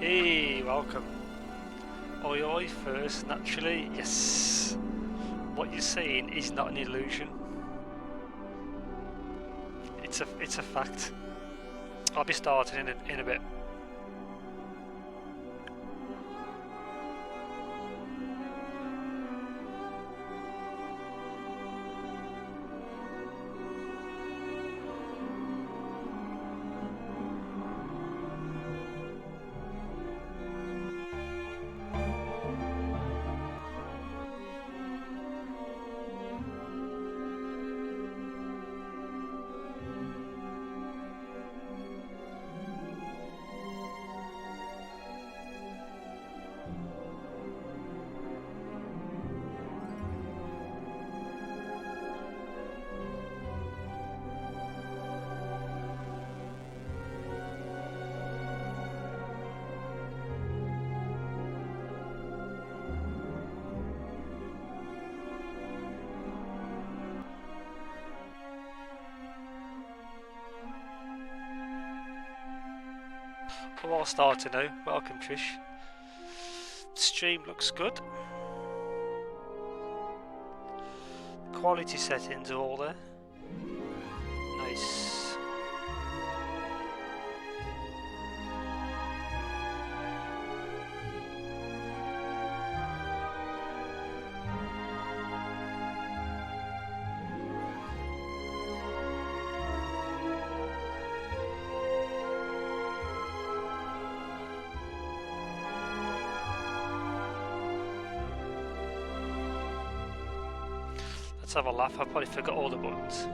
Hey, welcome. Oi oi first, naturally. Yes. What you're seeing is not an illusion. It's a fact. I'll be starting in a bit. Well, I'll start now. Welcome, Trish. Stream looks good. Quality settings are all there. Nice. Let's have a laugh. I probably forgot all the buttons.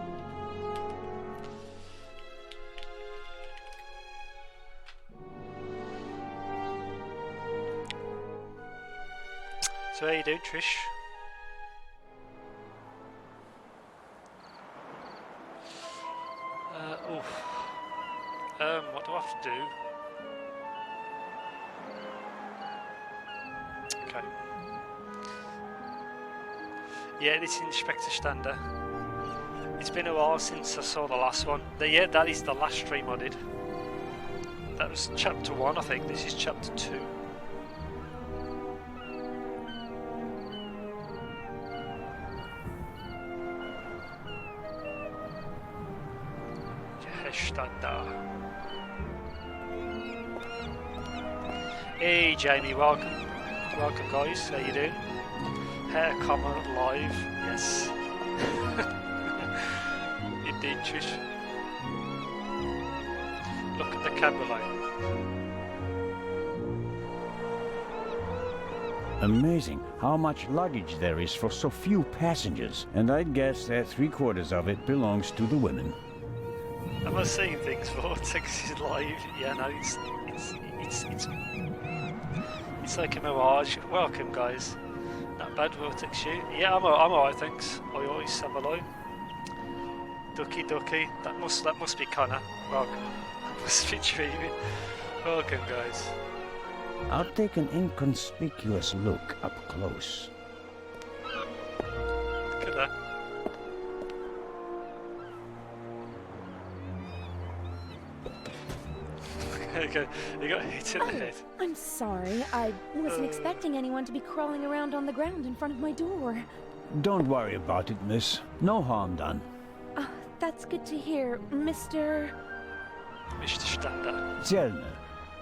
So how you doing, Trish? What do I have to do? Okay. Yeah, this is Inspector Stander. It's been a while since I saw the last one. Yeah, that is the last stream I did. That was chapter 1, I think. This is chapter 2. Yeah, Stander. Hey Jamie, welcome. Welcome guys, how you doing? Hair comment live, yes. Indeed, Trish. Look at the camera. Amazing how much luggage there is for so few passengers, and I'd guess that 3/4 of it belongs to the women. Am I seeing things for Texas live? Yeah, no, it's like a mirage. Welcome, guys. Not bad, Vortex you. Yeah, I'm alright, thanks. I always say hello. Ducky. That must be Connor. Welcome. Must be dreaming. Welcome, guys. I'll take an inconspicuous look up close. Look at that. You got hit in the head. I'm sorry. I wasn't expecting anyone to be crawling around on the ground in front of my door. Don't worry about it, miss. No harm done. That's good to hear, Mr. Stander. Zellner.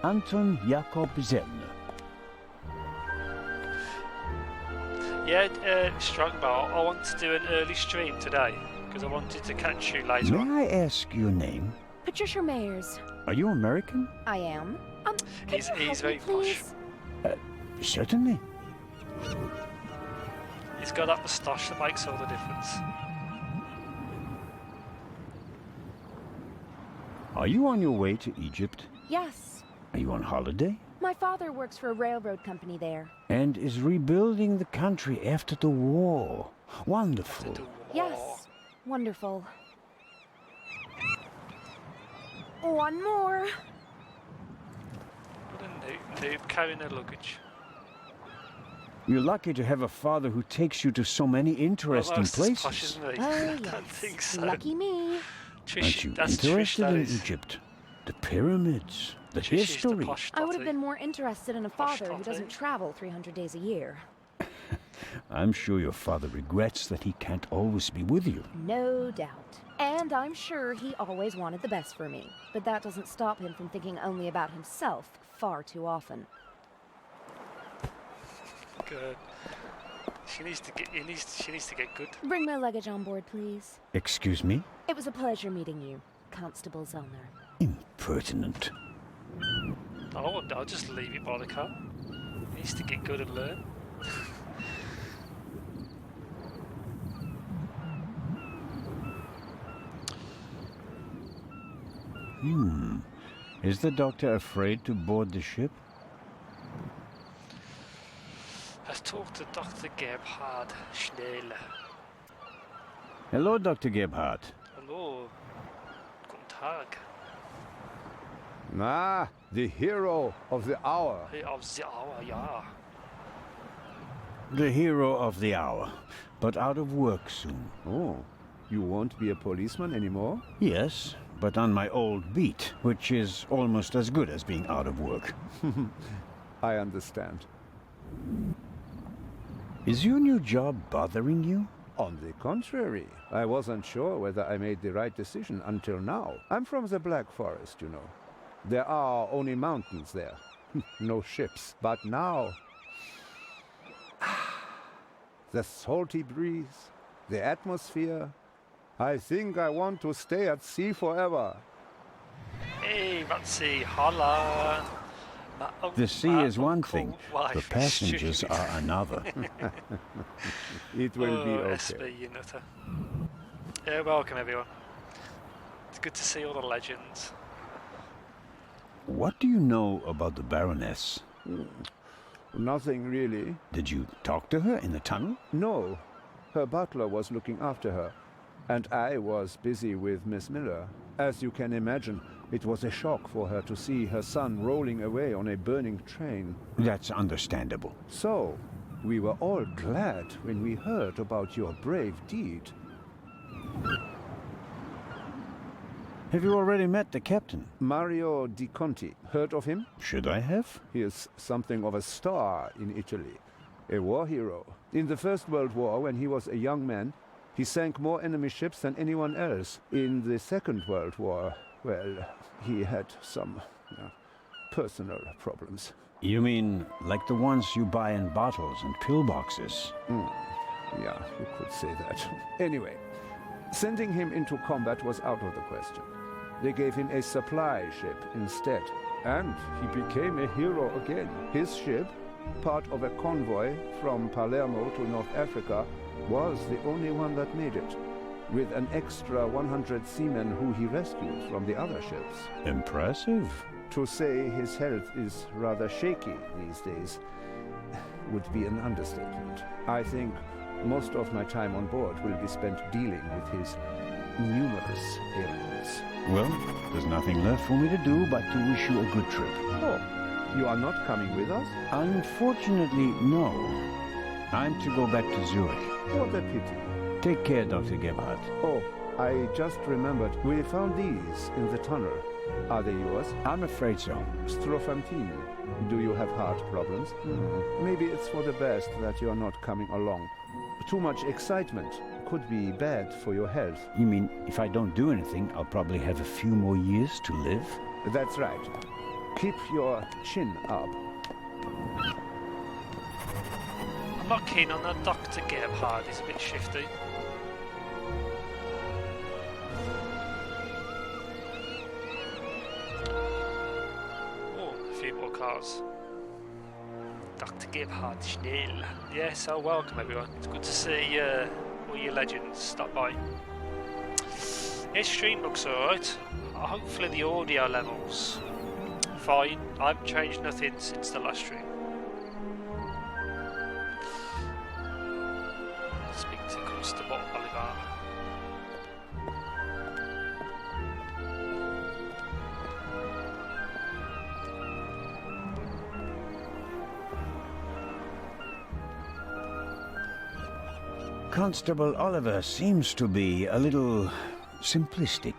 Anton Jakob Zellner. Yeah, Strongbow, I want to do an early stream today because I wanted to catch you later on. May I ask your name? Patricia Mayers. Are you American? I am. He's very posh. Certainly. He's got that moustache that makes all the difference. Are you on your way to Egypt? Yes. Are you on holiday? My father works for a railroad company there. And is rebuilding the country after the war. Wonderful. Yes. Wonderful. One more. What a noob carrying their luggage. You're lucky to have a father who takes you to so many interesting places. Posh, isn't he? Oh, I yes. don't think so. Lucky me. Trish, Aren't you that's interested Trish, in that is. Egypt? The pyramids, the She's the history. posh I would have totty. been more interested in a Posh father who totty. doesn't travel 300 days a year. I'm sure your father regrets that he can't always be with you. No doubt. And I'm sure he always wanted the best for me. But that doesn't stop him from thinking only about himself far too often. Good. She needs to get. She needs to get good. Bring my luggage on board, please. Excuse me? It was a pleasure meeting you, Constable Zellner. Impertinent. I'll just leave it by the car. He needs to get good and learn. Is the doctor afraid to board the ship? Let's talk to Dr. Gebhard Schnell. Hello, Dr. Gebhardt. Hallo. Guten Tag. Ah, the hero of the hour. Hey, auf the hour, ja. The hero of the hour, but out of work soon. Oh, you won't be a policeman anymore? Yes, but on my old beat, which is almost as good as being out of work. I understand. Is your new job bothering you? On the contrary, I wasn't sure whether I made the right decision until now. I'm from the Black Forest, you know. There are only mountains there. No ships. But now... the salty breeze, the atmosphere... I think I want to stay at sea forever. Hey, Ratsy, holla. The sea is one thing, the passengers are another. It will be okay. SB, you nutter. Yeah, welcome everyone. It's good to see all the legends. What do you know about the Baroness? Nothing really. Did you talk to her in the tunnel? No. Her butler was looking after her. And I was busy with Miss Miller. As you can imagine, it was a shock for her to see her son rolling away on a burning train. That's understandable. So, we were all glad when we heard about your brave deed. Have you already met the captain? Mario Di Conti. Heard of him? Should I have? He is something of a star in Italy. A war hero. In the First World War, when he was a young man, he sank more enemy ships than anyone else. In the Second World War, well, he had some personal problems. You mean like the ones you buy in bottles and pillboxes? Yeah, you could say that. Anyway, sending him into combat was out of the question. They gave him a supply ship instead. And he became a hero again. His ship, part of a convoy from Palermo to North Africa, was the only one that made it, with an extra 100 seamen who he rescued from the other ships. Impressive. To say his health is rather shaky these days would be an understatement. I think most of my time on board will be spent dealing with his numerous ailments. Well, there's nothing left for me to do but to wish you a good trip. Oh, you are not coming with us? Unfortunately, no. I'm to go back to Zurich. What a pity. Take care, Dr. Gebhardt. Oh, I just remembered. We found these in the tunnel. Are they yours? I'm afraid so. Strophantine. Do you have heart problems? Maybe it's for the best that you're not coming along. Too much excitement could be bad for your health. You mean if I don't do anything, I'll probably have a few more years to live? That's right. Keep your chin up. I'm not keen on that Dr. Gebhard, he's a bit shifty. Oh, a few more cars. Dr. Gebhard Schnell. Yeah, so welcome everyone. It's good to see all your legends stop by. His stream looks alright. Hopefully the audio levels fine. I haven't changed nothing since the last stream. Speak to Constable Oliver. Constable Oliver seems to be a little simplistic.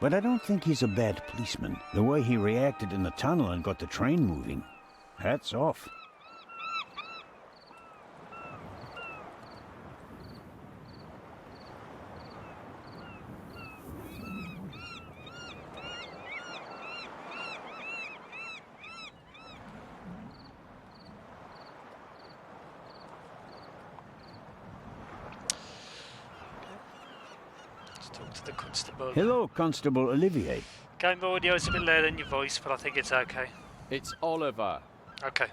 But I don't think he's a bad policeman. The way he reacted in the tunnel and got the train moving. Hats off. Talk to the constable. Hello, Constable Olivier. Game audio is a bit louder than your voice, but I think it's okay. It's Oliver. Okay.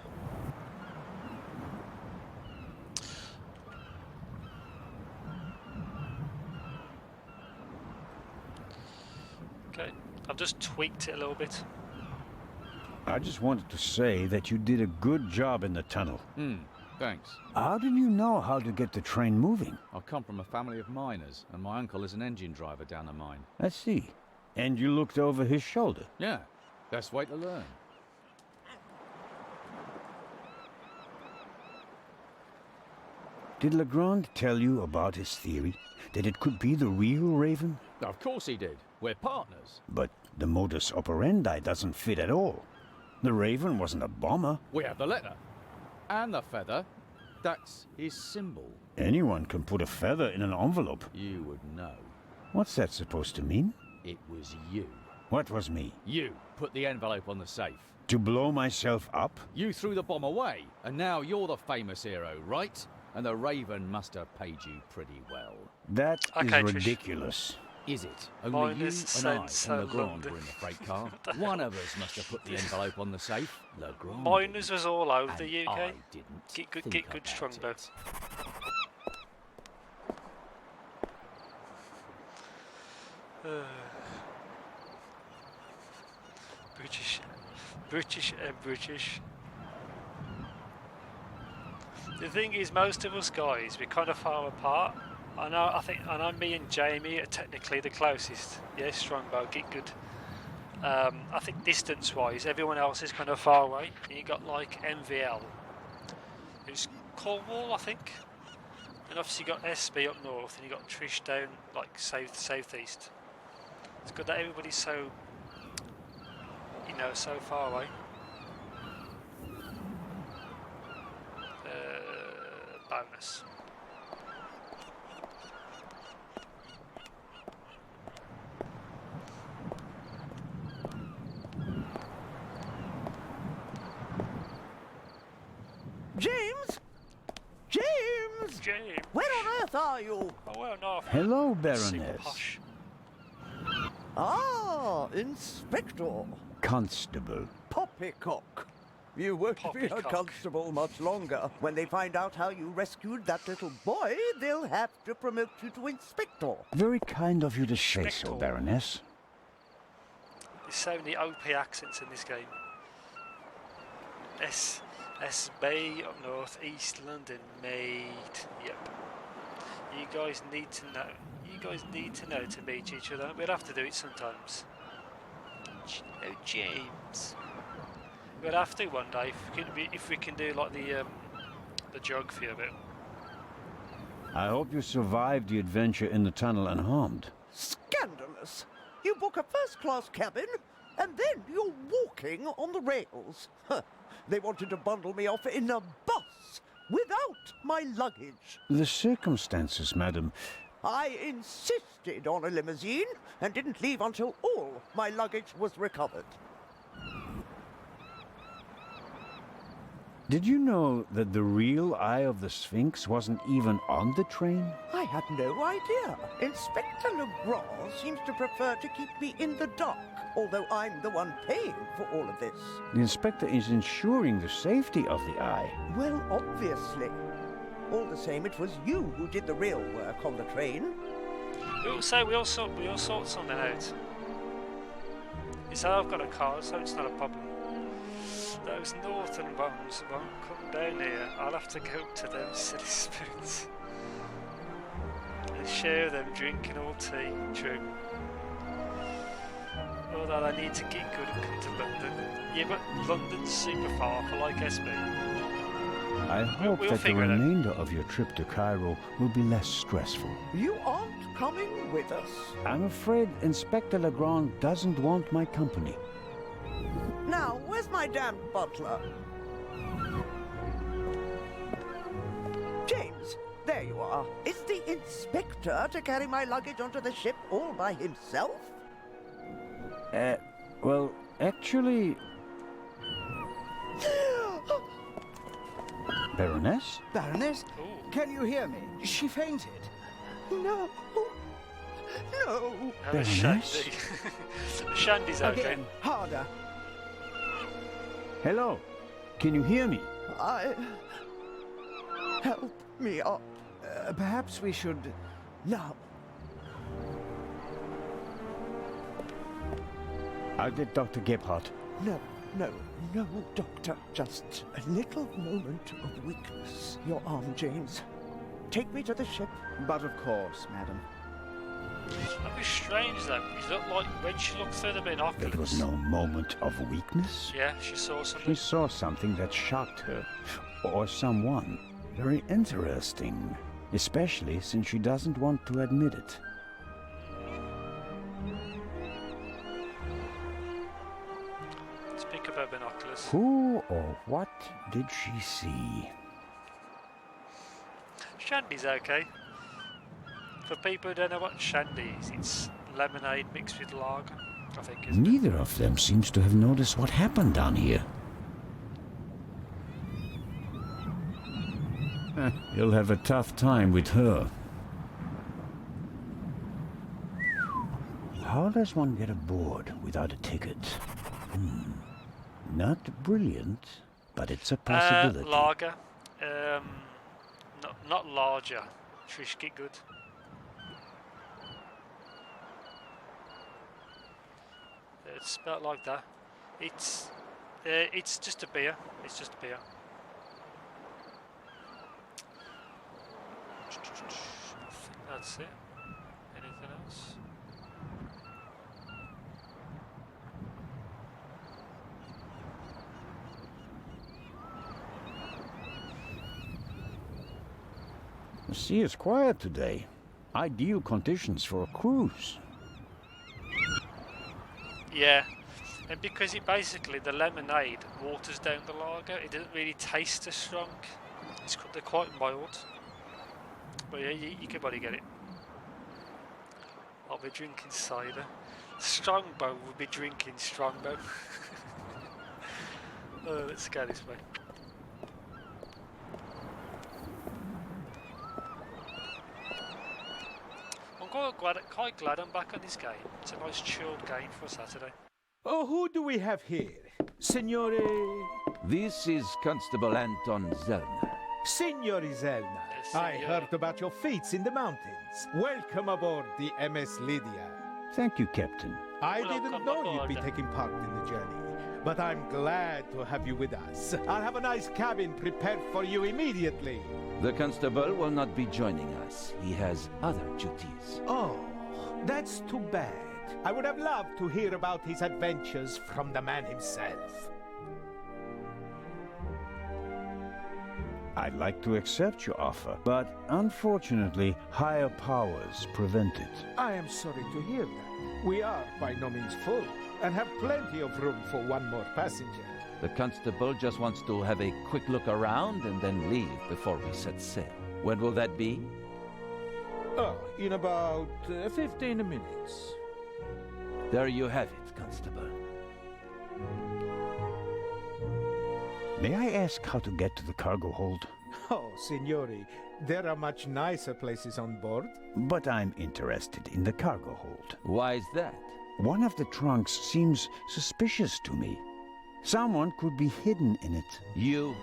Okay, I've just tweaked it a little bit. I just wanted to say that you did a good job in the tunnel. Thanks. How did you know how to get the train moving? I come from a family of miners, and my uncle is an engine driver down the mine. I see. And you looked over his shoulder. Yeah, best way to learn. Did Legrand tell you about his theory? That it could be the real Raven? Of course he did. We're partners. But the modus operandi doesn't fit at all. The Raven wasn't a bomber. We have the letter. And the feather. That's his symbol. Anyone can put a feather in an envelope. You would know. What's that supposed to mean? It was you. What was me? You put the envelope on the safe. To blow myself up? You threw the bomb away, and now you're the famous hero, right? And the Raven must have paid you pretty well. That Okay, is Trish. ridiculous. Is it? Only Mine you is and I sense and and Legrand London. were in the freight car. One of us must have put the envelope on the safe. Legrand. Miners was all over and the UK. I didn't Get good, think get good about Strongbow. it. British and British. The thing is, most of us guys, we're kind of far apart. I know me and Jamie are technically the closest. Yes, Strongbow, get good. I think distance-wise, everyone else is kind of far away. You got like MVL, who's Cornwall, I think. And obviously you got SB up north, and you got Trish down like southeast. It's good that everybody's so, so far away. Bonus. James? James! James. Where on earth are you? Oh well, no. Hello, Super Baroness. posh. Ah, Inspector. Constable. Poppycock. You won't be a Poppycock. constable much longer. When they find out how you rescued that little boy, they'll have to promote you to Inspector. Very kind of you to say so, Inspector. Baroness. There's so many OP accents in this game. SB up north, East London, mate. Yep. You guys need to know. You guys need to know to meet each other. We'll have to do it sometimes. Oh, James. We'll have to one day if we can do like the geography of it. I hope you survived the adventure in the tunnel unharmed. Scandalous. You book a first-class cabin, and then you're walking on the rails. Huh. They wanted to bundle me off in a bus without my luggage. The circumstances, madam. I insisted on a limousine and didn't leave until all my luggage was recovered. Did you know that the real Eye of the Sphinx wasn't even on the train? I had no idea. Inspector Legrand seems to prefer to keep me in the dark, although I'm the one paying for all of this. The inspector is ensuring the safety of the Eye. Well, obviously. All the same, it was you who did the real work on the train. We all sort something out. You say I've got a car, so it's not a problem. Those northern ones won't come down here. I'll have to go to them silly spoons and share them drinking all tea. True. Although I need to get good and come to London. Yeah, but London's super far for like SB. I hope we'll that the figure it out. remainder of your trip to Cairo will be less stressful. You aren't coming with us? I'm afraid Inspector Legrand doesn't want my company. Now, where's my damned butler? James, there you are. Is the inspector to carry my luggage onto the ship all by himself? Well, actually... Baroness? Baroness, Ooh. can you hear me? She fainted. No. No. Have a Baroness? shandy. Shandy's okay. Again, harder. Hello? Can you hear me? Help me up. Perhaps we should... Now. I'll get Dr. Gebhardt. No, Doctor. Just a little moment of weakness. Your arm, James. Take me to the ship. But of course, madam. That was strange though. It looked like when she looked through the binoculars. There was no moment of weakness. Yeah, she saw something. She saw something that shocked her. Or someone. Very interesting. Especially since she doesn't want to admit it. Speak of her binoculars. Who or what did she see? Shandy's okay. For people who don't know what shandy is, it's lemonade mixed with lager, I think. Isn't it? Neither of them seems to have noticed what happened down here. You'll have a tough time with her. How does one get aboard without a ticket? Not brilliant, but it's a possibility. Lager. Not larger. Trish, get good. It's spelled like that. It's just a beer. It's just a beer. I think that's it. Anything else? The sea is quiet today. Ideal conditions for a cruise. Yeah, and because it basically the lemonade waters down the lager, it doesn't really taste as strong. They're quite mild, but yeah, you can probably get it. I'll be drinking cider. Strongbow will be drinking Strongbow. Oh, let's go this way. I'm quite glad I'm back on this game. It's a nice chilled game for a Saturday. Oh, who do we have here? Signore... This is Constable Anton Zellner. Signori Zelna. Yes, I signore. heard about your feats in the mountains. Welcome aboard the MS Lydia. Thank you, Captain. I Welcome didn't know you'd aboard. be taking part in the journey, but I'm glad to have you with us. I'll have a nice cabin prepared for you immediately. The constable will not be joining us. He has other duties. Oh, that's too bad. I would have loved to hear about his adventures from the man himself. I'd like to accept your offer, but unfortunately, higher powers prevent it. I am sorry to hear that. We are by no means full, and have plenty of room for one more passenger. The constable just wants to have a quick look around and then leave before we set sail. When will that be? Oh, in about 15 minutes. There you have it, Constable. May I ask how to get to the cargo hold? Oh, signori, there are much nicer places on board. But I'm interested in the cargo hold. Why is that? One of the trunks seems suspicious to me. Someone could be hidden in it. You...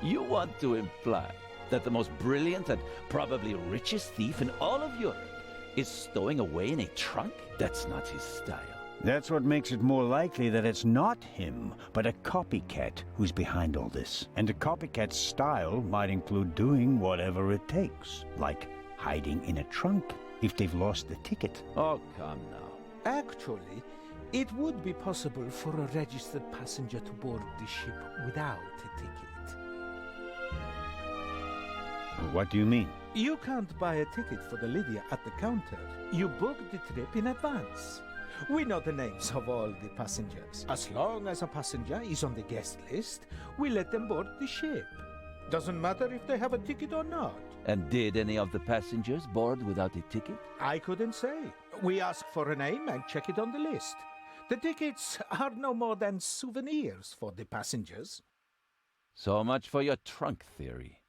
You want to imply that the most brilliant and probably richest thief in all of Europe is stowing away in a trunk? That's not his style. That's what makes it more likely that it's not him, but a copycat who's behind all this. And a copycat's style might include doing whatever it takes, like hiding in a trunk if they've lost the ticket. Oh, come now. Actually, it would be possible for a registered passenger to board the ship without a ticket. What do you mean? You can't buy a ticket for the Lydia at the counter. You book the trip in advance. We know the names of all the passengers. As long as a passenger is on the guest list, we let them board the ship. Doesn't matter if they have a ticket or not. And did any of the passengers board without a ticket? I couldn't say. We ask for a name and check it on the list. The tickets are no more than souvenirs for the passengers. So much for your trunk theory.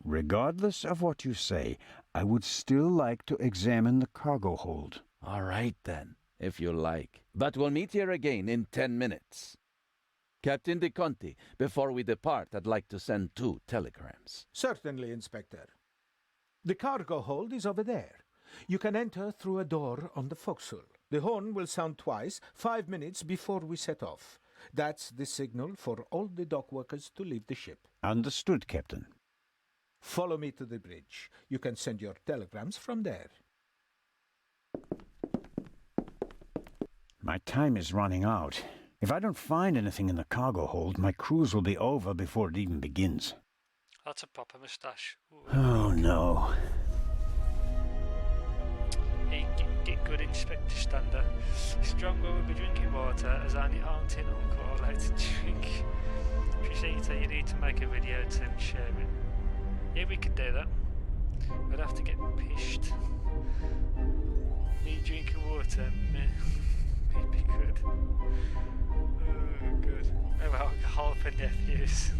Regardless of what you say, I would still like to examine the cargo hold. All right, then, if you like. But we'll meet here again in 10 minutes. Captain De Conti, before we depart, I'd like to send 2 telegrams. Certainly, Inspector. The cargo hold is over there. You can enter through a door on the forecastle. The horn will sound twice, 5 minutes before we set off. That's the signal for all the dock workers to leave the ship. Understood, Captain. Follow me to the bridge. You can send your telegrams from there. My time is running out. If I don't find anything in the cargo hold, my cruise will be over before it even begins. That's a proper moustache. Oh, no. Hey, get good, Inspector Stander. Strong will be drinking water as only aren't in uncle allowed to drink. Trishita, you need to make a video to share it. Yeah, we could do that. We'd have to get pished. Me drinking water. It'd be good. Oh, good. Oh, alcohol for nephews.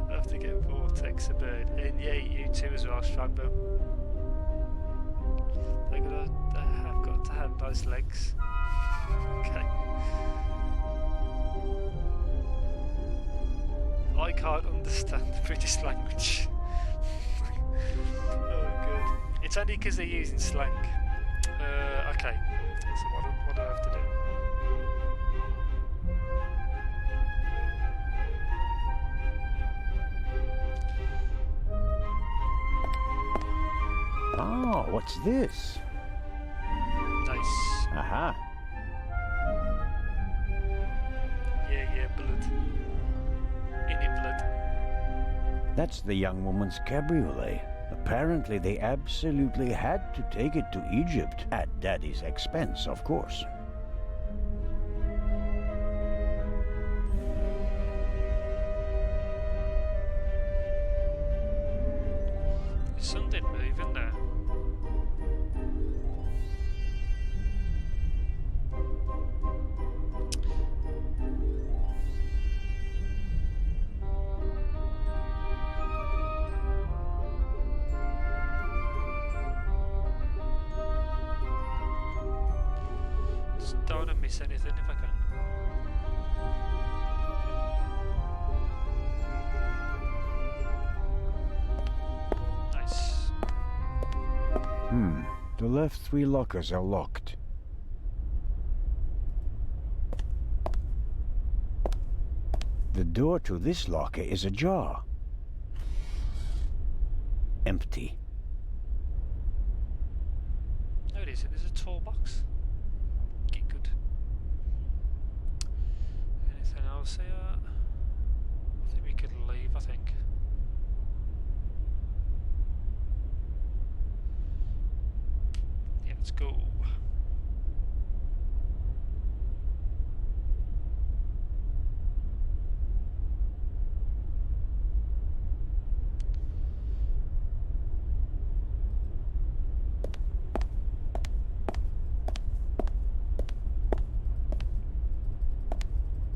I'll have to get Vortex a bird. And yeah, you too as well, Strongbow. I have got to have nice legs. Okay. I can't understand the British language. Oh, good. It's only because they're using slang. Okay. So what do I have to do? Oh, what's this? Nice. Aha. Yeah, blood. Any blood. That's the young woman's cabriolet. Apparently they absolutely had to take it to Egypt, at Daddy's expense, of course. There's something moving there. Don't want to miss anything if I can. Nice. The left 3 lockers are locked. The door to this locker is ajar. Empty. No, it isn't. There's a toolbox. Get good. Anything else here? I think we could leave, I think. Yeah, let's go.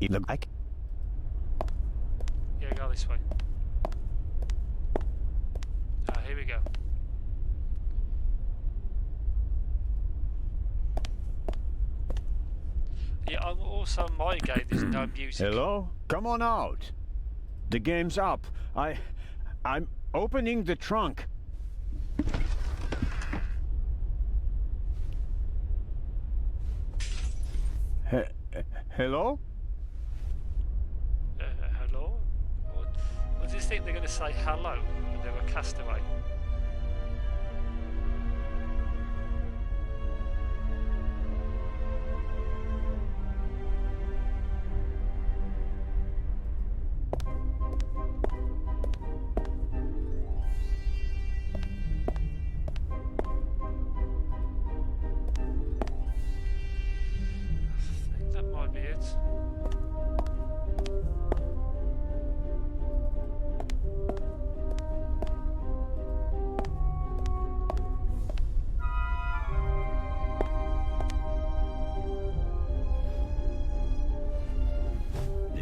It looked like. Yeah, go this way. Here we go. Yeah, also my game, there's no music. Hello? Come on out. The game's up. I'm opening the trunk. Hello? Hello? What do you think they're going to say hello when they were cast away?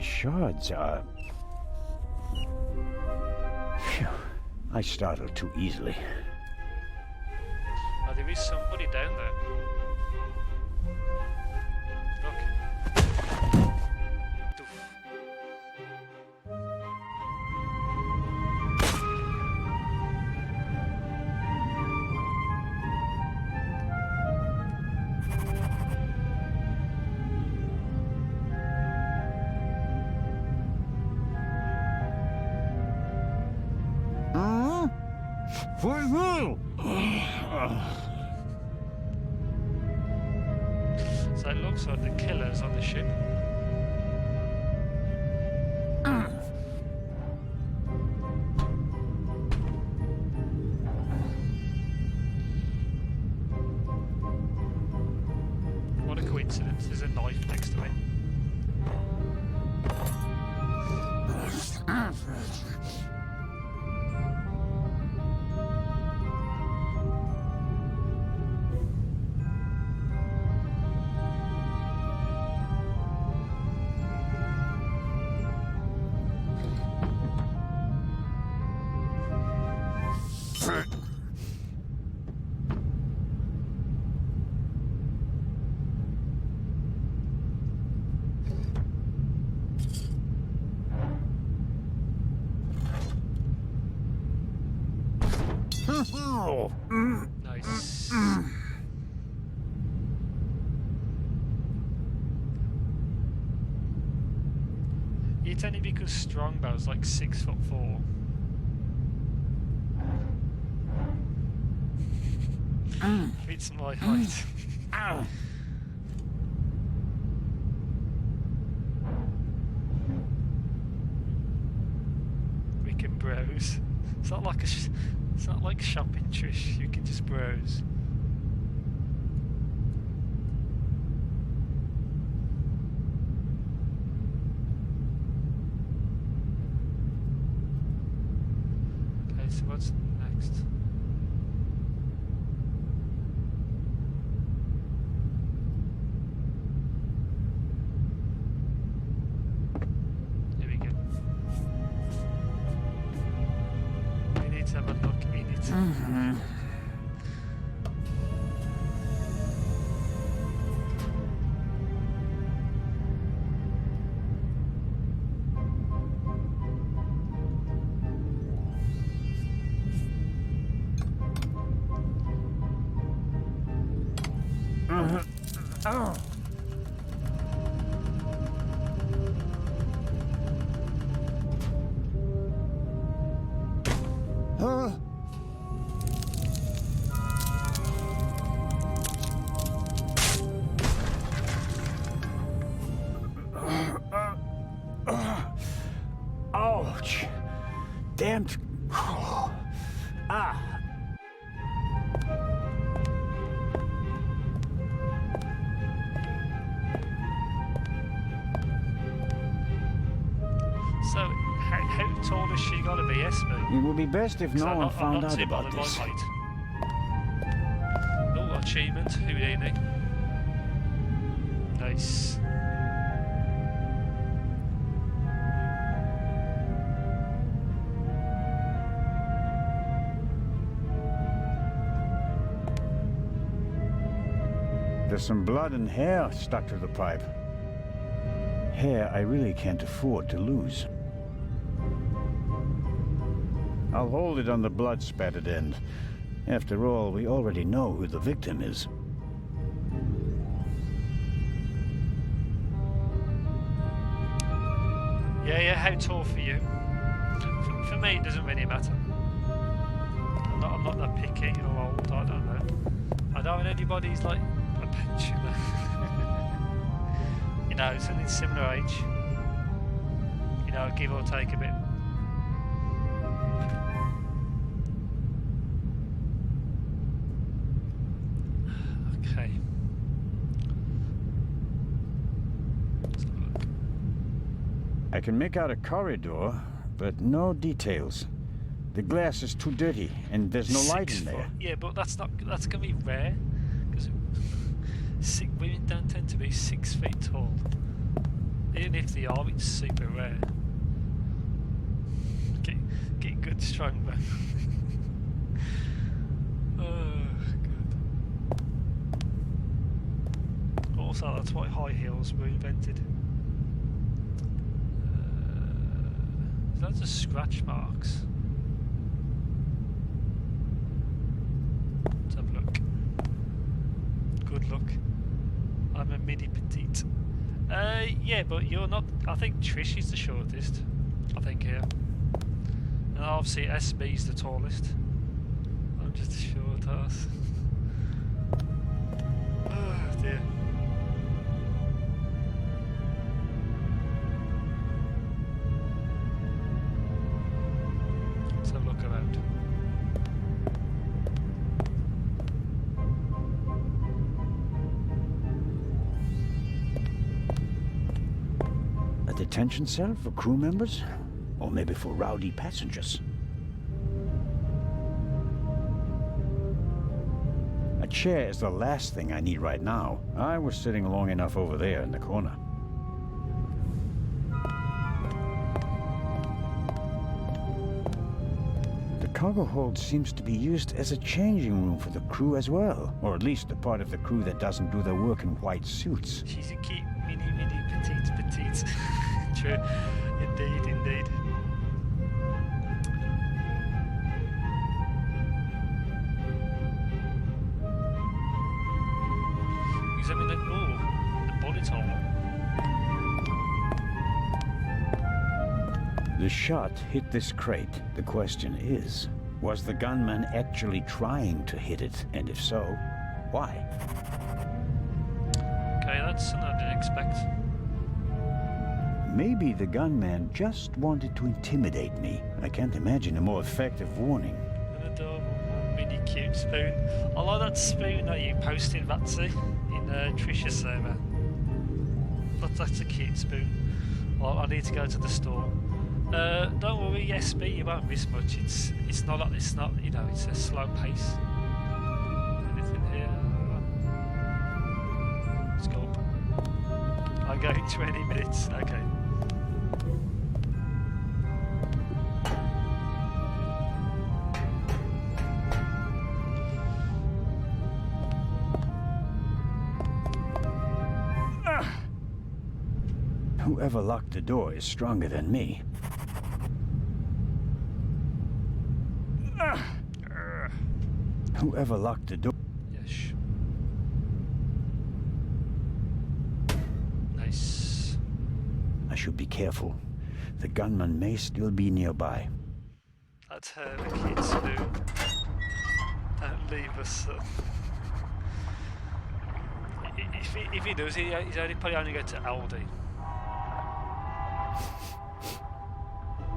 shards are... Phew. I startled too easily. Oh, there is somebody down there. Look. Doof. For who? So it looks like the killer's on the ship. What a coincidence, there's a knife next to it. Nice. It's only because Strongbow's like 6'4". It's my height. We can browse. It's not like it's not like shopping, Trish. You can just browse. Okay, so what's next? Here we go. We need to have a look in it. Ouch! Damned. Ah! So, how tall has she got to be, SB? It would be best if no one found out about this. Oh, achievement, Houdini. Nice. There's some blood and hair stuck to the pipe. Hair I really can't afford to lose. I'll hold it on the blood-spattered end. After all, we already know who the victim is. Yeah, how tall for you? For me, it doesn't really matter. I'm not that picky or old, I don't know. I don't know anybody's like a pensioner. You know, something similar age. You know, give or take a bit. Okay. Let's have a look. I can make out a corridor, but no details. The glass is too dirty, and there's no light in there. Yeah, but that's gonna be rare, because women don't tend to be 6 feet tall. Even if they are, it's super rare. Get good strong man. Oh, good. Also, that's why high heels were invented. Is that just scratch marks? Let's have a look. Good luck. I'm a mini petite. Yeah, but you're not. I think Trish is the shortest. I think here. And obviously SB's the tallest. I'm just a short ass. Oh dear. Let's have a look around. A detention cell for crew members? Or maybe for rowdy passengers? A chair is the last thing I need right now. I was sitting long enough over there in the corner. The cargo hold seems to be used as a changing room for the crew as well. Or at least the part of the crew that doesn't do their work in white suits. She's a cute mini petite. True. Indeed. Examine the bullet hole. The shot hit this crate. The question is, was the gunman actually trying to hit it? And if so, why? Okay, that's something I didn't expect. Maybe the gunman just wanted to intimidate me. I can't imagine a more effective warning. An adorable mini cute spoon. I like that spoon that you posted, Vatsy, in Trisha's server. That's a cute spoon. Well, I need to go to the store. Don't worry, SB, you won't miss much. It's not you know, it's a slow pace. Anything here? Let's go up. I'm going 20 minutes. Okay. Whoever locked the door is stronger than me. Whoever locked the door... Yes. Nice. I should be careful. The gunman may still be nearby. That's her, the cute spoon. Don't leave us, son. If he does, he's probably only going to Aldi.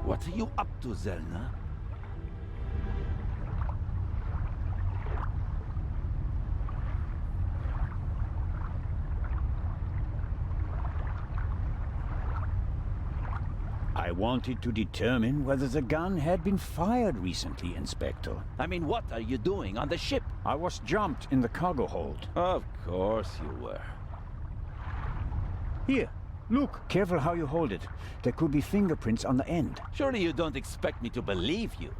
What are you up to, Zelna? I wanted to determine whether the gun had been fired recently, Inspector. I mean, what are you doing on the ship? I was jumped in the cargo hold. Of course you were. Here, look. Careful how you hold it. There could be fingerprints on the end. Surely you don't expect me to believe you.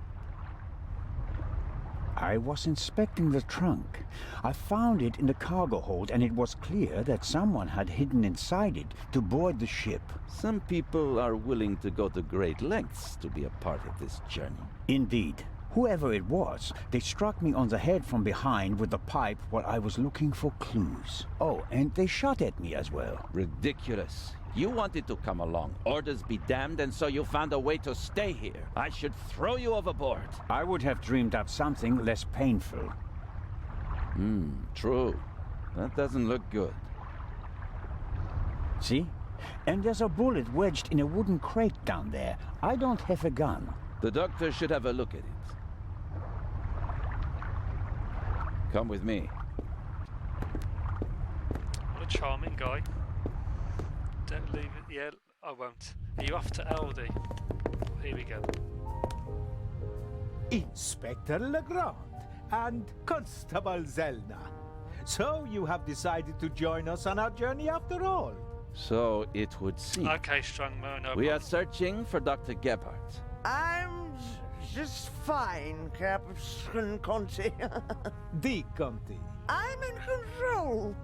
I was inspecting the trunk. I found it in the cargo hold, and it was clear that someone had hidden inside it to board the ship. Some people are willing to go to great lengths to be a part of this journey. Indeed. Whoever it was, they struck me on the head from behind with the pipe while I was looking for clues. Oh, and they shot at me as well. Ridiculous. You wanted to come along. Orders be damned, and so you found a way to stay here. I should throw you overboard. I would have dreamed up something less painful. True. That doesn't look good. See? And there's a bullet wedged in a wooden crate down there. I don't have a gun. The doctor should have a look at it. Come with me. What a charming guy. Don't leave it. Yeah, I won't. Are you off to Aldi? Here we go. Inspector Legrand and Constable Zelna. So you have decided to join us on our journey after all. So it would seem. Okay, Strongbow, no We are problem. searching for Dr. Gebhardt. I'm just fine, Captain Conti. Di Conti. I'm in control.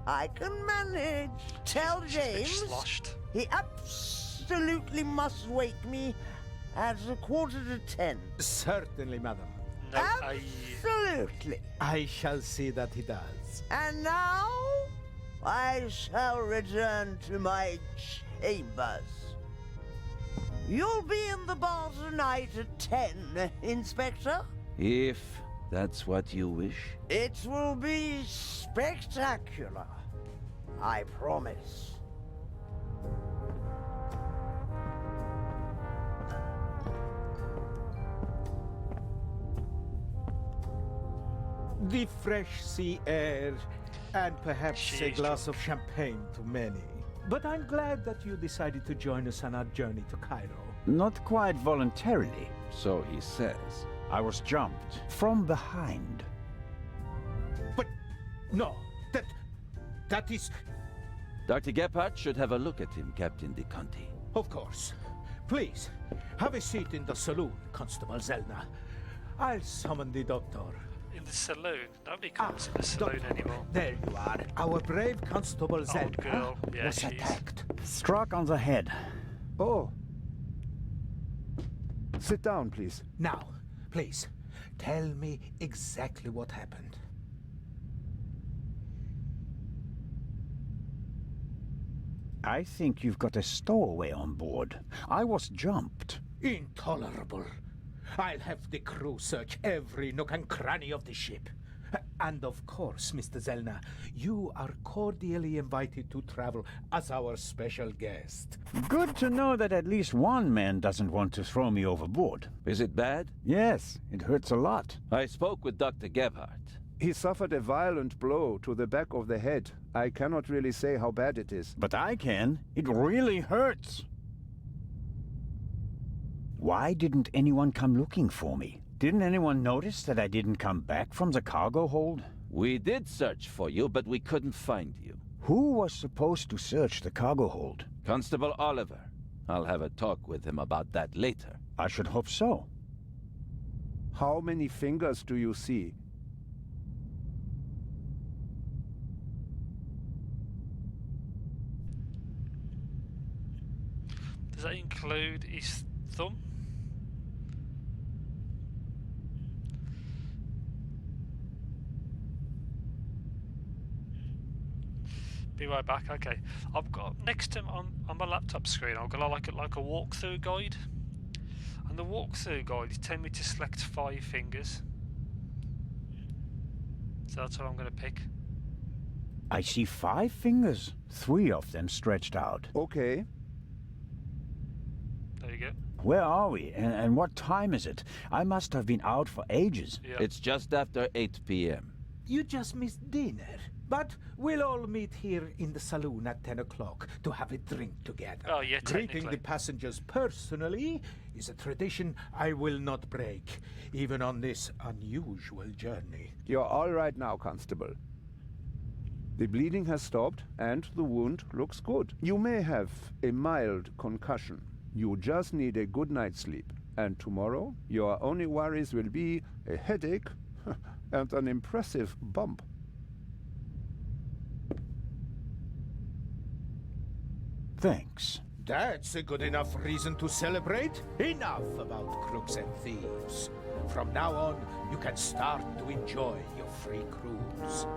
I can manage. Tell She's a bit James sloshed. he absolutely must wake me at 9:45. Certainly, madam. No, Absolutely. I shall see that he does. And now I shall return to my chambers. You'll be in the bar tonight at 10, Inspector. If that's what you wish. It will be spectacular. I promise. The fresh sea air, and perhaps a She's glass of champagne to many. But I'm glad that you decided to join us on our journey to Cairo. Not quite voluntarily. So he says. I was jumped from behind. But no, that is... Dr. Gebhardt should have a look at him, Captain De Conti. Of course. Please, have a seat in the saloon, Constable Zelna. I'll summon the doctor. in the saloon. Nobody comes in the saloon doctor, anymore. There you are. Our brave Constable Zelna girl. Yeah, was she is. attacked. Struck on the head. Oh. Sit down, please. Now, please, tell me exactly what happened. I think you've got a stowaway on board. I was jumped. Intolerable. I'll have the crew search every nook and cranny of the ship. And of course, Mr. Zelna, you are cordially invited to travel as our special guest. Good to know that at least one man doesn't want to throw me overboard. Is it bad? Yes, it hurts a lot. I spoke with Dr. Gebhardt. He suffered a violent blow to the back of the head. I cannot really say how bad it is. But I can. It really hurts. Why didn't anyone come looking for me? Didn't anyone notice that I didn't come back from the cargo hold? We did search for you, but we couldn't find you. Who was supposed to search the cargo hold? Constable Oliver. I'll have a talk with him about that later. I should hope so. How many fingers do you see? Does that include his thumb? Be right back. Okay, I've got next to him on my laptop screen. I've got like a walkthrough guide, and the walkthrough guide is telling me to select 5 fingers. So that's what I'm going to pick. I see 5 fingers, 3 of them stretched out. Okay. There you go. Where are we, and what time is it? I must have been out for ages. Yeah. It's just after 8 p.m. You just missed dinner. But we'll all meet here in the saloon at 10 o'clock to have a drink together. Oh, yeah, Greeting technically. the passengers personally is a tradition I will not break, even on this unusual journey. You're all right now, Constable. The bleeding has stopped, and the wound looks good. You may have a mild concussion. You just need a good night's sleep. And tomorrow, your only worries will be a headache and an impressive bump. Thanks. That's a good enough reason to celebrate. Enough about crooks and thieves. From now on, you can start to enjoy your free cruise.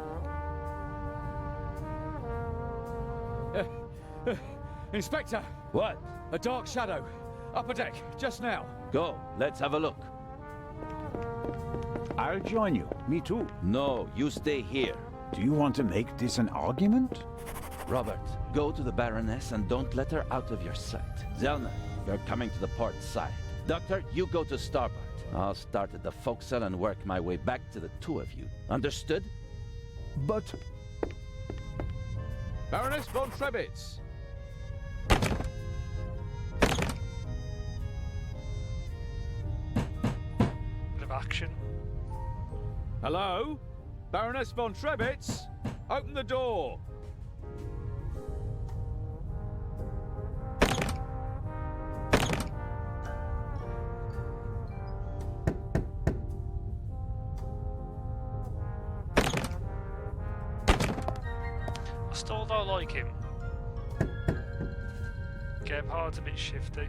Inspector! What? A dark shadow. Upper deck, just now. Go, let's have a look. I'll join you. Me too. No, you stay here. Do you want to make this an argument? Robert, go to the Baroness and don't let her out of your sight. Zelna, you're coming to the port side. Doctor, you go to starboard. I'll start at the forecastle and work my way back to the 2 of you. Understood? But Baroness von Trebitz! Bit of action. Hello? Baroness von Trebitz? Open the door! still don't like him. Gebhard's a bit shifty.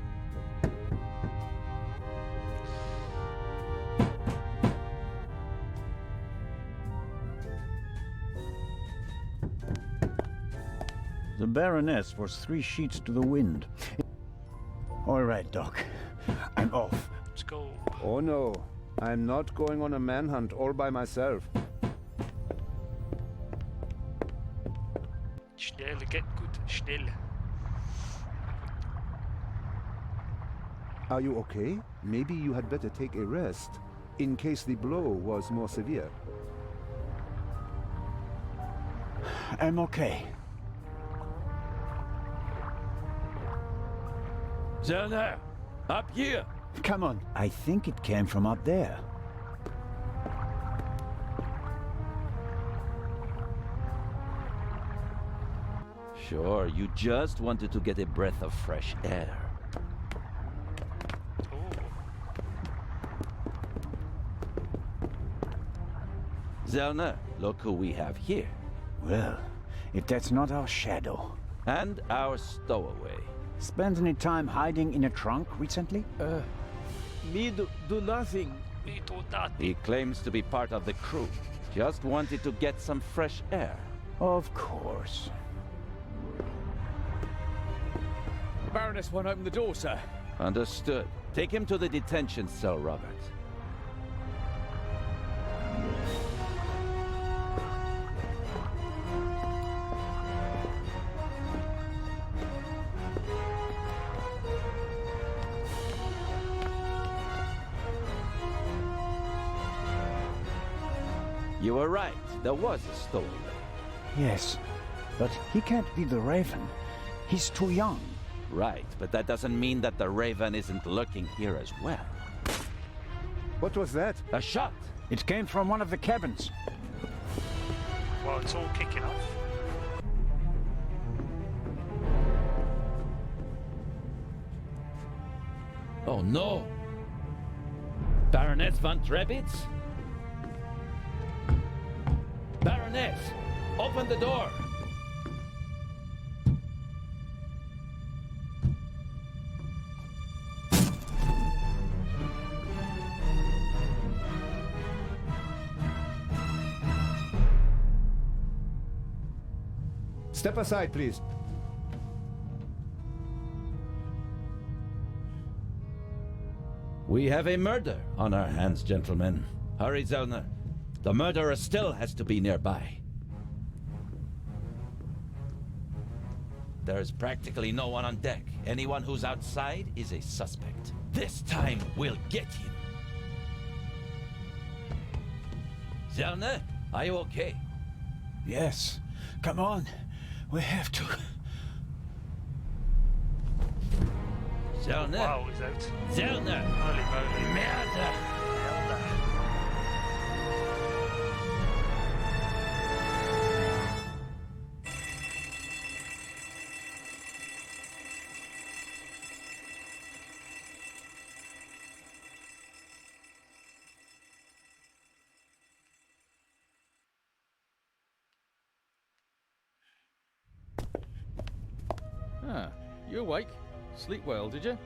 The Baroness was 3 sheets to the wind. All right, Doc. I'm off. Let's go. Oh no, I'm not going on a manhunt all by myself. Schnell, get good. Schnell. Are you okay? Maybe you had better take a rest, in case the blow was more severe. I'm okay. Zellner, up here! Come on. I think it came from up there. Sure, you just wanted to get a breath of fresh air. Zellner, look who we have here. Well, if that's not our shadow. And our stowaway. Spent any time hiding in a trunk recently? Me do nothing. We do that. He claims to be part of the crew. Just wanted to get some fresh air. Of course. The Baroness won't open the door, sir. Understood. Take him to the detention cell, Robert. You were right. There was a stowaway. Yes, but he can't be the Raven. He's too young. Right, but that doesn't mean that the Raven isn't lurking here as well. What was that? A shot! It came from one of the cabins. Well, it's all kicking off. Oh no! Baroness von Trebitz? Baroness! Open the door! Step aside, please. We have a murder on our hands, gentlemen. Hurry, Zellner. The murderer still has to be nearby. There's practically no one on deck. Anyone who's outside is a suspect. This time, we'll get him. Zellner, are you okay? Yes. Come on. We have to. Zellner! Wow, he's out. Zellner! Holy moly. Merde! Zelda. Ah, you awake? Sleep well, did you?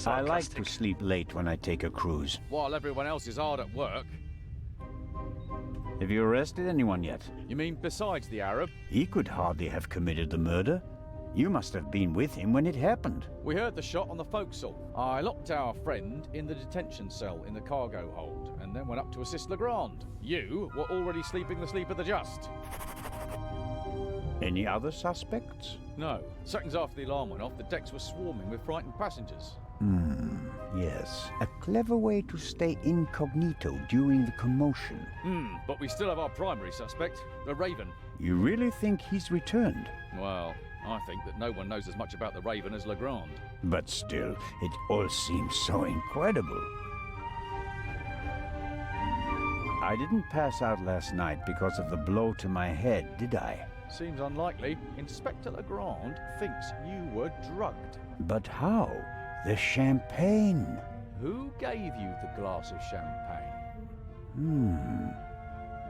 I like to Sarcastic. sleep late when I take a cruise. While everyone else is hard at work. Have you arrested anyone yet? You mean besides the Arab? He could hardly have committed the murder. You must have been with him when it happened. We heard the shot on the forecastle. I locked our friend in the detention cell in the cargo hold, and then went up to assist Legrand. You were already sleeping the sleep of the just. Any other suspects? No. Seconds after the alarm went off, the decks were swarming with frightened passengers. Yes. A clever way to stay incognito during the commotion. But we still have our primary suspect, the Raven. You really think he's returned? Well, I think that no one knows as much about the Raven as Legrand. But still, it all seems so incredible. I didn't pass out last night because of the blow to my head, did I? Seems unlikely. Inspector Legrand thinks you were drugged. But how? The champagne. Who gave you the glass of champagne?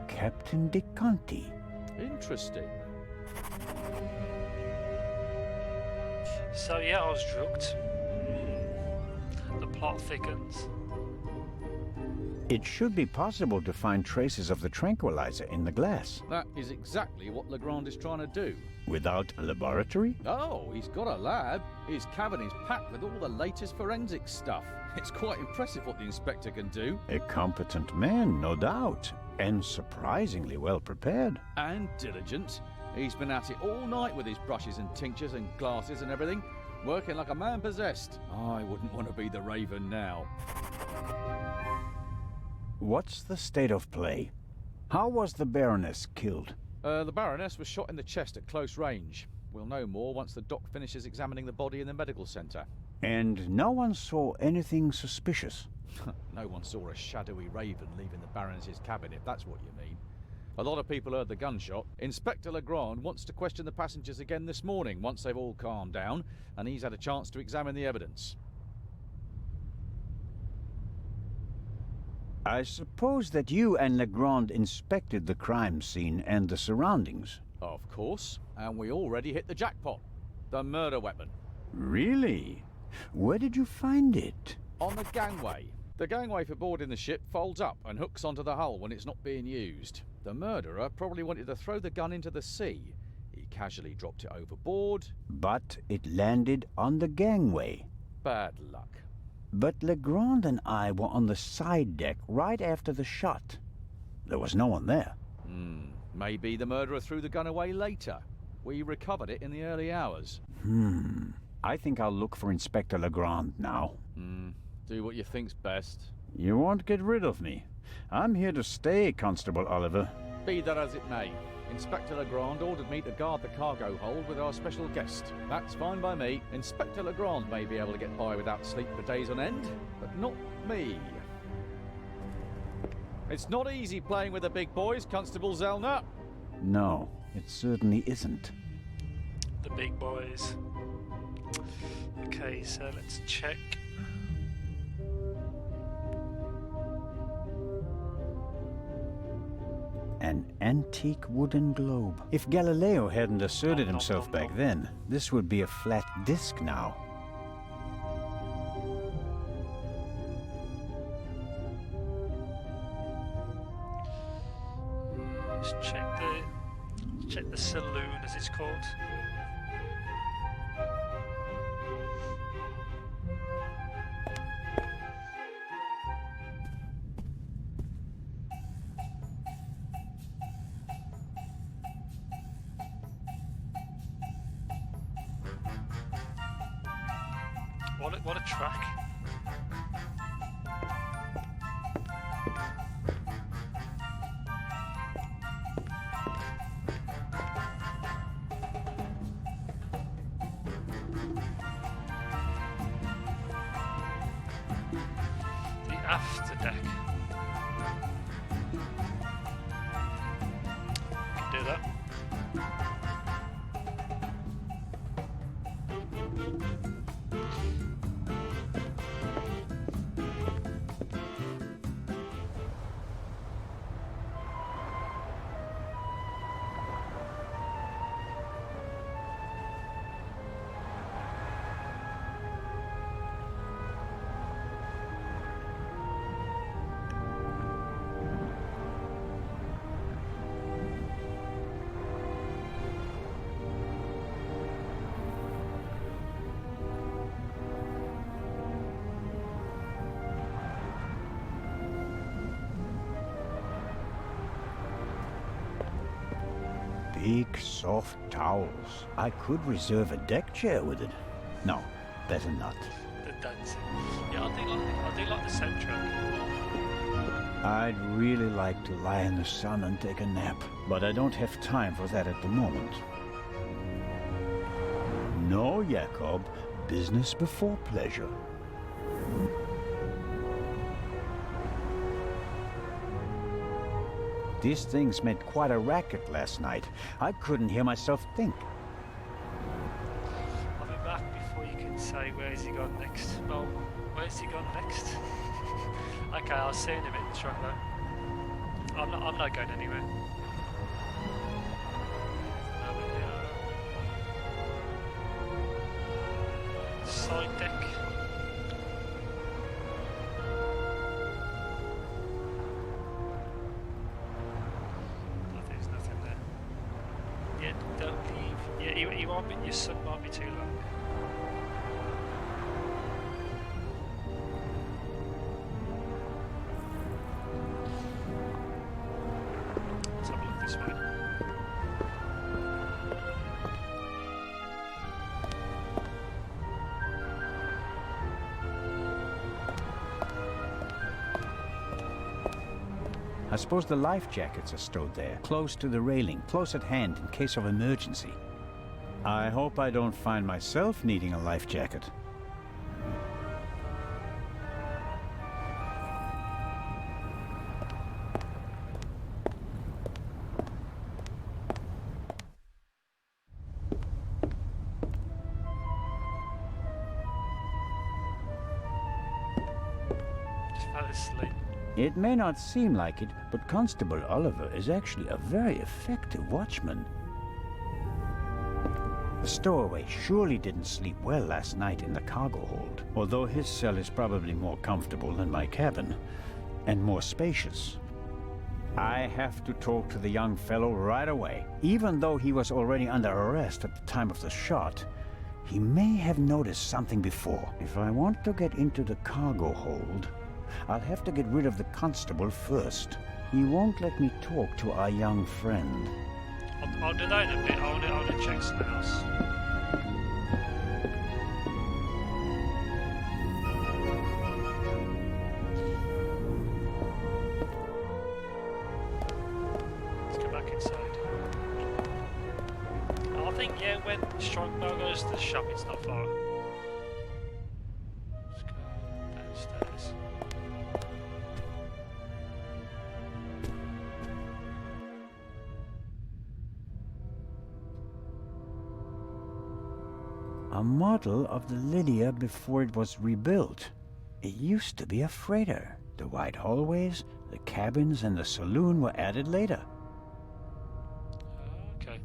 Captain De Conti. Interesting. So yeah, I was drugged. The plot thickens. It should be possible to find traces of the tranquilizer in the glass. That is exactly what Legrand is trying to do. Without a laboratory? Oh, he's got a lab. His cabin is packed with all the latest forensic stuff. It's quite impressive what the inspector can do. A competent man, no doubt. And surprisingly well prepared. And diligent. He's been at it all night with his brushes and tinctures and glasses and everything. Working like a man possessed. I wouldn't want to be the Raven now. What's the state of play? How was the Baroness killed? The Baroness was shot in the chest at close range. We'll know more once the doc finishes examining the body in the medical centre. And no one saw anything suspicious? No one saw a shadowy raven leaving the Baroness's cabin, if that's what you mean. A lot of people heard the gunshot. Inspector Legrand wants to question the passengers again this morning, once they've all calmed down, and he's had a chance to examine the evidence. I suppose that you and Legrand inspected the crime scene and the surroundings. Of course, and we already hit the jackpot. The murder weapon. Really? Where did you find it? On the gangway. The gangway for boarding the ship folds up and hooks onto the hull when it's not being used. The murderer probably wanted to throw the gun into the sea. He casually dropped it overboard. But it landed on the gangway. Bad luck. But Legrand and I were on the side deck right after the shot. There was no one there. Maybe the murderer threw the gun away later. We recovered it in the early hours. I think I'll look for Inspector Legrand now. Do what you think's best. You won't get rid of me. I'm here to stay, Constable Oliver. Be that as it may, Inspector Legrand ordered me to guard the cargo hold with our special guest. That's fine by me. Inspector Legrand may be able to get by without sleep for days on end, but not me. It's not easy playing with the big boys, Constable Zellner. No, it certainly isn't. The big boys. Okay, so let's check. An antique wooden globe. If Galileo hadn't asserted himself back then, this would be a flat disc now. Let's check the saloon, as it's called. What a track. The after deck. Can do that. Big, soft towels. I could reserve a deck chair with it. No, better not. The dancing. Yeah, I do like the soundtrack. I'd really like to lie in the sun and take a nap, but I don't have time for that at the moment. No, Jacob. Business before pleasure. These things made quite a racket last night. I couldn't hear myself think. I'll be back before you can say where's he gone next. Well, where's he gone next? Okay, I'll see you in a minute, Strongbow. I'm not going anywhere. Side deck. Oh, there's nothing there. Yeah, don't leave. Yeah, you won't be, your sun might be too long. Let's have a look this way. I suppose the life jackets are stowed there, close to the railing, close at hand in case of emergency. I hope I don't find myself needing a life jacket. Just fell asleep. It may not seem like it, but Constable Oliver is actually a very effective watchman. The stowaway surely didn't sleep well last night in the cargo hold, although his cell is probably more comfortable than my cabin, and more spacious. I have to talk to the young fellow right away. Even though he was already under arrest at the time of the shot, he may have noticed something before. If I want to get into the cargo hold, I'll have to get rid of the constable first. He won't let me talk to our young friend. I'll do that in a bit. I'll check something else. Let's go back inside. I think, yeah, when Strongbow goes to the shop, it's not far. Let's go downstairs. A model of the Lydia before it was rebuilt. It used to be a freighter. The wide hallways, the cabins, and the saloon were added later. Okay.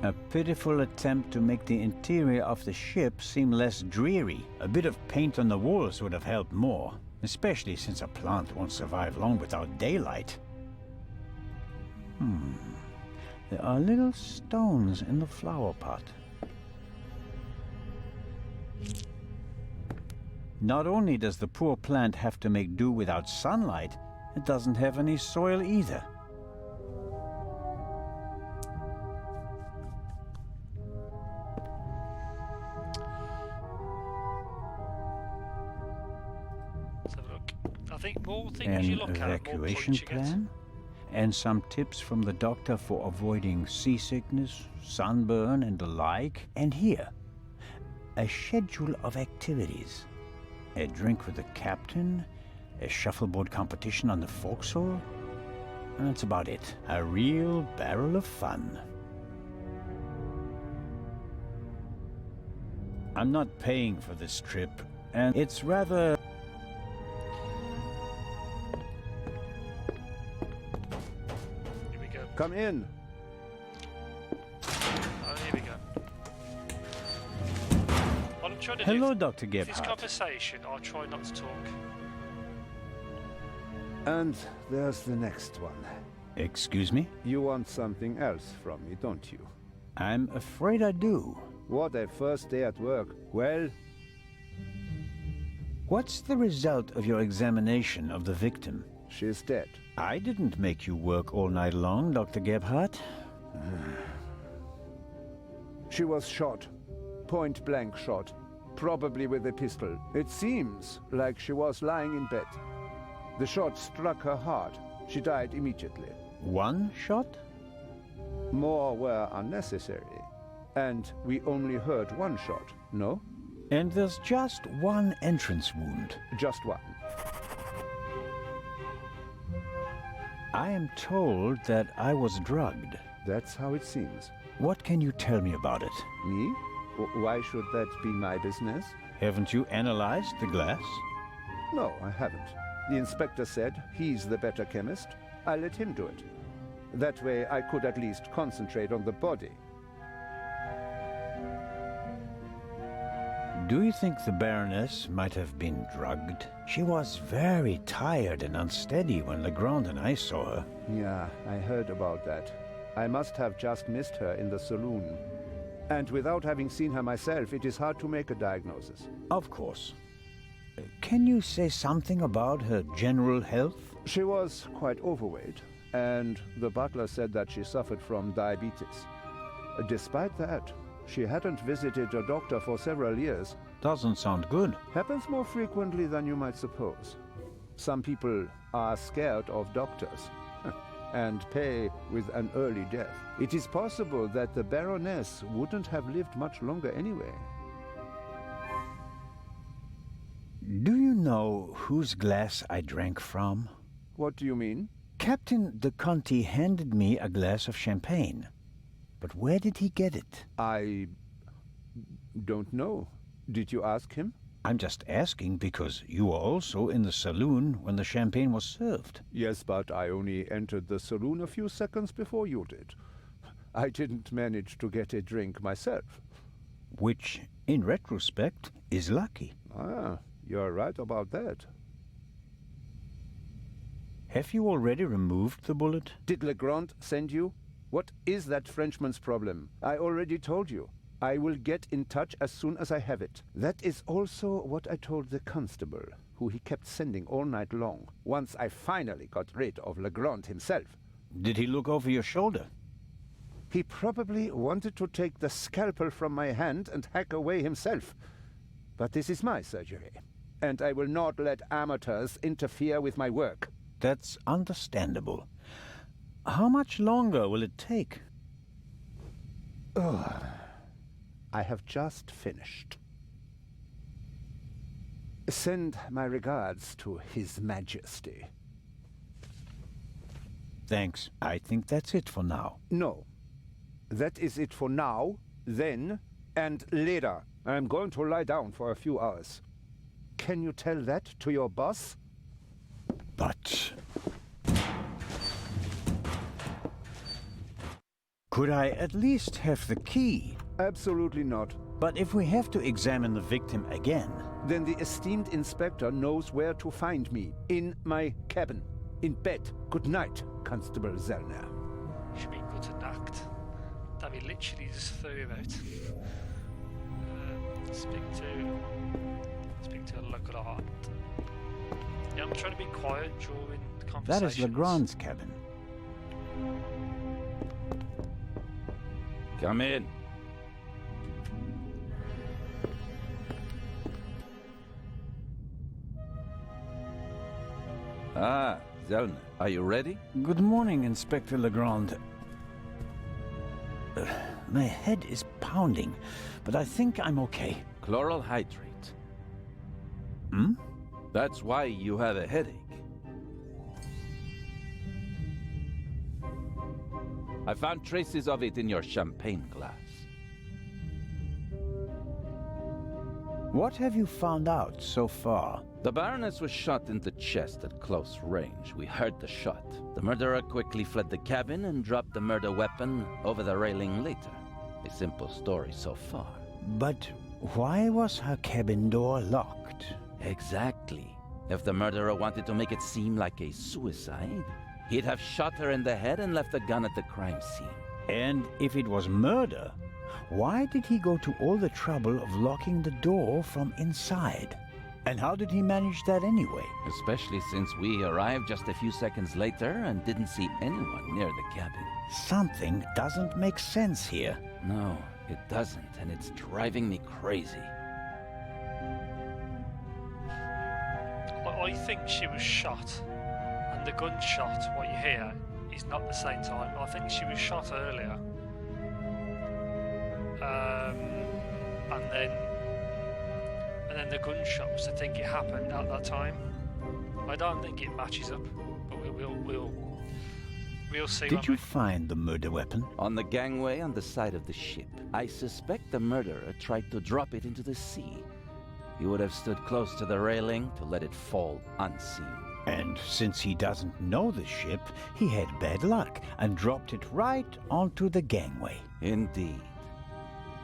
A pitiful attempt to make the interior of the ship seem less dreary. A bit of paint on the walls would have helped more, especially since a plant won't survive long without daylight. There are little stones in the flower pot. Not only does the poor plant have to make do without sunlight, it doesn't have any soil either. Let's have a look. I think more things you An look at, more evacuation points you get. plan? And some tips from the doctor for avoiding seasickness, sunburn, and the like. And here, a schedule of activities. A drink with the captain, a shuffleboard competition on the forecastle. And that's about it. A real barrel of fun. I'm not paying for this trip, and it's rather... Here we go. Come in. Oh, here we go. What I'm trying to Hello, do Dr. this Gebhardt. conversation, I'll try not to talk. And there's the next one. Excuse me? You want something else from me, don't you? I'm afraid I do. What a first day at work. Well, What's the result of your examination of the victim? she's dead. I didn't make you work all night long, Dr. Gebhardt. She was shot. Point blank shot. Probably with a pistol. It seems like she was lying in bed. The shot struck her heart. She died immediately. One shot? More were unnecessary. And we only heard one shot, no? And there's just one entrance wound. Just one. I am told that I was drugged. That's how it seems. What can you tell me about it? Me? Why should that be my business? Haven't you analyzed the glass? No, I haven't. The inspector said he's the better chemist. I let him do it. That way I could at least concentrate on the body. Do you think the Baroness might have been drugged? She was very tired and unsteady when Legrand and I saw her. Yeah, I heard about that. I must have just missed her in the saloon. And without having seen her myself, it is hard to make a diagnosis. Of course. Can you say something about her general health? She was quite overweight, and the butler said that she suffered from diabetes. Despite that, she hadn't visited a doctor for several years. Doesn't sound good. Happens more frequently than you might suppose. Some people are scared of doctors and pay with an early death. It is possible that the Baroness wouldn't have lived much longer anyway. Do you know whose glass I drank from? What do you mean? Captain de Conti handed me a glass of champagne. But where did he get it? I don't know. Did you ask him? I'm just asking because you were also in the saloon when the champagne was served. Yes, but I only entered the saloon a few seconds before you did. I didn't manage to get a drink myself. Which, in retrospect, is lucky. Ah, you're right about that. Have you already removed the bullet? Did Legrand send you? What is that Frenchman's problem? I already told you. I will get in touch as soon as I have it. That is also what I told the constable, who he kept sending all night long, once I finally got rid of Legrand himself. Did he look over your shoulder? He probably wanted to take the scalpel from my hand and hack away himself. But this is my surgery, and I will not let amateurs interfere with my work. That's understandable. How much longer will it take? Ugh. I have just finished. Send my regards to His Majesty. Thanks. I think that's it for now. No. That is it for now, then, and later. I'm going to lie down for a few hours. Can you tell that to your boss? But... could I at least have the key? Absolutely not. But if we have to examine the victim again... Then the esteemed inspector knows where to find me. In my cabin. In bed. Good night, Constable Zellner. Should be good at act. That we literally just threw him out. Speak to Legrand. Yeah, I'm trying to be quiet during the conversations. That is Legrand's cabin. Come in. Ah, Zellner, are you ready? Good morning, Inspector Legrand. My head is pounding, but I think I'm okay. Chloral hydrate. Hmm? That's why you have a headache. I found traces of it in your champagne glass. What have you found out so far? The Baroness was shot in the chest at close range. We heard the shot. The murderer quickly fled the cabin and dropped the murder weapon over the railing later. A simple story so far. But why was her cabin door locked? Exactly. If the murderer wanted to make it seem like a suicide, he'd have shot her in the head and left the gun at the crime scene. And if it was murder, why did he go to all the trouble of locking the door from inside? And how did he manage that anyway? Especially since we arrived just a few seconds later and didn't see anyone near the cabin. Something doesn't make sense here. No, it doesn't, and it's driving me crazy. I think she was shot, and the gunshot, what you hear, is not the same time. I think she was shot earlier. And then the gunshots, I think it happened at that time. I don't think it matches up, but we'll We'll see. Did won't you we? find the murder weapon? On the gangway on the side of the ship. I suspect the murderer tried to drop it into the sea. He would have stood close to the railing to let it fall unseen. And since he doesn't know the ship, he had bad luck and dropped it right onto the gangway. Indeed.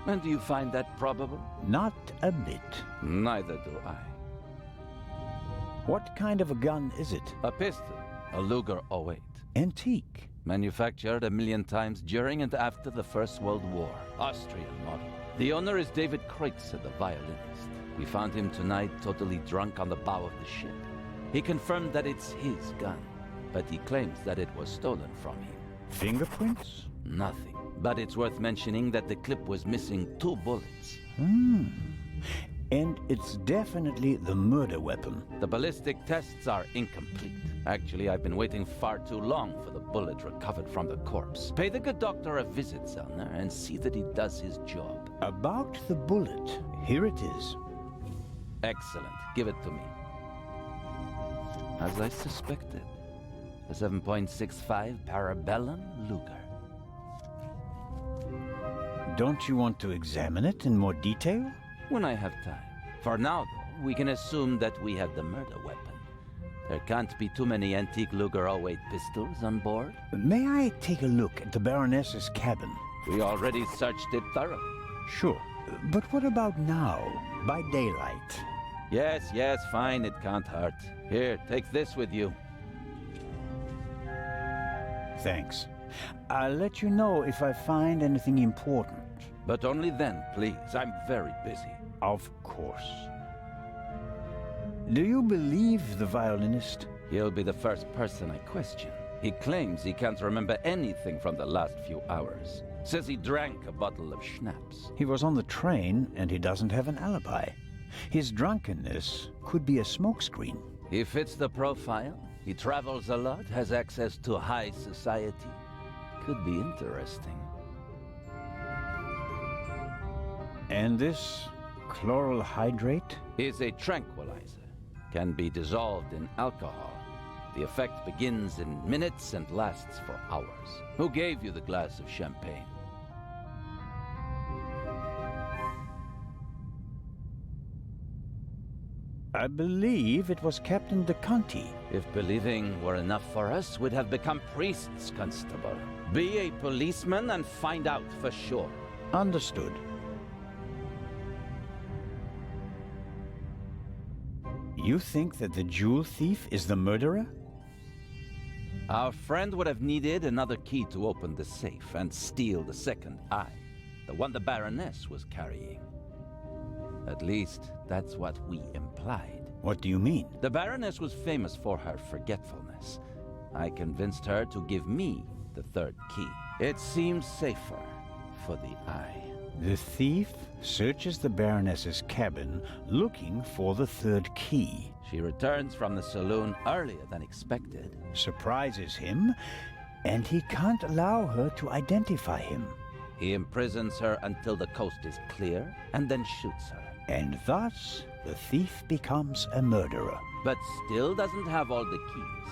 And do you find that probable? Not a bit. Neither do I. What kind of a gun is it? A pistol, a Luger '08. Antique. Manufactured 1,000,000 times during and after the First World War. Austrian model. The owner is David Kreutzer, the violinist. We found him tonight totally drunk on the bow of the ship. He confirmed that it's his gun, but he claims that it was stolen from him. Fingerprints? Nothing. But it's worth mentioning that the clip was missing 2 bullets. And it's definitely the murder weapon. The ballistic tests are incomplete. Actually, I've been waiting far too long for the bullet recovered from the corpse. Pay the good doctor a visit, Zellner, and see that he does his job. About the bullet, here it is. Excellent. Give it to me. As I suspected, a 7.65 Parabellum Luger. Don't you want to examine it in more detail? When I have time. For now, though, we can assume that we have the murder weapon. There can't be too many antique Luger '08 pistols on board. May I take a look at the Baroness's cabin? We already searched it thoroughly. Sure. But what about now, by daylight? Yes, fine, it can't hurt. Here, take this with you. Thanks. I'll let you know if I find anything important. But only then, please. I'm very busy. Of course. Do you believe the violinist? He'll be the first person I question. He claims he can't remember anything from the last few hours. Says he drank a bottle of schnapps. He was on the train and he doesn't have an alibi. His drunkenness could be a smokescreen. He fits the profile. He travels a lot, has access to high society. Could be interesting. And this chloral hydrate? Is a tranquilizer. Can be dissolved in alcohol. The effect begins in minutes and lasts for hours. Who gave you the glass of champagne? I believe it was Captain De Conti. If believing were enough for us, we'd have become priests, Constable. Be a policeman and find out for sure. Understood. You think that the jewel thief is the murderer? Our friend would have needed another key to open the safe and steal the second eye, the one the Baroness was carrying. At least, that's what we implied. What do you mean? The Baroness was famous for her forgetfulness. I convinced her to give me the third key. It seems safer for the eye. The thief searches the Baroness's cabin looking for the third key. She returns from the saloon earlier than expected. Surprises him, and he can't allow her to identify him. He imprisons her until the coast is clear, and then shoots her. And thus, the thief becomes a murderer. But still doesn't have all the keys.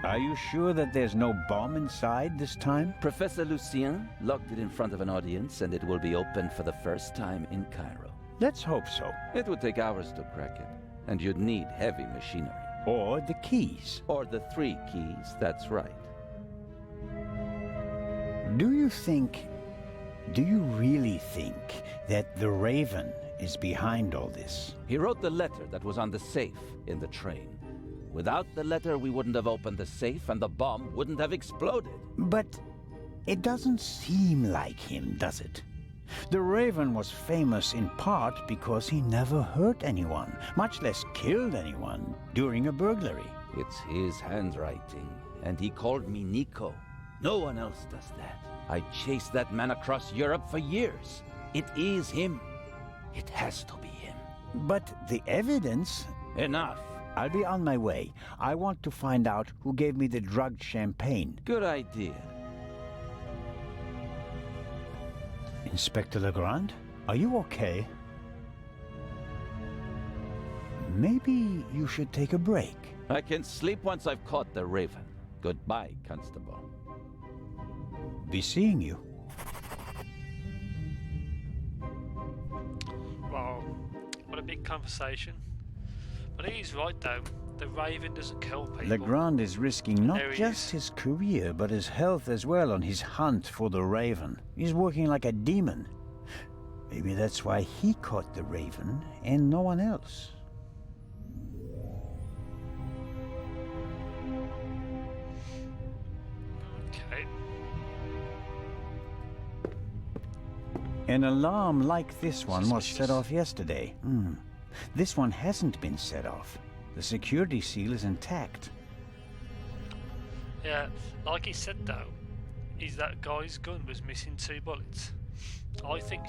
Are you sure that there's no bomb inside this time? Professor Lucien locked it in front of an audience, and it will be opened for the first time in Cairo. Let's hope so. It would take hours to crack it, and you'd need heavy machinery. Or the keys. Or the 3 keys, that's right. Do you really think that the Raven is behind all this? He wrote the letter that was on the safe in the train. Without the letter, we wouldn't have opened the safe and the bomb wouldn't have exploded. But it doesn't seem like him, does it? The Raven was famous in part because he never hurt anyone, much less killed anyone, during a burglary. It's his handwriting, and he called me Nico. No one else does that. I chased that man across Europe for years. It is him. It has to be him. But the evidence... Enough. I'll be on my way. I want to find out who gave me the drugged champagne. Good idea. Inspector Legrand, are you okay? Maybe you should take a break. I can sleep once I've caught the raven. Goodbye, Constable. Be seeing you. Wow, what a big conversation. But he's right though. The raven doesn't kill people. Legrand is risking not There he just is. his career, but his health as well on his hunt for the raven. He's working like a demon. Maybe that's why he caught the raven and no one else. Okay. An alarm like this one was set Suspicious. off yesterday. This one hasn't been set off. The security seal is intact. Yeah, like he said though, is that guy's gun was missing 2 bullets. I think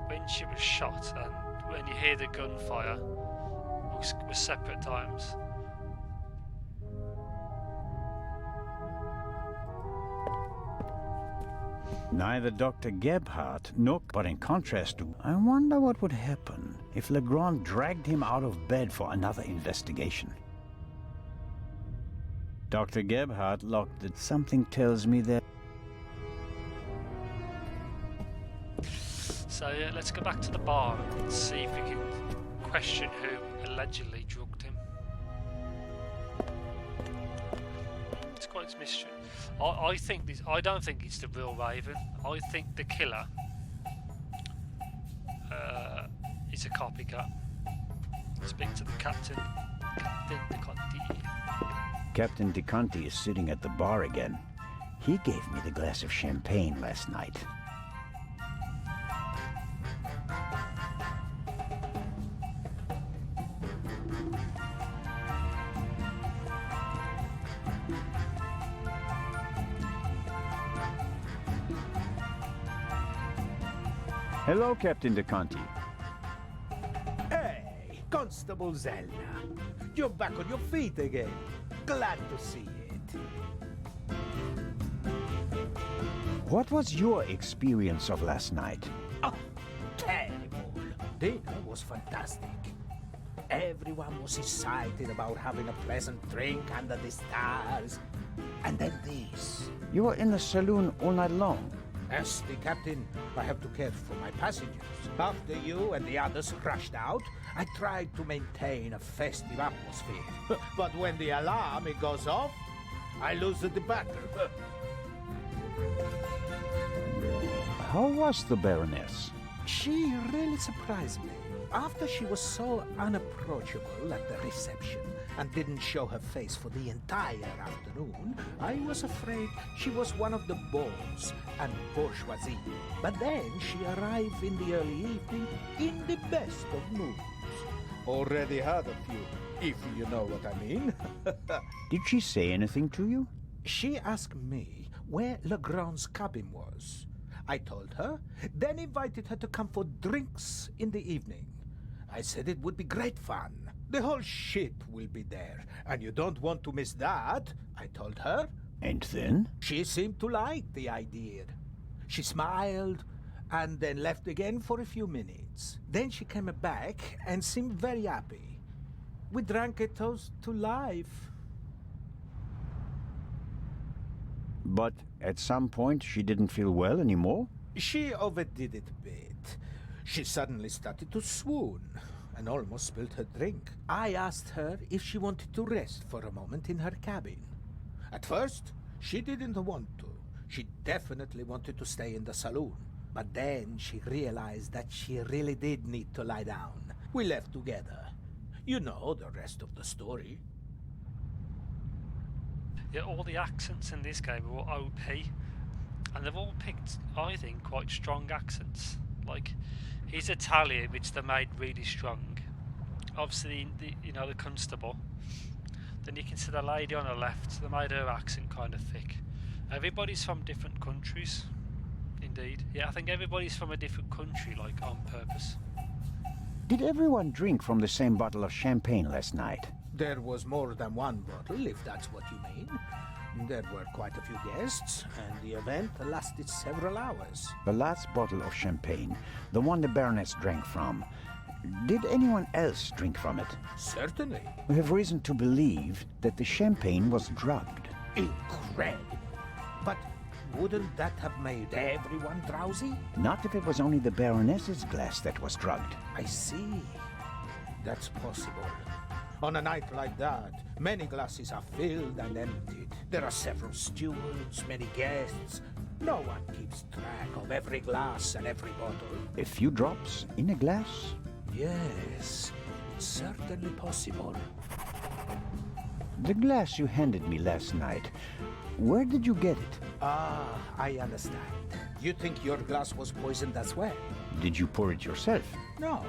when she was shot and when you hear the gunfire was separate times. Neither Dr. Gebhardt nor, but in contrast to, I wonder what would happen if Legrand dragged him out of bed for another investigation. Dr. Gebhardt locked it. Something tells me that. So yeah, let's go back to the bar and see if we can question who allegedly drugged him. It's quite a mystery. I think this. I don't think it's the real Raven. I think the killer is a copycat. Speak to the captain. Captain DeConti. Captain DeConti is sitting at the bar again. He gave me the glass of champagne last night. Hello, Captain DeConti. Hey, Constable Zelda. You're back on your feet again. Glad to see it. What was your experience of last night? Oh, terrible. Dinner was fantastic. Everyone was excited about having a pleasant drink under the stars. And then this. You were in the saloon all night long. As the captain, I have to care for my passengers. After you and the others rushed out, I tried to maintain a festive atmosphere. But when the alarm goes off, I lose the battle. How was the Baroness? She really surprised me. After she was so unapproachable at the reception and didn't show her face for the entire afternoon, I was afraid she was one of the bores and bourgeoisie. But then she arrived in the early evening in the best of moods. Already had a few, if you know what I mean. Did she say anything to you? She asked me where Legrand's cabin was. I told her, then invited her to come for drinks in the evening. I said it would be great fun. The whole ship will be there, and you don't want to miss that, I told her. And then? She seemed to like the idea. She smiled, and then left again for a few minutes. Then she came back and seemed very happy. We drank a toast to life. But at some point she didn't feel well anymore? She overdid it a bit. She suddenly started to swoon and almost spilled her drink. I asked her if she wanted to rest for a moment in her cabin. At first, she didn't want to. She definitely wanted to stay in the saloon. But then she realized that she really did need to lie down. We left together. You know the rest of the story. Yeah, all the accents in this game are all OP, and they've all picked, I think, quite strong accents. Like, he's Italian, which they made really strong. Obviously, the constable. Then you can see the lady on the left. They made her accent kind of thick. Everybody's from different countries. Indeed, yeah, I think everybody's from a different country, like on purpose. Did everyone drink from the same bottle of champagne last night? There was more than one bottle, if that's what you mean. There were quite a few guests, and the event lasted several hours. The last bottle of champagne, the one the Baroness drank from, Did anyone else drink from it? Certainly. We have reason to believe that the champagne was drugged. Incredible. But wouldn't that have made everyone drowsy? Not if it was only the Baroness's glass that was drugged. I see. That's possible. On a night like that, many glasses are filled and emptied. There are several stewards, many guests. No one keeps track of every glass and every bottle. A few drops in a glass? Yes, it's certainly possible. The glass you handed me last night, where did you get it? Ah, I understand. You think your glass was poisoned as well? Did you pour it yourself? No.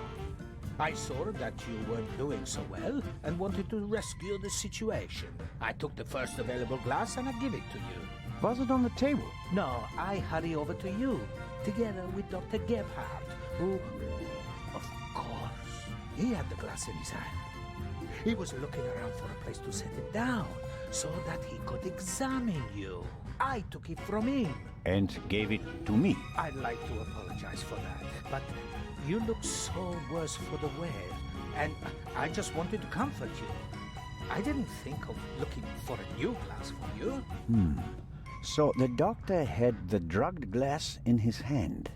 I saw that you weren't doing so well and wanted to rescue the situation. I took the first available glass and I give it to you. Was it on the table? No, I hurry over to you, together with Dr. Gebhardt, who... Of course, he had the glass in his hand. He was looking around for a place to set it down, so that he could examine you. I took it from him. And gave it to me? I'd like to apologize for that, but you look so worse for the wear, and I just wanted to comfort you. I didn't think of looking for a new glass for you. So the doctor had the drugged glass in his hand.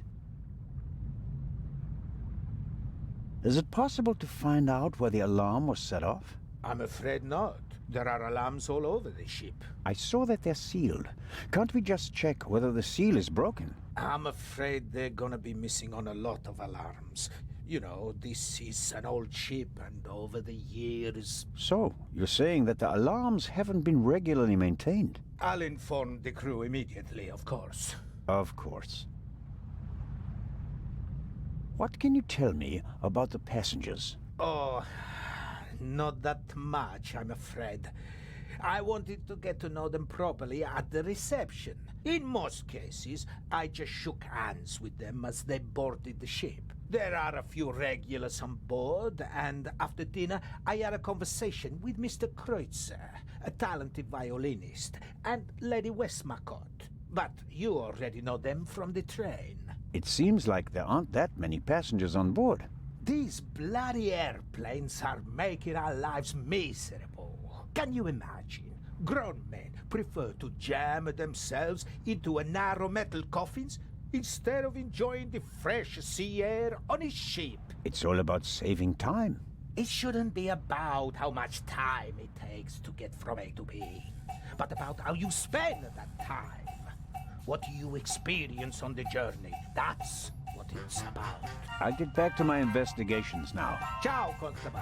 Is it possible to find out where the alarm was set off? I'm afraid not. There are alarms all over the ship. I saw that they're sealed. Can't we just check whether the seal is broken? I'm afraid they're gonna be missing on a lot of alarms. You know, this is an old ship, and over the years... So, you're saying that the alarms haven't been regularly maintained? I'll inform the crew immediately, of course. Of course. What can you tell me about the passengers? Oh, not that much, I'm afraid. I wanted to get to know them properly at the reception. In most cases, I just shook hands with them as they boarded the ship. There are a few regulars on board, and after dinner, I had a conversation with Mr. Kreutzer, a talented violinist, and Lady Westmacott. But you already know them from the train. It seems like there aren't that many passengers on board. These bloody airplanes are making our lives miserable. Can you imagine? Grown men prefer to jam themselves into a narrow metal coffins instead of enjoying the fresh sea air on a ship. It's all about saving time. It shouldn't be about how much time it takes to get from A to B, but about how you spend that time. What you experience on the journey, that's what it's about. I'll get back to my investigations now. Ciao, Constable.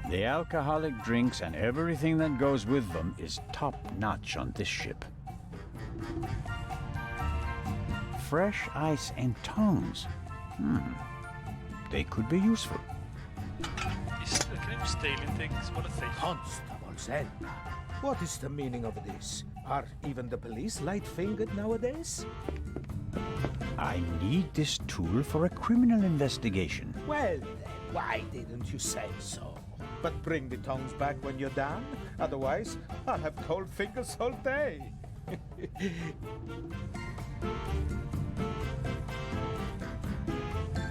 The alcoholic drinks and everything that goes with them is top-notch on this ship. Fresh ice and tongues. They could be useful. Look at him stealing things. What a thief. Constable Zelda. What is the meaning of this? Are even the police light-fingered nowadays? I need this tool for a criminal investigation. Well then, why didn't you say so? But bring the tongs back when you're done. Otherwise, I'll have cold fingers all day.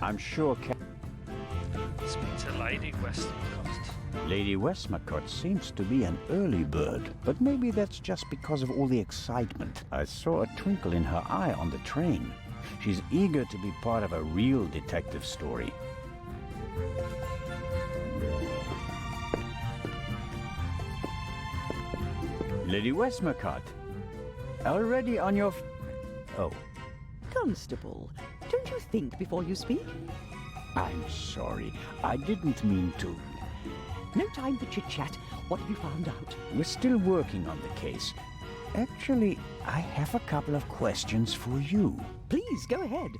I'm sure Speak to Lady Westmacott. Lady Westmacott seems to be an early bird, but maybe that's just because of all the excitement. I saw a twinkle in her eye on the train. She's eager to be part of a real detective story. Lady Westmacott, already on your... Oh, Constable, don't you think before you speak? I'm sorry. I didn't mean to. No time for chit-chat. What have you found out? We're still working on the case. Actually, I have a couple of questions for you. Please, go ahead.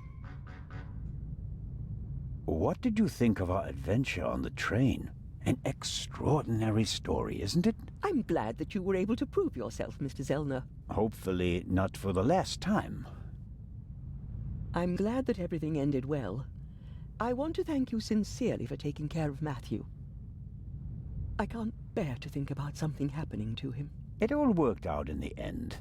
What did you think of our adventure on the train? An extraordinary story, isn't it? I'm glad that you were able to prove yourself, Mr. Zellner. Hopefully not for the last time. I'm glad that everything ended well. I want to thank you sincerely for taking care of Matthew. I can't bear to think about something happening to him. It all worked out in the end.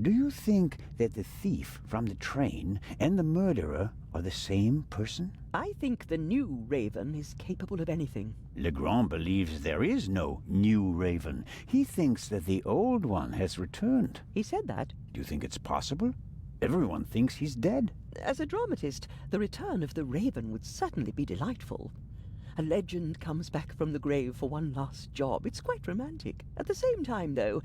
Do you think that the thief from the train and the murderer are the same person? I think the new Raven is capable of anything. Legrand believes there is no new Raven. He thinks that the old one has returned. He said that. Do you think it's possible? Everyone thinks he's dead. As a dramatist, the return of the Raven would certainly be delightful. A legend comes back from the grave for one last job. It's quite romantic. At the same time, though,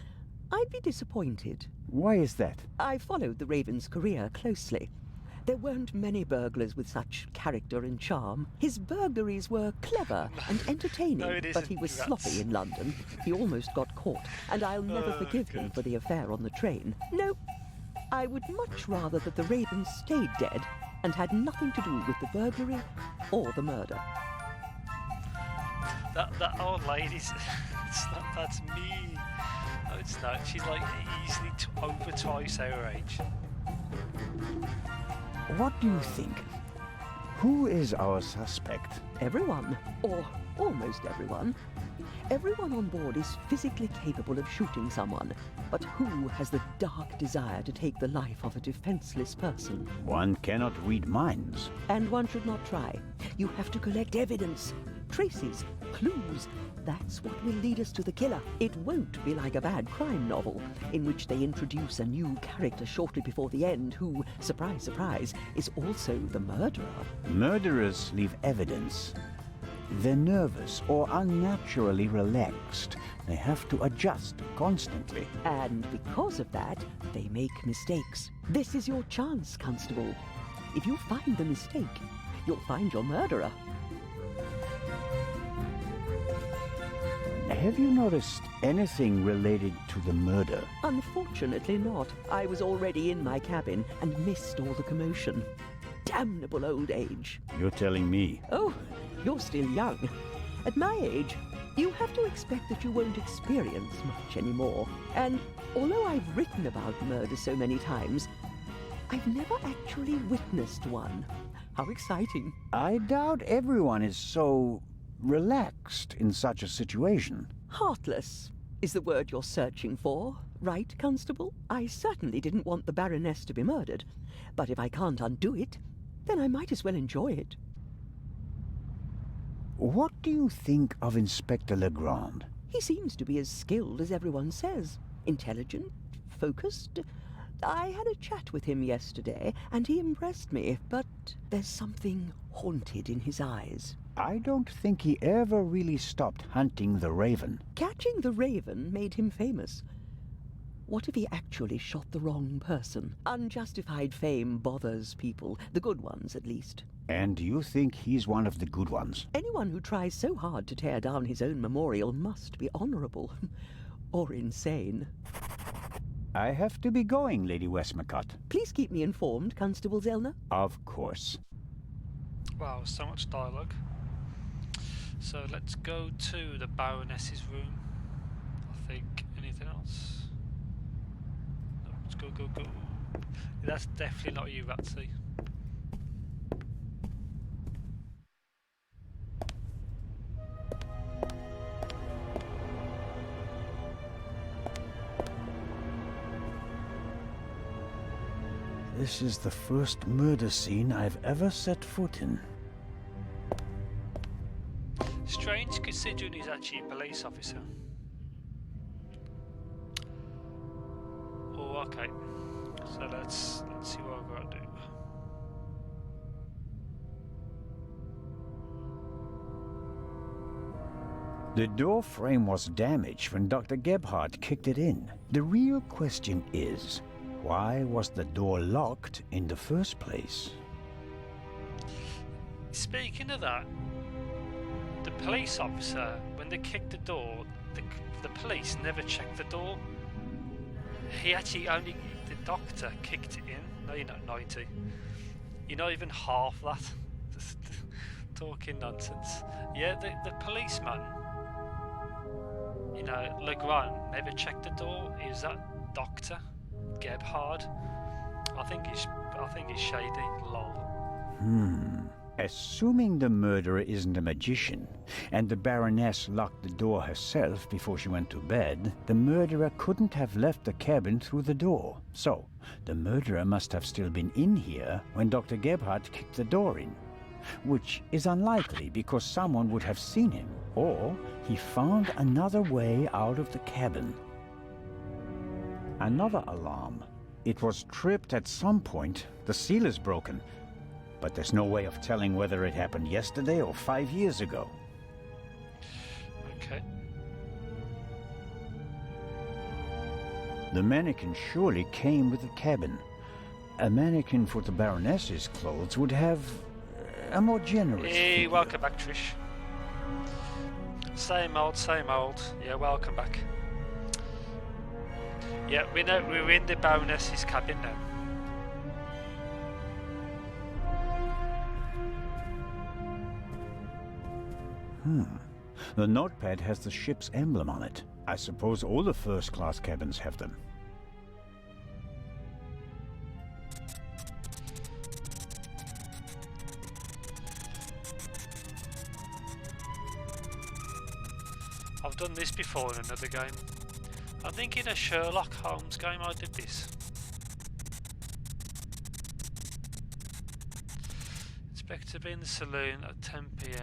I'd be disappointed. Why is that? I followed the Raven's career closely. There weren't many burglars with such character and charm. His burglaries were clever and entertaining, No, it but he isn't. was Rats. sloppy in London. He almost got caught, and I'll never forgive him for the affair on the train. No, I would much rather that the Raven stayed dead and had nothing to do with the burglary or the murder. That old lady's that's me. No, it's not. She's like easily over twice our age. What do you think? Who is our suspect? Everyone, or almost everyone. Everyone on board is physically capable of shooting someone, but who has the dark desire to take the life of a defenseless person? One cannot read minds. And one should not try. You have to collect evidence, traces, clues. That's what will lead us to the killer. It won't be like a bad crime novel, in which they introduce a new character shortly before the end who, surprise, surprise, is also the murderer. Murderers leave evidence. They're nervous or unnaturally relaxed. They have to adjust constantly. And because of that, they make mistakes. This is your chance, Constable. If you find the mistake, you'll find your murderer. Have you noticed anything related to the murder? Unfortunately not. I was already in my cabin and missed all the commotion. Damnable old age. You're telling me. Oh, you're still young. At my age, you have to expect that you won't experience much anymore. And although I've written about murder so many times, I've never actually witnessed one. How exciting. I doubt everyone is so relaxed in such a situation. Heartless is the word you're searching for, right, Constable? I certainly didn't want the Baroness to be murdered, but if I can't undo it, then I might as well enjoy it. What do you think of Inspector Legrand? He seems to be as skilled as everyone says. Intelligent, focused. I had a chat with him yesterday, and he impressed me, but there's something haunted in his eyes. I don't think he ever really stopped hunting the Raven. Catching the Raven made him famous. What if he actually shot the wrong person? Unjustified fame bothers people, the good ones at least. And you think he's one of the good ones? Anyone who tries so hard to tear down his own memorial must be honorable. Or insane. I have to be going, Lady Westmacott. Please keep me informed, Constable Zellner. Of course. Wow, so much dialogue. So let's go to the Baroness's room. I think. Anything else? No, let's go. That's definitely not you, Ratsy. This is the first murder scene I've ever set foot in. Strange considering he's actually a police officer. Oh, okay. So let's see what I've got to do. The door frame was damaged when Dr. Gebhardt kicked it in. The real question is, why was the door locked in the first place? Speaking of that, the police officer, when they kicked the door, the police never checked the door. He actually only, the doctor kicked it in. No, you're not 90. You're not even half that. Just talking nonsense. Yeah, the policeman, you know, Legrand never checked the door. Is that Doctor Gebhard? I think he's shady. Lol. Assuming the murderer isn't a magician, and the Baroness locked the door herself before she went to bed, the murderer couldn't have left the cabin through the door. So, the murderer must have still been in here when Dr. Gebhardt kicked the door in. Which is unlikely because someone would have seen him, or he found another way out of the cabin. Another alarm. It was tripped at some point. The seal is broken. But there's no way of telling whether it happened yesterday or 5 years ago. Okay. The mannequin surely came with the cabin. A mannequin for the Baroness's clothes would have a more generous Hey, figure. welcome back, Trish. Same old, same old. Yeah, welcome back. Yeah, we know we're in the Baroness's cabin now. The notepad has the ship's emblem on it. I suppose all the first-class cabins have them. I've done this before in another game. I think in a Sherlock Holmes game I did this. Expect to be in the saloon at 10 PM.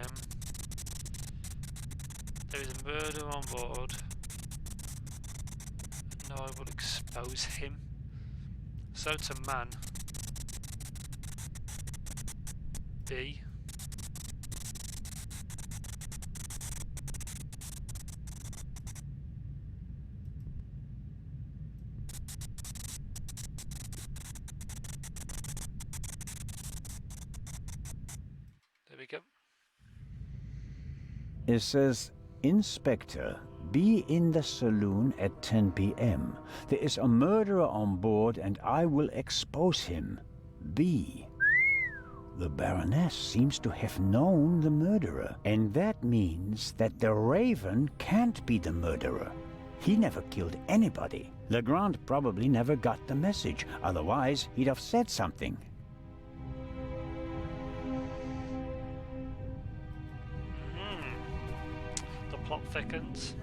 There is a murder on board. And I will expose him. So it's a man. B. There we go. It says, Inspector, be in the saloon at 10 p.m. There is a murderer on board and I will expose him. B. The Baroness seems to have known the murderer, and that means that the Raven can't be the murderer. He never killed anybody. Legrand probably never got the message, otherwise he'd have said something. The plot thickens.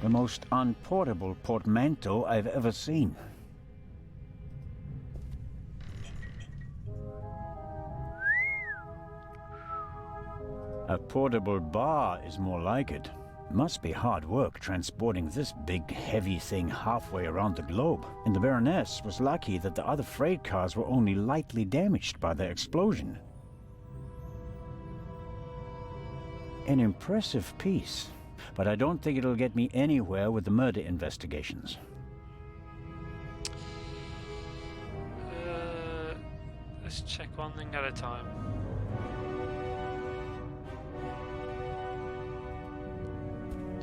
The most unportable portmanteau I've ever seen. A portable bar is more like it. Must be hard work transporting this big, heavy thing halfway around the globe. And the Baroness was lucky that the other freight cars were only lightly damaged by the explosion. An impressive piece, but I don't think it'll get me anywhere with the murder investigations. Let's check one thing at a time.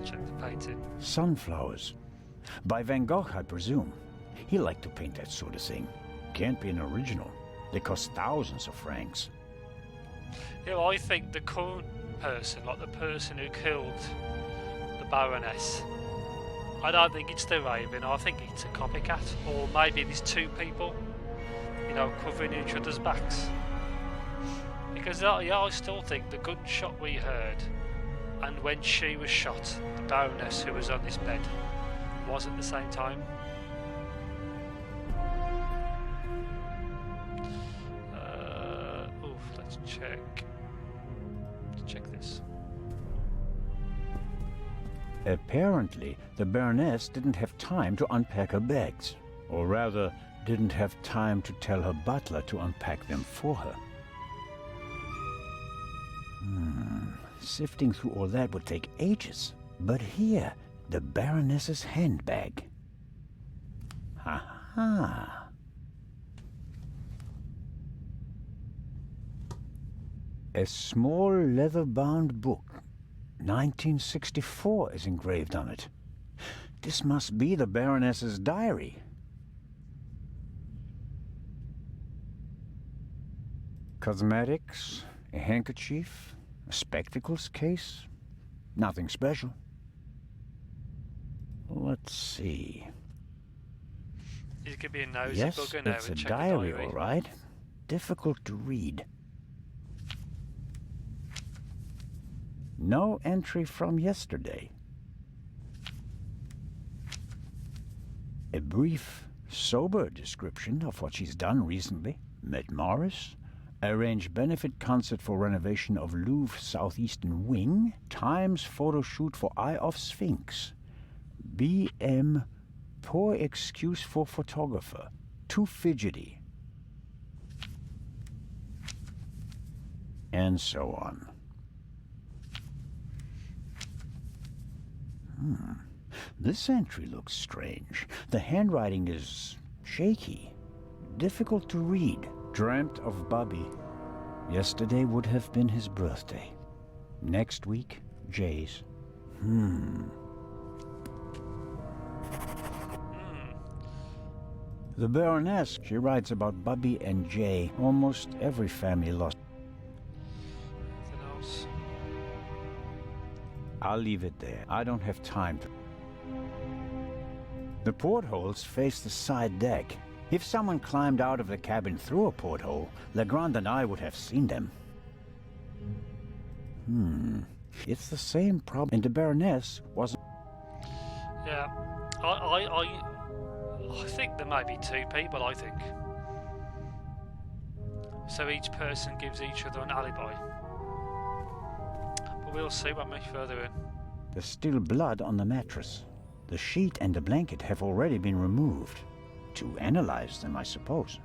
Check the painting. Sunflowers. By Van Gogh, I presume. He liked to paint that sort of thing. Can't be an original. They cost thousands of francs. Yeah, well, I think the current person, like the person who killed the Baroness, I don't think it's the Raven, I think it's a copycat. Or maybe there's two people, you know, covering each other's backs. Because yeah, I still think the gunshot we heard, and when she was shot, the Baroness who was on this bed, was at the same time. Let's check. Check this. Apparently, the Baroness didn't have time to unpack her bags. Or rather, didn't have time to tell her butler to unpack them for her. Sifting through all that would take ages. But here, the Baroness's handbag. Ha-ha. A small leather-bound book. 1964 is engraved on it. This must be the Baroness's diary. Cosmetics, a handkerchief, a spectacles case. Nothing special. Let's see. This could be a nosy Yes, bugger now it's a and check diary, the diary. all right. Difficult to read. No entry from yesterday. A brief, sober description of what she's done recently. Met Morris, arranged benefit concert for renovation of Louvre Southeastern Wing, Times photo shoot for Eye of Sphinx, BM, poor excuse for photographer, too fidgety, and so on. This entry looks strange. The handwriting is shaky, difficult to read. Dreamt of Bubby. Yesterday would have been his birthday. Next week, Jay's. The Baroness, she writes about Bubby and Jay. Almost every family lost. Anything else? I'll leave it there. I don't have time to... The portholes face the side deck. If someone climbed out of the cabin through a porthole, Legrand and I would have seen them. It's the same problem. And the Baroness wasn't... Yeah, I think there may be two people, I think. So each person gives each other an alibi. But we'll see when we further in. There's still blood on the mattress. The sheet and the blanket have already been removed. To analyze them, I suppose.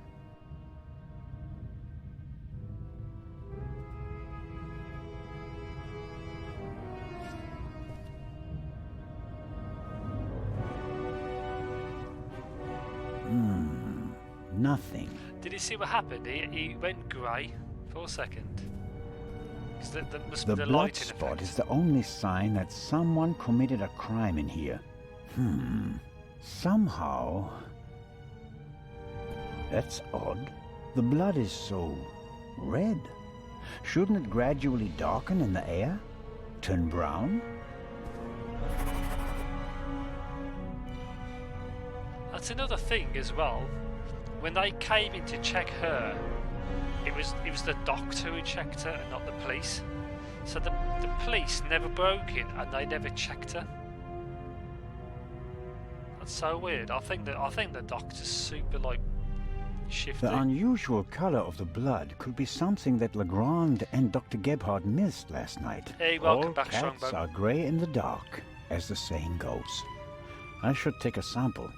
Nothing. Did you see what happened? He went grey for a second. 'Cause that must The be the blood lighting spot effect. is the only sign that someone committed a crime in here. Somehow... That's odd. The blood is so... red. Shouldn't it gradually darken in the air? Turn brown? That's another thing as well. When they came in to check her, it was the doctor who checked her and not the police. So the police never broke in and they never checked her. That's so weird. I think the doctor's super like shifty. The unusual color of the blood could be something that Legrand and Dr. Gebhardt missed last night. Hey, welcome All back, cats Strongbow. are gray in the dark, as the saying goes. I should take a sample.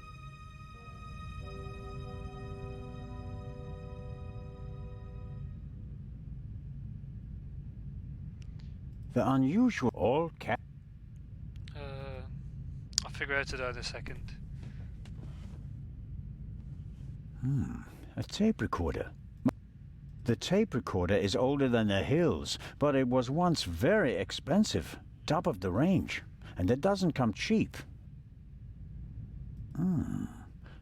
The unusual all cat. I'll figure out it in a second. A tape recorder. The tape recorder is older than the hills, but it was once very expensive, top of the range, and it doesn't come cheap.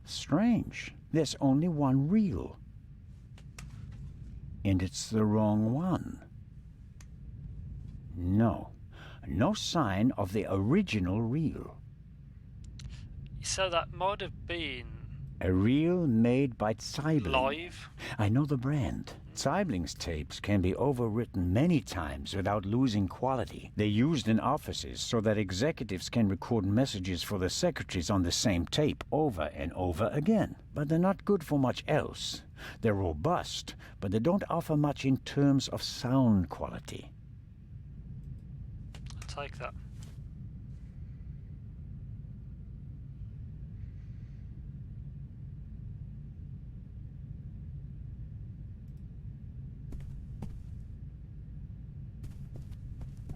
Strange. There's only one reel. And it's the wrong one. No sign of the original reel. So that might have been A reel made by Zeibling. live. I know the brand. Zeibling's tapes can be overwritten many times without losing quality. They're used in offices so that executives can record messages for the secretaries on the same tape over and over again. But they're not good for much else. They're robust, but they don't offer much in terms of sound quality. I'll take that.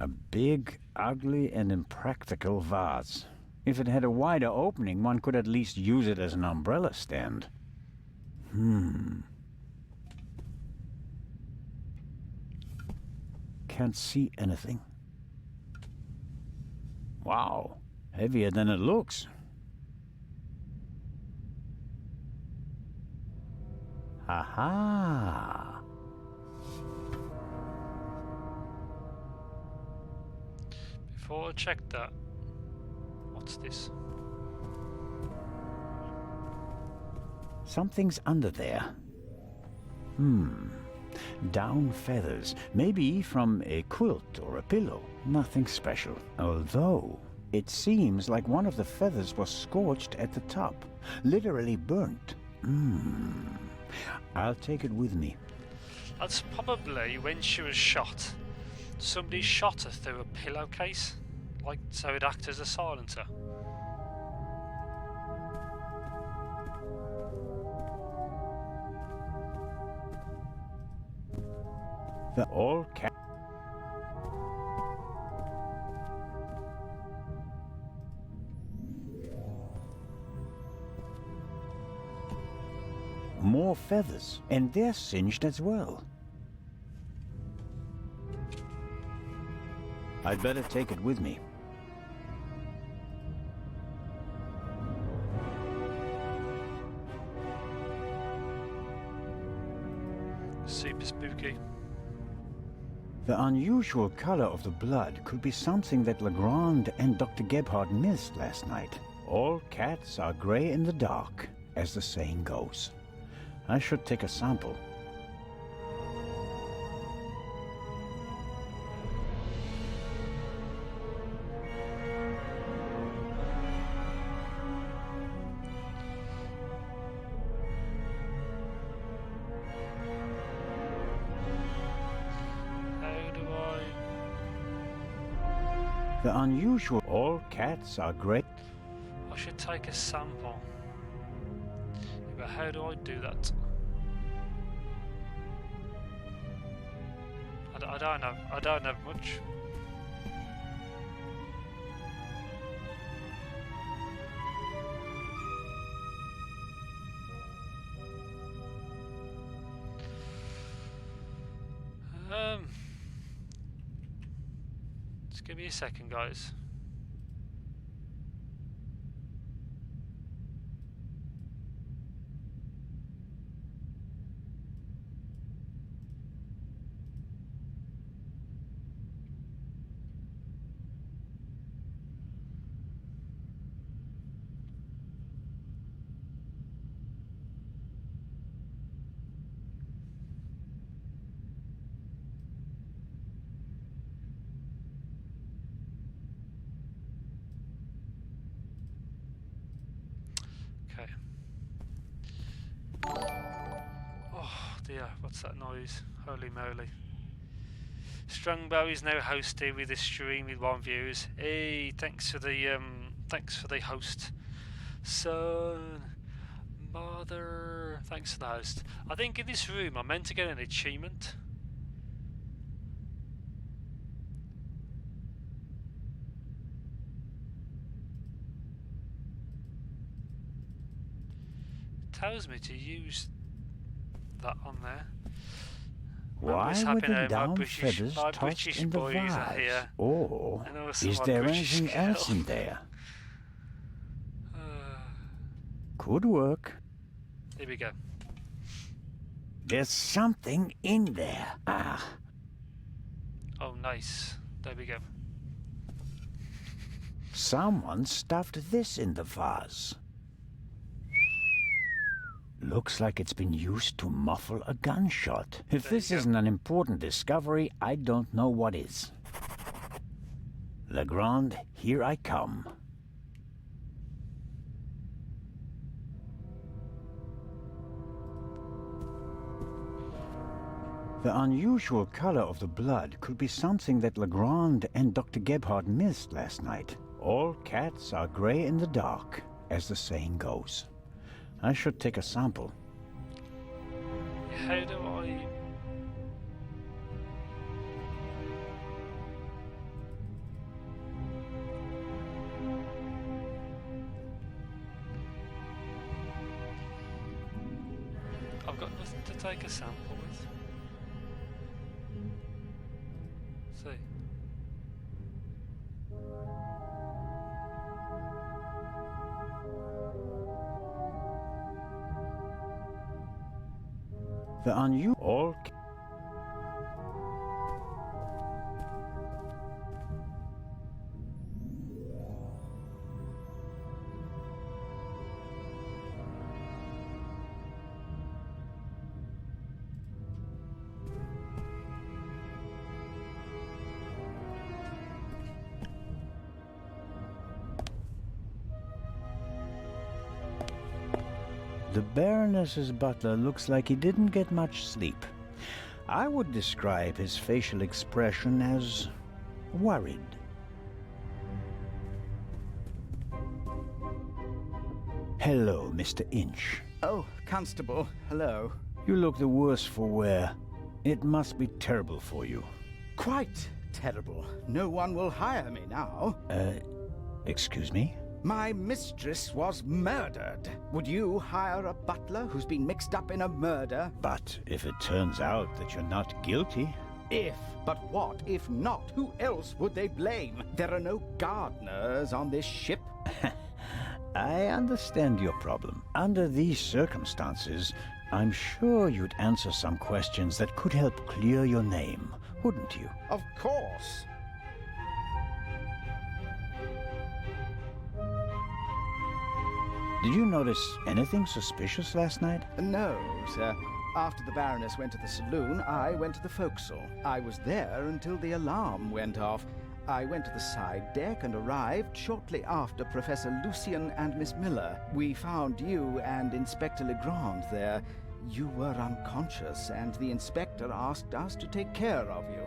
A big, ugly, and impractical vase. If it had a wider opening, one could at least use it as an umbrella stand. Can't see anything. Wow, heavier than it looks. Aha! Before I check that, what's this? Something's under there. Down feathers, maybe from a quilt or a pillow. Nothing special. Although, it seems like one of the feathers was scorched at the top. Literally burnt. I'll take it with me. That's probably when she was shot. Somebody shot her through a pillowcase, like so it'd act as a silencer. The all cat. More feathers, and they're singed as well. I'd better take it with me. Super spooky. The unusual color of the blood could be something that Legrand and Dr. Gebhardt missed last night. All cats are gray in the dark, as the saying goes. I should take a sample. The unusual all cats are gray. I should take a sample. But how do I do that? I don't know. I don't have much. Just give me a second, guys. Okay. Oh dear, what's that noise? Holy moly. Strongbow is now hosted with a stream with 1 views. Hey, thanks for the host. Son, mother, thanks for the host. I think in this room I'm meant to get an achievement. Tells me to use that on there. Why were the down feathers tossed in the vase? Or is there anything else in there? Could work. Here we go. There's something in there. Ah. Oh, nice. There we go. Someone stuffed this in the vase. Looks like it's been used to muffle a gunshot. If this isn't an important discovery, I don't know what is. Legrand, here I come. The unusual color of the blood could be something that Legrand and Dr. Gebhardt missed last night. All cats are gray in the dark, as the saying goes. I should take a sample. How do I... I've got nothing to take a sample with. See. The unusual... The Baroness's butler looks like he didn't get much sleep. I would describe his facial expression as worried. Hello, Mr. Inch. Oh, Constable, hello. You look the worse for wear. It must be terrible for you. Quite terrible. No one will hire me now. Excuse me? My mistress was murdered. Would you hire a butler who's been mixed up in a murder? But if it turns out that you're not guilty... If, but what if not? Who else would they blame? There are no gardeners on this ship. I understand your problem. Under these circumstances, I'm sure you'd answer some questions that could help clear your name, wouldn't you? Of course. Did you notice anything suspicious last night? No, sir. After the Baroness went to the saloon, I went to the forecastle. I was there until the alarm went off. I went to the side deck and arrived shortly after Professor Lucien and Miss Miller. We found you and Inspector Legrand there. You were unconscious, and the inspector asked us to take care of you.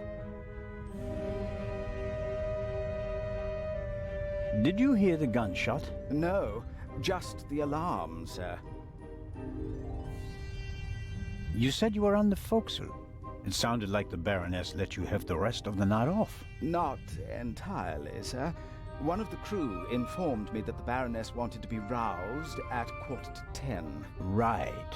Did you hear the gunshot? No, just the alarm, sir. You said you were on the forecastle. It sounded like the Baroness let you have the rest of the night off. Not entirely, sir. One of the crew informed me that the Baroness wanted to be roused at 10:15. Right.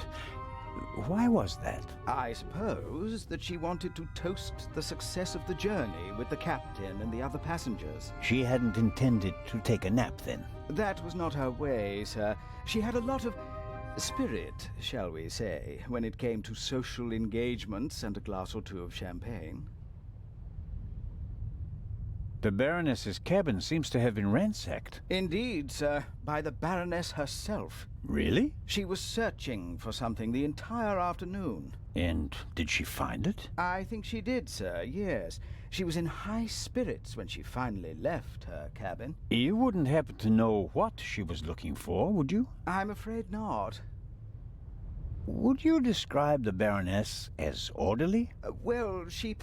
Why was that? I suppose that she wanted to toast the success of the journey with the captain and the other passengers. She hadn't intended to take a nap, then? That was not her way, sir. She had a lot of spirit, shall we say, when it came to social engagements and a glass or two of champagne. The Baroness's cabin seems to have been ransacked. Indeed, sir, by the Baroness herself. Really? She was searching for something the entire afternoon. And did she find it? I think she did, sir, yes. She was in high spirits when she finally left her cabin. You wouldn't happen to know what she was looking for, would you? I'm afraid not. Would you describe the Baroness as orderly? Well, she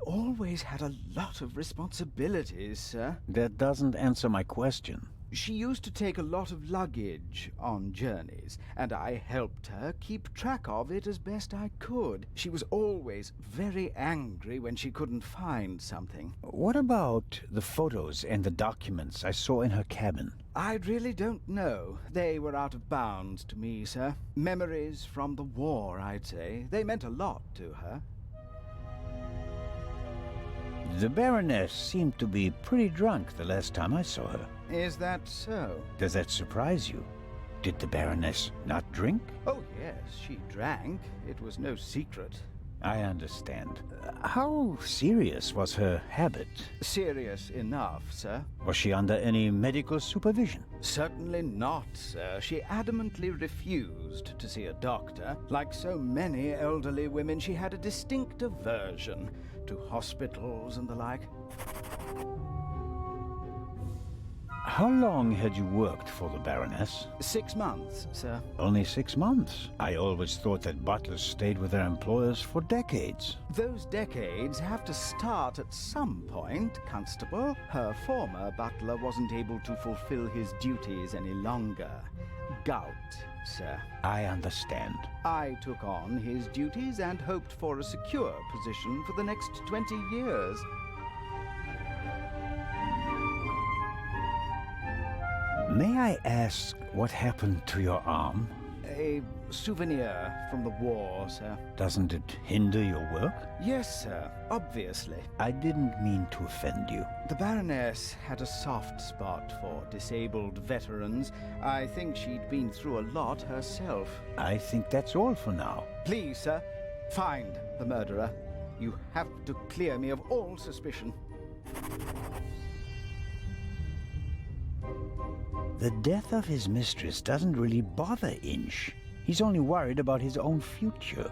always had a lot of responsibilities, sir. That doesn't answer my question. She used to take a lot of luggage on journeys, and I helped her keep track of it as best I could. She was always very angry when she couldn't find something. What about the photos and the documents I saw in her cabin? I really don't know. They were out of bounds to me, sir. Memories from the war, I'd say. They meant a lot to her. The Baroness seemed to be pretty drunk the last time I saw her. Is that so? Does that surprise you? Did the Baroness not drink? Oh, yes, she drank. It was no secret. I understand. How serious was her habit? Serious enough, sir. Was she under any medical supervision? Certainly not, sir. She adamantly refused to see a doctor. Like so many elderly women, she had a distinct aversion to hospitals and the like. How long had you worked for the Baroness? 6 months, sir. Only 6 months? I always thought that butlers stayed with their employers for decades. Those decades have to start at some point, Constable. Her former butler wasn't able to fulfill his duties any longer. Gout, sir. I understand. I took on his duties and hoped for a secure position for the next 20 years. May I ask what happened to your arm? A souvenir from the war, sir. Doesn't it hinder your work? Yes, sir. Obviously. I didn't mean to offend you. The Baroness had a soft spot for disabled veterans. I think she'd been through a lot herself. I think that's all for now. Please, sir, find the murderer. You have to clear me of all suspicion. The death of his mistress doesn't really bother Inch. He's only worried about his own future.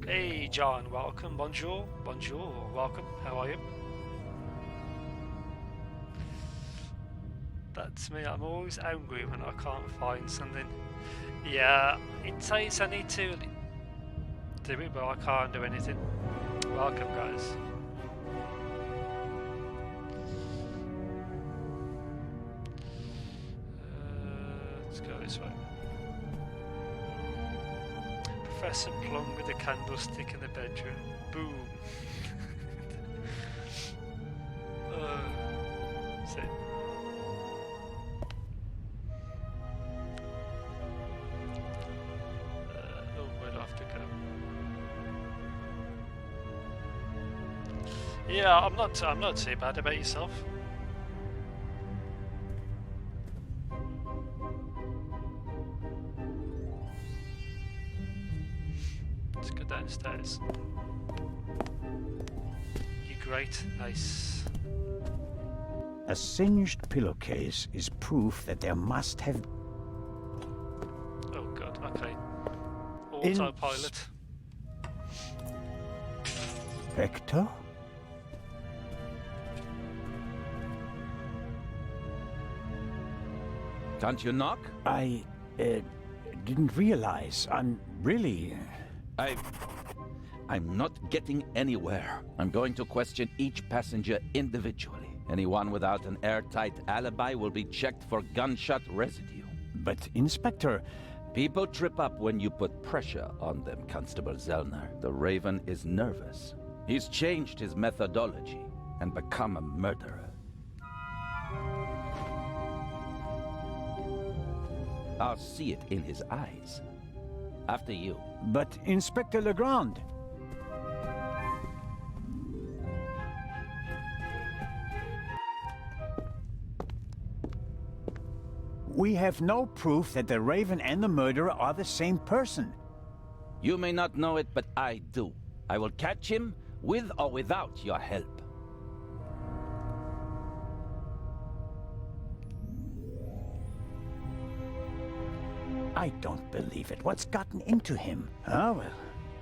Hey John, welcome. Bonjour, bonjour, welcome. How are you? That's me. I'm always angry when I can't find something. Yeah, it says I need to do it, but I can't do anything. Welcome, guys. Let's go this way. Professor Plum with a candlestick in the bedroom. Boom. See. Where do I have to go? Yeah, I'm not too bad. About yourself? Let's go downstairs. You great, nice. A singed pillowcase is proof that there must have... Oh god, okay. Autopilot. Spectre? Can't you knock? I didn't realize. I'm really... I'm not getting anywhere. I'm going to question each passenger individually. Anyone without an airtight alibi will be checked for gunshot residue. But, Inspector... People trip up when you put pressure on them, Constable Zellner. The Raven is nervous. He's changed his methodology and become a murderer. I'll see it in his eyes. After you. But, Inspector Legrand... We have no proof that the Raven and the murderer are the same person. You may not know it, but I do. I will catch him, with or without your help. I don't believe it. What's gotten into him? Ah, well.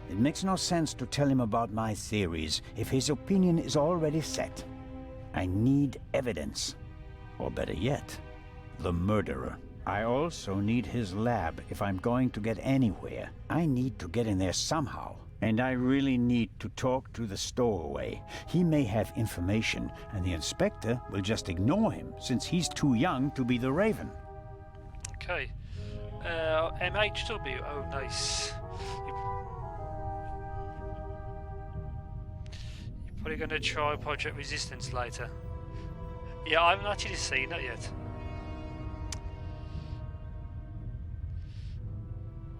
It makes no sense to tell him about my theories if his opinion is already set. I need evidence. Or better yet, the murderer. I also need his lab if I'm going to get anywhere. I need to get in there somehow. And I really need to talk to the stowaway. He may have information, and the inspector will just ignore him, since he's too young to be the Raven. Okay. MHW. Oh, nice. You're probably going to try Project Resistance later. Yeah, I haven't actually seen that yet.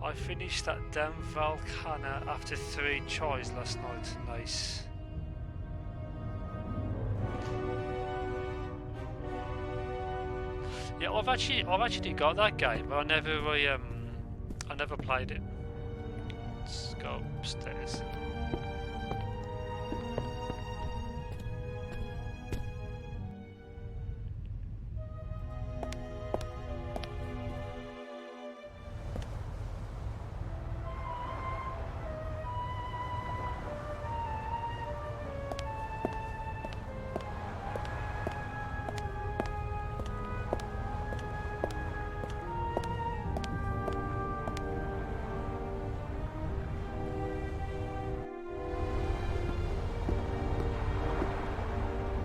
I finished that damn Valkana after 3 tries last night. Nice. Yeah, I've actually got that game, but I never played it. Let's go upstairs.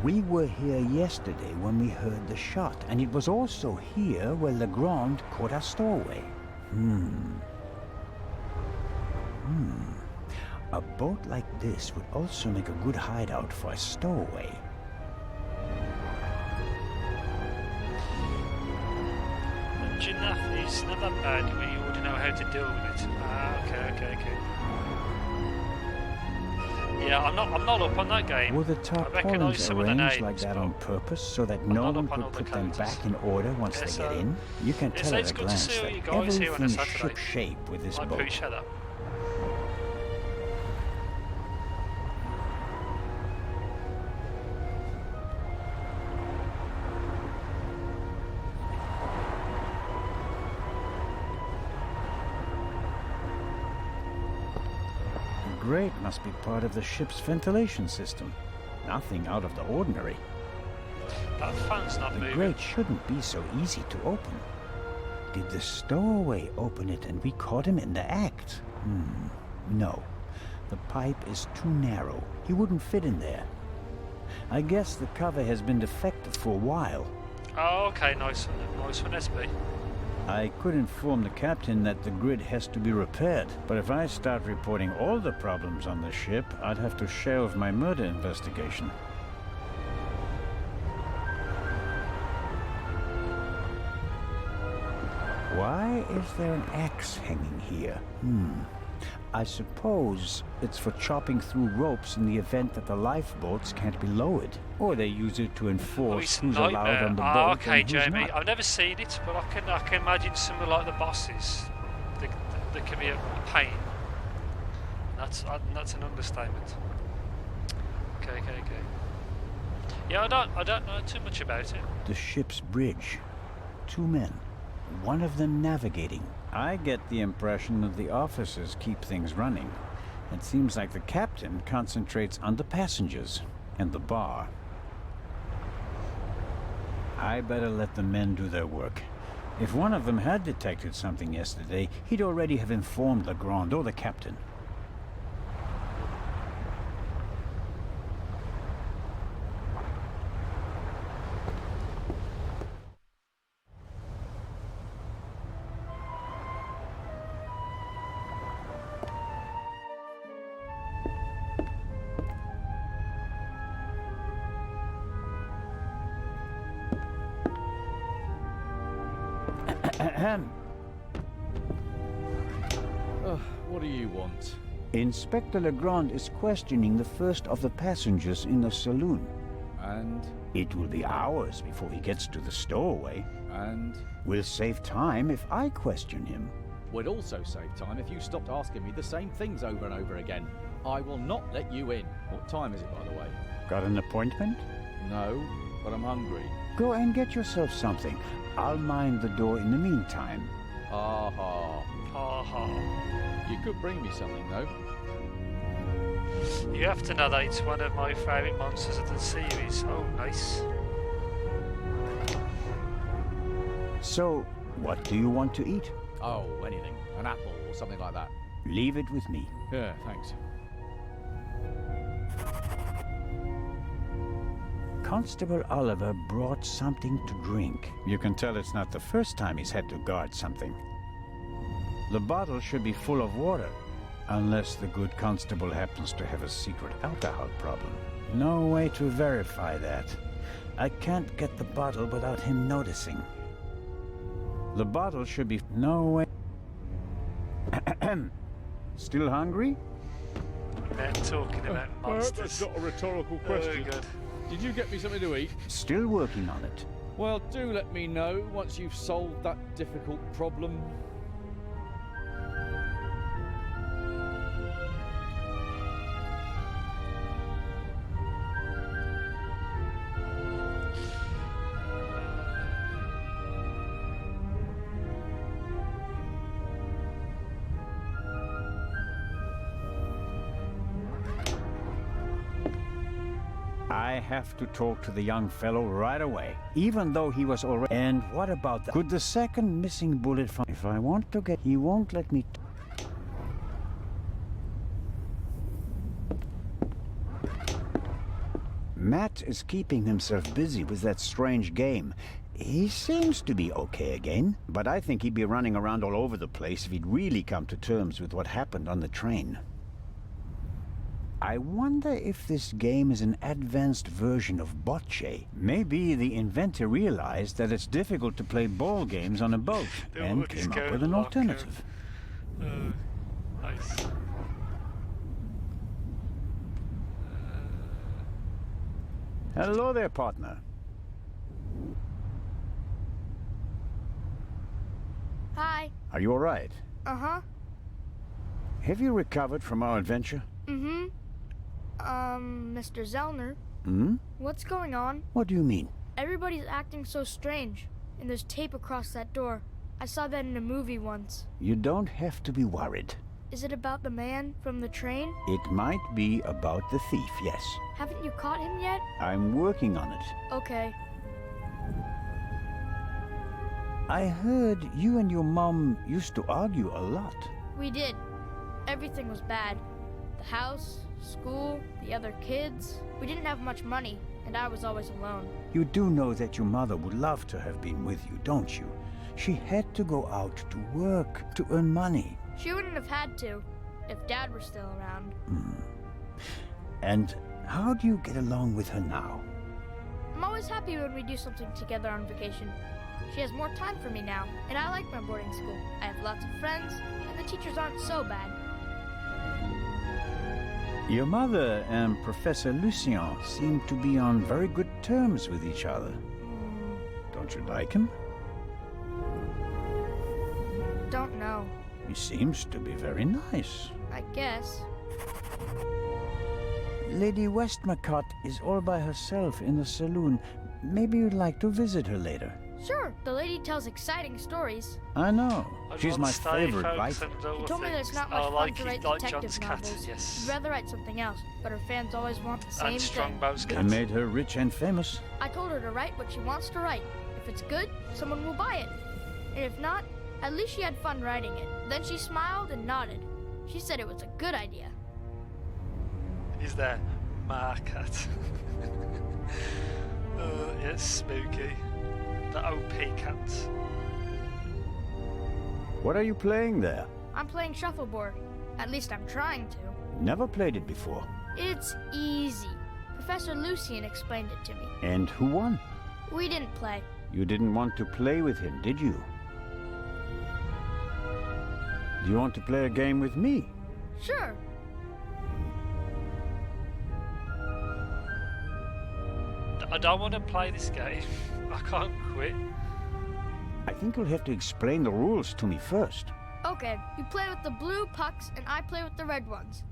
We were here yesterday when we heard the shot, and it was also here where Legrand caught our stowaway. A boat like this would also make a good hideout for a stowaway. Enough is not that bad when you already know how to deal with it. Ah, okay. Yeah, I'm not up on that game. Were the I recognise tarpaulins some of the arranged names, like that but on purpose so that I'm no not one up on all could the put them characters. back in order once Yes, they get in? You can yes, tell at it's a good to glance see all that you guys here on a everything's Saturday. ship-shape with this I boat. appreciate that. grate must be part of the ship's ventilation system. Nothing out of the ordinary. That fan's not The moving. grate shouldn't be so easy to open. Did the stowaway open it and we caught him in the act? No. The pipe is too narrow. He wouldn't fit in there. I guess the cover has been defective for a while. Oh, okay, nice one, SB. I could inform the captain that the grid has to be repaired, but if I start reporting all the problems on the ship, I'd have to shelve my murder investigation. Why is there an axe hanging here? I suppose it's for chopping through ropes in the event that the lifeboats can't be lowered. Or they use it to enforce who's allowed on the boat okay, and who's Jamie. not. I've never seen it, but I can imagine something like the bosses. They can be a pain. That's an understatement. Okay. Yeah, I don't know too much about it. The ship's bridge. 2 men. One of them navigating. I get the impression that the officers keep things running. It seems like the captain concentrates on the passengers and the bar. I better let the men do their work. If one of them had detected something yesterday, he'd already have informed Legrand or the captain. What do you want? Inspector Legrand is questioning the first of the passengers in the saloon. And? It will be hours before he gets to the stowaway. And? We'll save time if I question him. We'd also save time if you stopped asking me the same things over and over again. I will not let you in. What time is it, by the way? Got an appointment? No, but I'm hungry. Go and get yourself something. I'll mind the door in the meantime. Ha. You could bring me something, though. You have to know that it's one of my favourite monsters of the series. Oh, nice. So, what do you want to eat? Oh, anything. An apple or something like that. Leave it with me. Yeah, thanks. Constable Oliver brought something to drink. You can tell it's not the first time he's had to guard something. The bottle should be full of water, unless the good constable happens to have a secret alcohol problem. No way to verify that. I can't get the bottle without him noticing. The bottle should be... No way... Still hungry? Men talking about monsters. That's not a rhetorical Oh, question. good. Did you get me something to eat? Still working on it. Well, do let me know once you've solved that difficult problem. I have to talk to the young fellow right away, even though he was already... And what about that? Could the second missing bullet find... If I want to get... He won't let me... Matt is keeping himself busy with that strange game. He seems to be okay again, but I think he'd be running around all over the place if he'd really come to terms with what happened on the train. I wonder if this game is an advanced version of bocce. Maybe the inventor realized that it's difficult to play ball games on a boat and came up with an alternative. Nice. Hello there, partner. Hi. Are you all right? Uh-huh. Have you recovered from our adventure? Mm-hmm. Mr. Zellner. Hmm? What's going on? What do you mean? Everybody's acting so strange. And there's tape across that door. I saw that in a movie once. You don't have to be worried. Is it about the man from the train? It might be about the thief, yes. Haven't you caught him yet? I'm working on it. Okay. I heard you and your mom used to argue a lot. We did. Everything was bad. The house, school, the other kids. We didn't have much money, and I was always alone. You do know that your mother would love to have been with you, don't you? She had to go out to work to earn money. She wouldn't have had to if Dad were still around. And how do you get along with her now? I'm always happy when we do something together on vacation. She has more time for me now, and I like my boarding school. I have lots of friends, and the teachers aren't so bad. Your mother and Professor Lucien seem to be on very good terms with each other. Don't you like him? Don't know. He seems to be very nice. I guess. Lady Westmacott is all by herself in the saloon. Maybe you'd like to visit her later. Sure, the lady tells exciting stories. I know. She's my Stay, favorite folks, writer. and She other told me that it's things. not much fun like to write like detective John's cat, novels. yes. She'd rather write something else, but her fans always want the same And thing. Strongbow's They cat. made her rich and famous. I told her to write what she wants to write. If it's good, someone will buy it. And if not, at least she had fun writing it. Then she smiled and nodded. She said it was a good idea. Is there Ma cat? It's spooky. The OP cat. What are you playing there? I'm playing shuffleboard. At least I'm trying to. Never played it before. It's easy. Professor Lucien explained it to me. And who won? We didn't play. You didn't want to play with him, did you? Do you want to play a game with me? Sure. I don't want to play this game. I can't quit. I think you'll have to explain the rules to me first. Okay, you play with the blue pucks and I play with the red ones.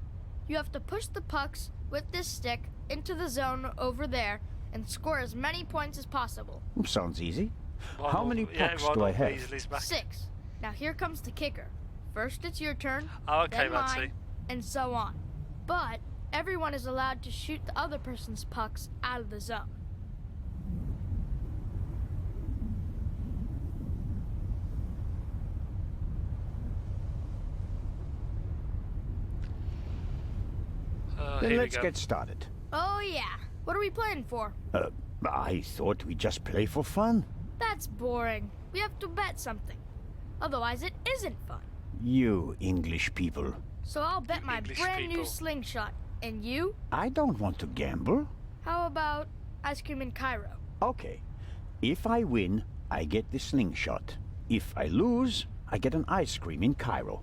You have to push the pucks with this stick into the zone over there and score as many points as possible. Sounds easy. Ronald, How many pucks do I have? Weasley's back. 6. Now here comes the kicker. First it's your turn, Oh, okay, then Betsy. mine, and so on. But everyone is allowed to shoot the other person's pucks out of the zone. Then Here we let's go. get started. Oh yeah, what are we playing for? I thought we'd just play for fun. That's boring. We have to bet something. Otherwise it isn't fun. You English people. So I'll bet my English brand new people. slingshot. And you? I don't want to gamble. How about ice cream in Cairo? Okay. If I win, I get the slingshot. If I lose, I get an ice cream in Cairo.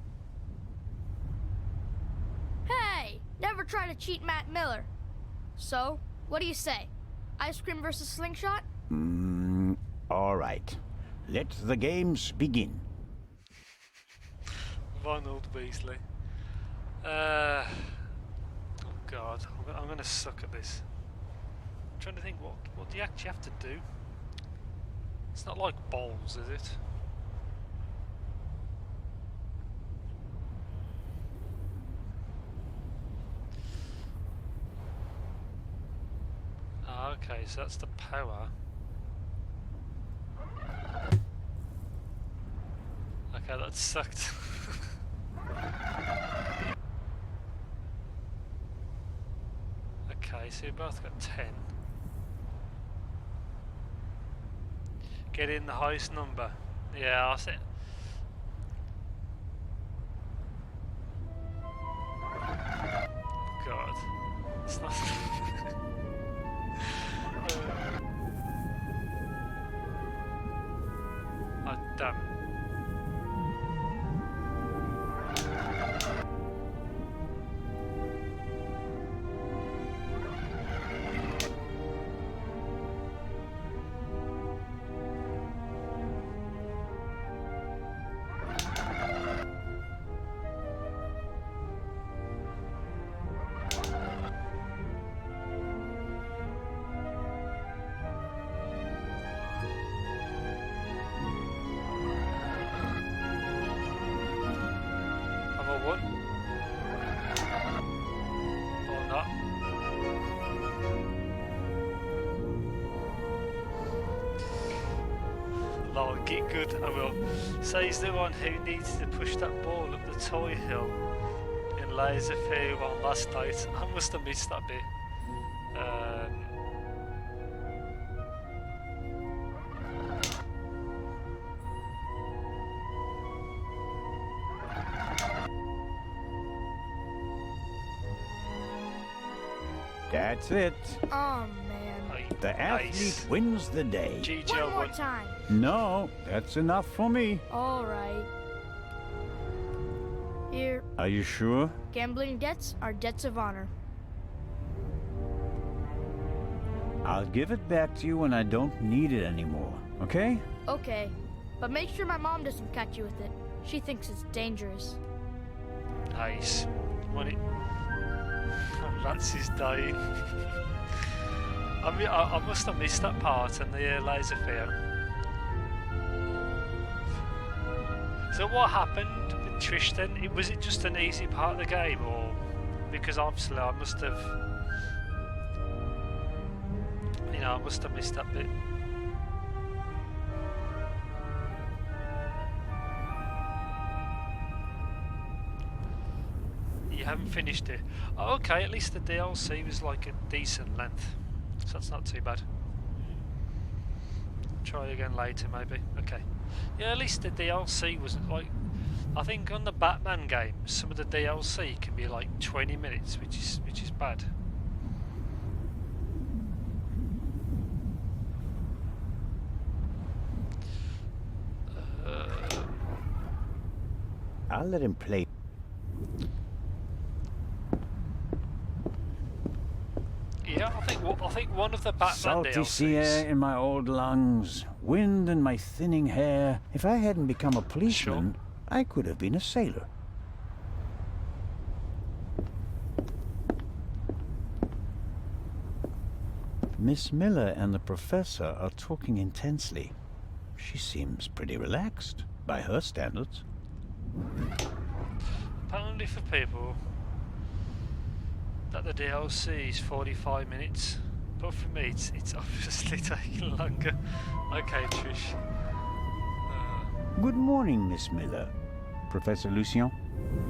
Hey! Never try to cheat Matt Miller. So, what do you say? Ice cream versus slingshot? All right. Let the games begin. Ronald Weasley. Oh God, I'm gonna suck at this. I'm trying to think, what do you actually have to do? It's not like bowls, is it? Ah, okay, so that's the power. Okay, that sucked. Okay, so we both got 10. Get in the highest number. Yeah, I'll say. God. It's not. Oh, damn. Have I won? Get good, I will. Says the one who needs to push that ball up the toy hill in Laserfair one last night. I must have missed that bit. That's it. Oh, man. The athlete wins the day. One more time. No, that's enough for me. All right. Here, Are you sure? gambling debts are debts of honor. I'll give it back to you when I don't need it anymore, okay? Okay, but make sure my mom doesn't catch you with it. She thinks it's dangerous. Nice. Money. Rats is dying. I must have missed that part in the laser fair. So what happened with Trish then? Was it just an easy part of the game, or because obviously I must have, I must have missed that bit. You haven't finished it. Oh, okay, at least the DLC was like a decent length, so that's not too bad. Try again later maybe. Okay. Yeah, at least the DLC wasn't like, I think on the Batman game some of the DLC can be like 20 minutes, which is bad. I'll let him play. Yeah, I think one of the Batman Salty DLCs. sea air in my old lungs, wind in my thinning hair. If I hadn't become a policeman, I could have been a sailor. Miss Miller and the professor are talking intensely. She seems pretty relaxed, by her standards. Apparently for people that the DLC is 45 minutes, but for me it's obviously taking longer. Okay, Trish. Good morning, Miss Miller. Professor Lucien?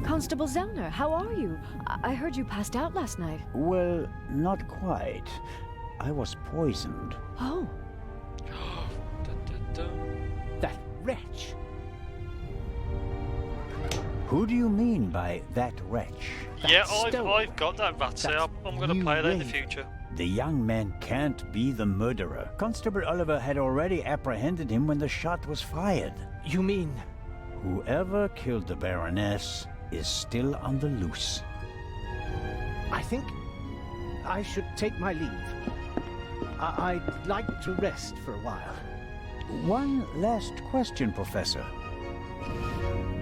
Constable Zellner, how are you? I heard you passed out last night. Well, not quite. I was poisoned. Oh. Dun, dun, dun. That wretch. Who do you mean by that wretch? Yeah, I've got that Ratsy. I'm going to play that in the future. The young man can't be the murderer. Constable Oliver had already apprehended him when the shot was fired. You mean... Whoever killed the Baroness is still on the loose. I think I should take my leave. I'd like to rest for a while. One last question, Professor.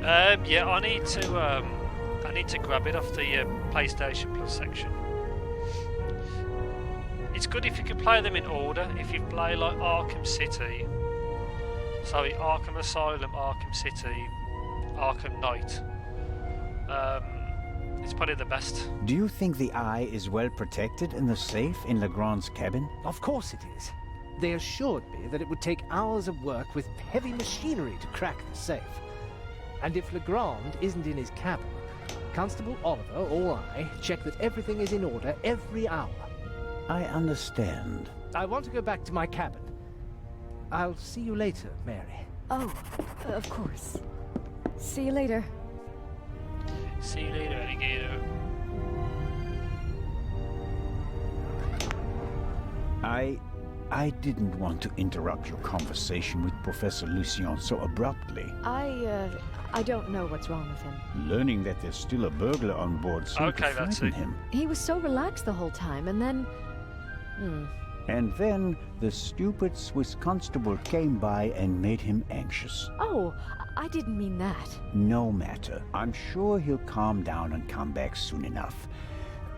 Yeah, I need to grab it off the PlayStation Plus section. It's good if you can play them in order. If you play like Arkham Asylum, Arkham City, Arkham Knight, it's probably the best. Do you think the eye is well protected in the safe in Legrand's cabin? Of course it is. They assured me that it would take hours of work with heavy machinery to crack the safe. And if Legrand isn't in his cabin, Constable Oliver or I check that everything is in order every hour. I understand. I want to go back to my cabin. I'll see you later, Mary. Oh, of course. See you later. See you later, alligator. I didn't want to interrupt your conversation with Professor Lucien so abruptly. I don't know what's wrong with him. Learning that there's still a burglar on board seemed to frighten him. He was so relaxed the whole time, and then... And then the stupid Swiss constable came by and made him anxious. Oh, I didn't mean that. No matter. I'm sure he'll calm down and come back soon enough.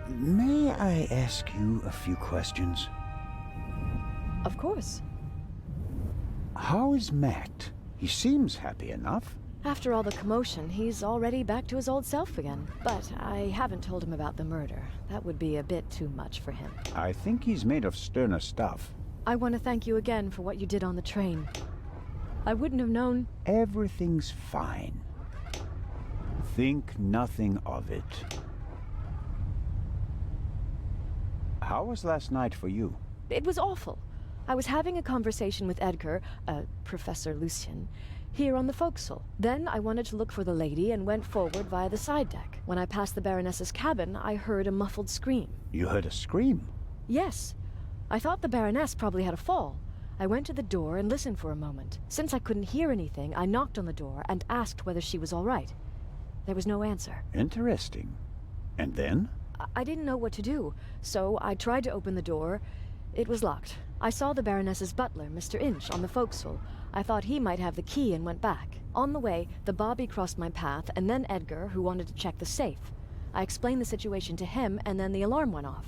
May I ask you a few questions? Of course. How is Matt? He seems happy enough. After all the commotion, he's already back to his old self again. But I haven't told him about the murder. That would be a bit too much for him. I think he's made of sterner stuff. I want to thank you again for what you did on the train. I wouldn't have known. Everything's fine. Think nothing of it. How was last night for you? It was awful. I was having a conversation with Edgar, Professor Lucien, here on the forecastle. Then I wanted to look for the lady and went forward via the side deck. When I passed the Baroness's cabin, I heard a muffled scream. You heard a scream? Yes. I thought the Baroness probably had a fall. I went to the door and listened for a moment. Since I couldn't hear anything, I knocked on the door and asked whether she was all right. There was no answer. Interesting. And then? I didn't know what to do, so I tried to open the door. It was locked. I saw the Baroness's butler, Mr. Inch, on the forecastle. I thought he might have the key and went back. On the way, the bobby crossed my path, and then Edgar, who wanted to check the safe. I explained the situation to him, and then the alarm went off.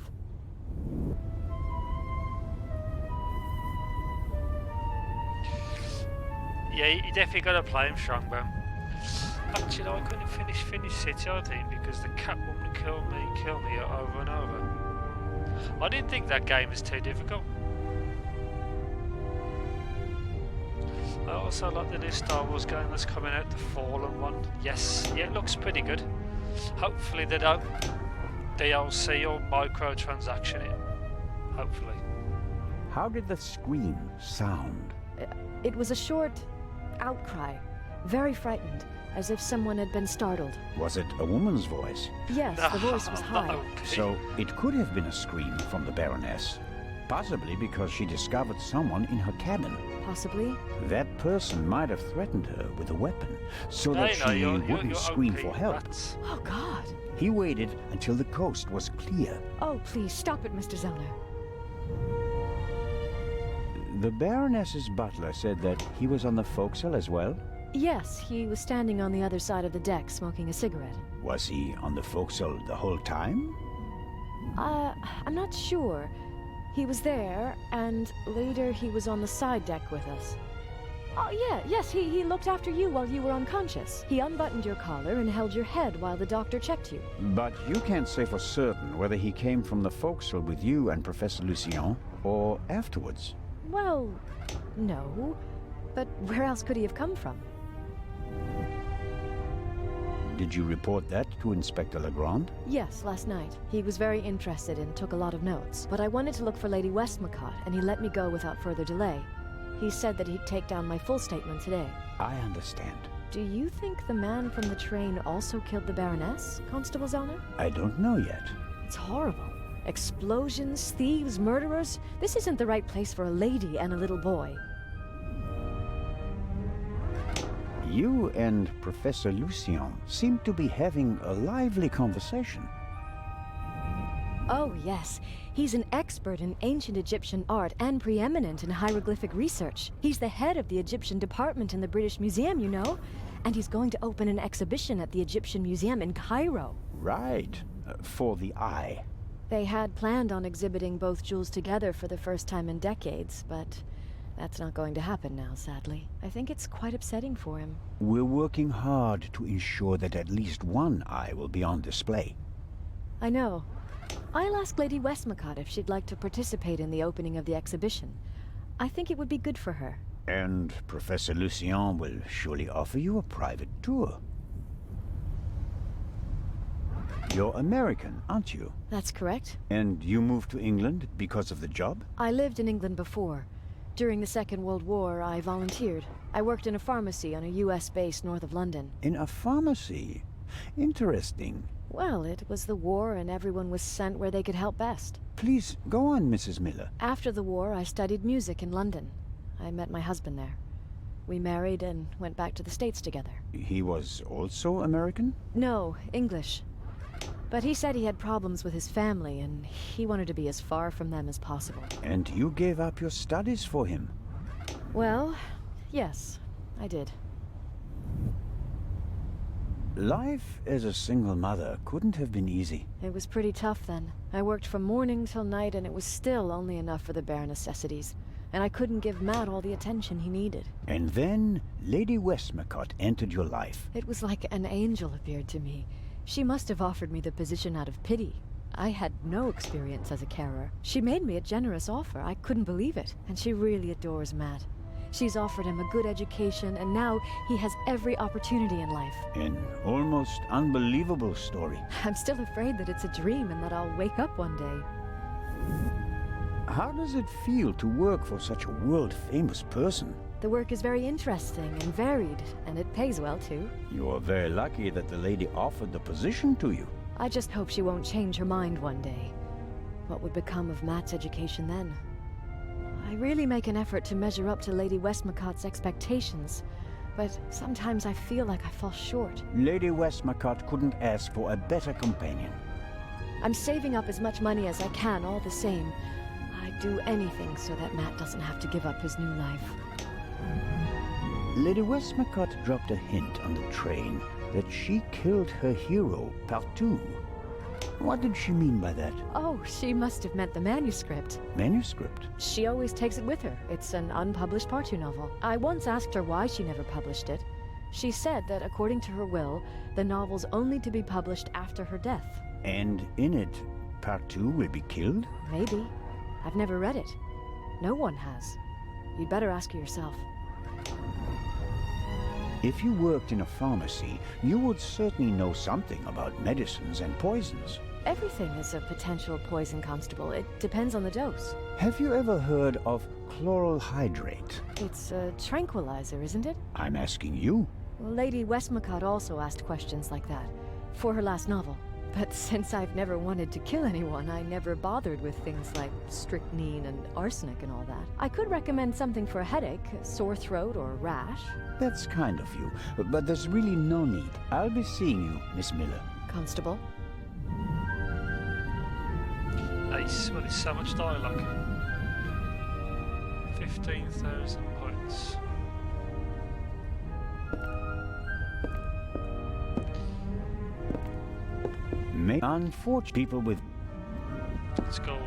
Yeah, you definitely got to play him strong, man. Actually, I couldn't finish City, I think, because the cat woman killed me over and over. I didn't think that game was too difficult. I also like the new Star Wars game that's coming out, the Fallen one. Yes, yeah, it looks pretty good. Hopefully they don't DLC or microtransaction it. Hopefully. How did the scream sound? It was a short outcry, very frightened, as if someone had been startled. Was it a woman's voice? Yes, the voice was high. Okay. So it could have been a scream from the Baroness. Possibly because she discovered someone in her cabin. Possibly. That person might have threatened her with a weapon, so No, that she wouldn't you're scream okay, for help. rats. Oh, God. He waited until the coast was clear. Oh, please, stop it, Mr. Zellner. The Baroness's butler said that he was on the forecastle as well? Yes, he was standing on the other side of the deck smoking a cigarette. Was he on the forecastle the whole time? I'm not sure. He was there, and later he was on the side deck with us. Oh, yes, he looked after you while you were unconscious. He unbuttoned your collar and held your head while the doctor checked you. But you can't say for certain whether he came from the forecastle with you and Professor Lucien, or afterwards. Well, no. But where else could he have come from? Did you report that to Inspector Legrand? Yes, last night. He was very interested and took a lot of notes. But I wanted to look for Lady Westmacott, and he let me go without further delay. He said that he'd take down my full statement today. I understand. Do you think the man from the train also killed the Baroness, Constable Zellner? I don't know yet. It's horrible. Explosions, thieves, murderers. This isn't the right place for a lady and a little boy. You and Professor Lucien seem to be having a lively conversation. Oh, yes. He's an expert in ancient Egyptian art and preeminent in hieroglyphic research. He's the head of the Egyptian department in the British Museum, you know. And he's going to open an exhibition at the Egyptian Museum in Cairo. Right. For the eye. They had planned on exhibiting both jewels together for the first time in decades, but that's not going to happen now, sadly. I think it's quite upsetting for him. We're working hard to ensure that at least one eye will be on display. I know. I'll ask Lady Westmacott if she'd like to participate in the opening of the exhibition. I think it would be good for her. And Professor Lucien will surely offer you a private tour. You're American, aren't you? That's correct. And you moved to England because of the job? I lived in England before. During the Second World War, I volunteered. I worked in a pharmacy on a U.S. base north of London. In a pharmacy? Interesting. Well, it was the war and everyone was sent where they could help best. Please, go on, Mrs. Miller. After the war, I studied music in London. I met my husband there. We married and went back to the States together. He was also American? No, English. But he said he had problems with his family, and he wanted to be as far from them as possible. And you gave up your studies for him? Well, yes, I did. Life as a single mother couldn't have been easy. It was pretty tough then. I worked from morning till night, and it was still only enough for the bare necessities. And I couldn't give Matt all the attention he needed. And then Lady Westmacott entered your life. It was like an angel appeared to me. She must have offered me the position out of pity. I had no experience as a carer. She made me a generous offer. I couldn't believe it. And she really adores Matt. She's offered him a good education, and now he has every opportunity in life. An almost unbelievable story. I'm still afraid that it's a dream and that I'll wake up one day. How does it feel to work for such a world-famous person? The work is very interesting and varied, and it pays well, too. You are very lucky that the lady offered the position to you. I just hope she won't change her mind one day. What would become of Matt's education then? I really make an effort to measure up to Lady Westmacott's expectations, but sometimes I feel like I fall short. Lady Westmacott couldn't ask for a better companion. I'm saving up as much money as I can all the same. I'd do anything so that Matt doesn't have to give up his new life. Lady Westmacott dropped a hint on the train that she killed her hero, Partout. What did she mean by that? Oh, she must have meant the manuscript. Manuscript? She always takes it with her. It's an unpublished Partout novel. I once asked her why she never published it. She said that according to her will, the novel's only to be published after her death. And in it, Partout will be killed? Maybe. I've never read it. No one has. You'd better ask her yourself. If you worked in a pharmacy, you would certainly know something about medicines and poisons. Everything is a potential poison, Constable. It depends on the dose. Have you ever heard of chloral hydrate? It's a tranquilizer, isn't it? I'm asking you. Well, Lady Westmacott also asked questions like that for her last novel. But since I've never wanted to kill anyone, I never bothered with things like strychnine and arsenic and all that. I could recommend something for a headache, a sore throat, or a rash. That's kind of you, but there's really no need. I'll be seeing you, Miss Miller. Constable? Ace, well, there's so much dialogue. 15,000 points. Unfortunate people with... Let's go.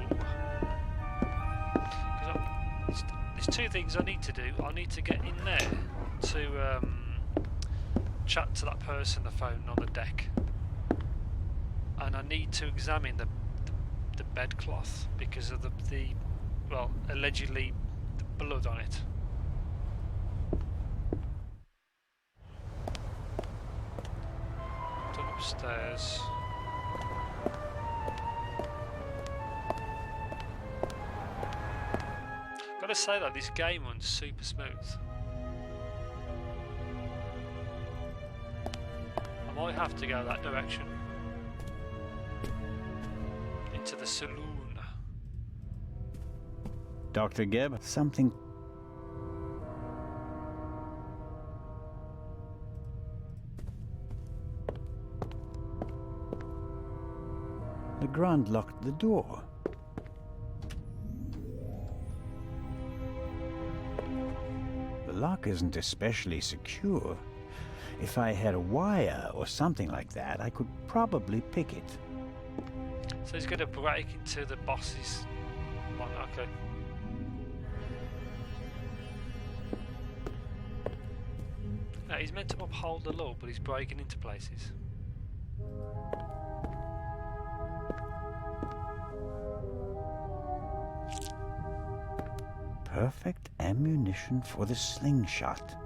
There's two things I need to do. I need to get in there to chat to that person on the phone on the deck, and I need to examine the bedcloth because of the well, allegedly the blood on it. Done upstairs. Gotta say that this game runs super smooth. I might have to go that direction. Into the saloon. Dr. Gebb, something... Legrand locked the door. The lock isn't especially secure. If I had a wire or something like that, I could probably pick it. So he's going to break into the boss's one. Okay. No, he's meant to uphold the law, but he's breaking into places. Perfect ammunition for the slingshot.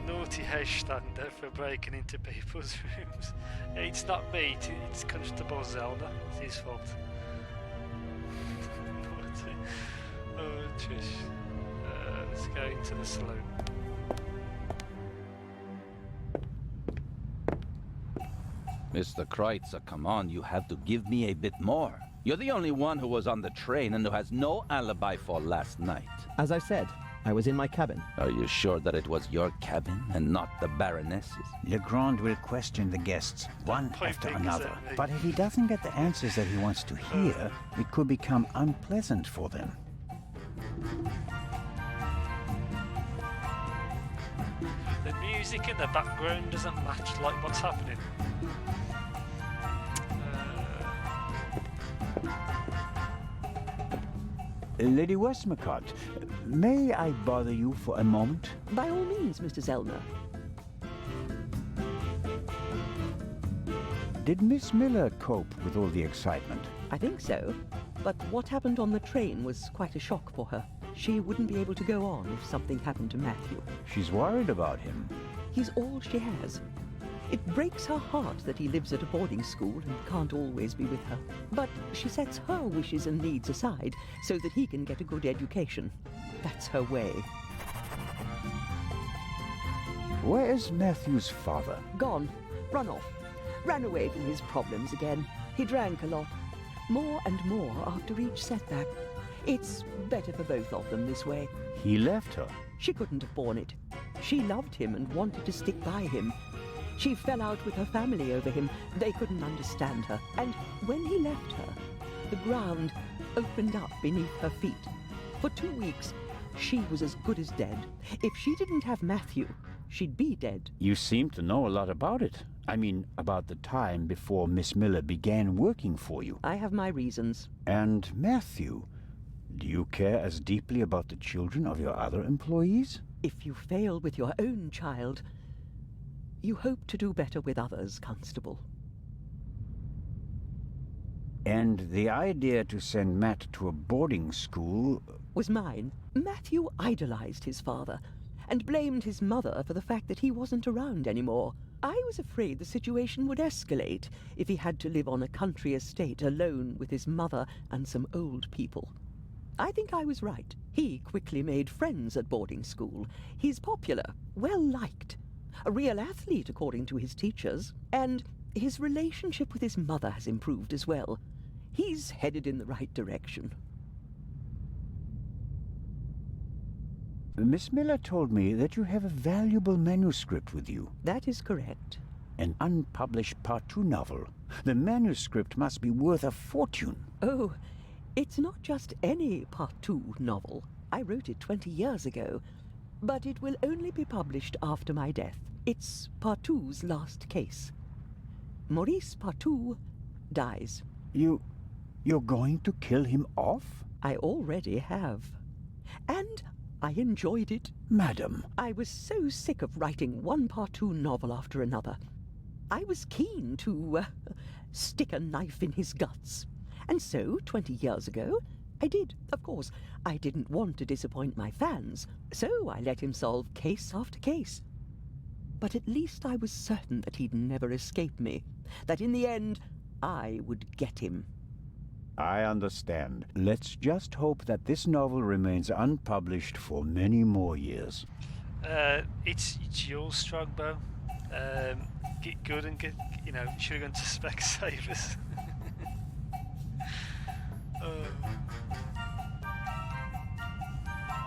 Naughty Heshtander for breaking into people's rooms. It's not me, it's Constable Zelda. It's his fault. Naughty. Oh, Trish. Let's go into the saloon. Mr. Kreutzer, come on, you have to give me a bit more. You're the only one who was on the train and who has no alibi for last night. As I said, I was in my cabin. Are you sure that it was your cabin and not the Baroness's? Legrand will question the guests one after another. But if he doesn't get the answers that he wants to hear, it could become unpleasant for them. The music in the background doesn't match like what's happening. Lady Westmacott, may I bother you for a moment? By all means, Mr. Zellner. Did Miss Miller cope with all the excitement? I think so. But what happened on the train was quite a shock for her. She wouldn't be able to go on if something happened to Matthew. She's worried about him. He's all she has. It breaks her heart that he lives at a boarding school and can't always be with her. But she sets her wishes and needs aside so that he can get a good education. That's her way. Where is Matthew's father? Gone. Run off. Ran away from his problems again. He drank a lot. More and more after each setback. It's better for both of them this way. He left her. She couldn't have borne it. She loved him and wanted to stick by him. She fell out with her family over him. They couldn't understand her. And when he left her, the ground opened up beneath her feet. For 2 weeks, she was as good as dead. If she didn't have Matthew, she'd be dead. You seem to know a lot about it. I mean, about the time before Miss Miller began working for you. I have my reasons. And Matthew, do you care as deeply about the children of your other employees? If you fail with your own child, you hope to do better with others, Constable. And the idea to send Matt to a boarding school was mine. Matthew idolized his father and blamed his mother for the fact that he wasn't around anymore. I was afraid the situation would escalate if he had to live on a country estate alone with his mother and some old people. I think I was right. He quickly made friends at boarding school. He's popular, well-liked, a real athlete according to his teachers, and his relationship with his mother has improved as well. He's headed in the right direction. Miss Miller told me that you have a valuable manuscript with you. That is correct. An unpublished Part 2 novel. The manuscript must be worth a fortune. Oh, it's not just any Part 2 novel. I wrote it 20 years ago, but it will only be published after my death. It's Part 2's last case. Maurice Part 2 dies. You're going to kill him off? I already have. And I enjoyed it. Madam. I was so sick of writing one Part 2 novel after another. I was keen to stick a knife in his guts. And so, 20 years ago, I did. Of course, I didn't want to disappoint my fans, so I let him solve case after case. But at least I was certain that he'd never escape me, that in the end, I would get him. I understand. Let's just hope that this novel remains unpublished for many more years. It's your Strongbow. Get good and get, should have gone to Specsavers.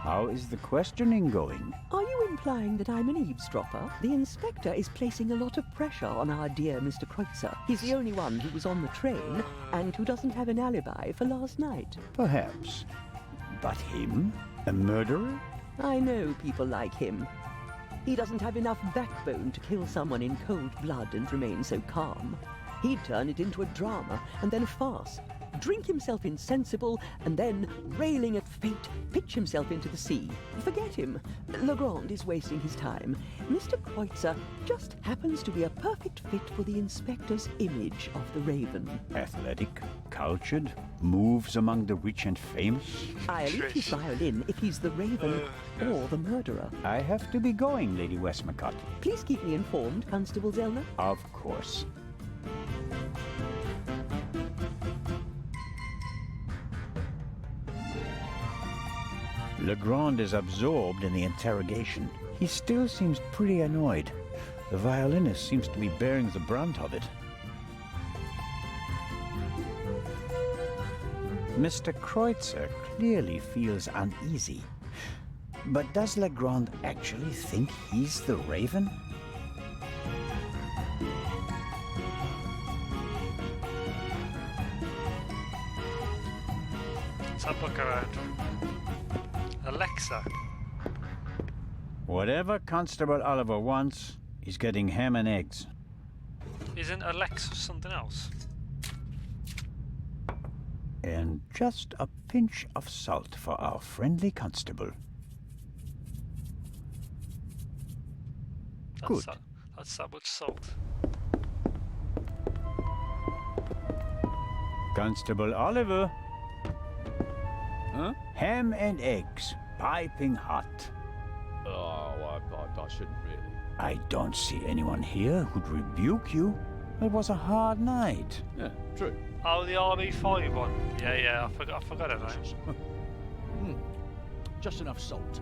How is the questioning going? Are you implying that I'm an eavesdropper? The inspector is placing a lot of pressure on our dear Mr. Kreutzer. He's the only one who was on the train and who doesn't have an alibi for last night. Perhaps. But him? A murderer? I know people like him. He doesn't have enough backbone to kill someone in cold blood and remain so calm. He'd turn it into a drama and then a farce. Drink himself insensible, and then, railing at fate, pitch himself into the sea. Forget him. Legrand is wasting his time. Mr. Kreutzer just happens to be a perfect fit for the inspector's image of the Raven. Athletic, cultured, moves among the rich and famous. I'll eat his violin if he's the Raven or the murderer. I have to be going, Lady Westmacott. Please keep me informed, Constable Zellner. Of course. Legrand is absorbed in the interrogation. He still seems pretty annoyed. The violinist seems to be bearing the brunt of it. Mr. Kreutzer clearly feels uneasy. But does Legrand actually think he's the Raven? Let's have a look around. Alexa. Whatever Constable Oliver wants, he's getting ham and eggs. Isn't Alexa something else? And just a pinch of salt for our friendly constable. Good. That's that much salt. Constable Oliver. Huh? Ham and eggs, piping hot. Oh, I shouldn't really. I don't see anyone here who'd rebuke you. It was a hard night. Yeah, true. Oh, the RB5 one. Yeah, I forgot her name. Just enough salt.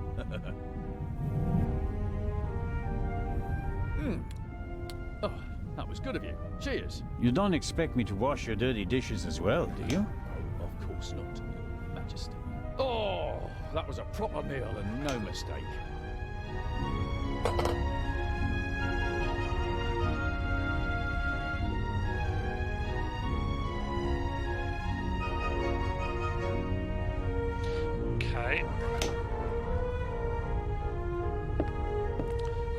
Oh, that was good of you. Cheers. You don't expect me to wash your dirty dishes as well, do you? Oh, of course not, Your Majesty. Oh, that was a proper meal and no mistake. Okay.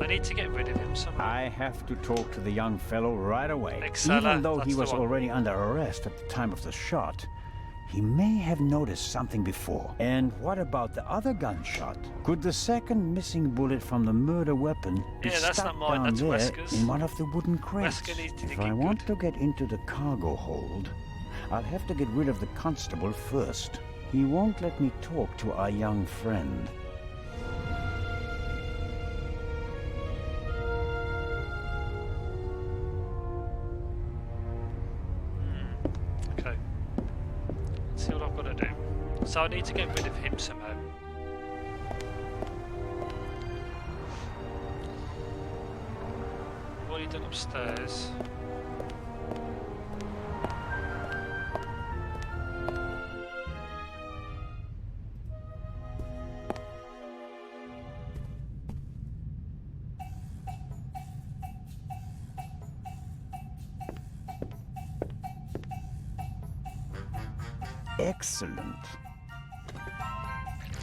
I need to get rid of him somehow. I have to talk to the young fellow right away. Excellent, Even though he that's the was one. already under arrest at the time of the shot, he may have noticed something before. And what about the other gunshot? Could the second missing bullet from the murder weapon be Yeah, that's stuck not mine, down that's there Wesker's. in one of the wooden crates? Wesker needs to If dig I it want to get into the cargo hold, I'll have to get rid of the constable first. He won't let me talk to our young friend. Okay. Let's see what I've got to do. So I need to get rid of him somehow. What have you done upstairs? Excellent.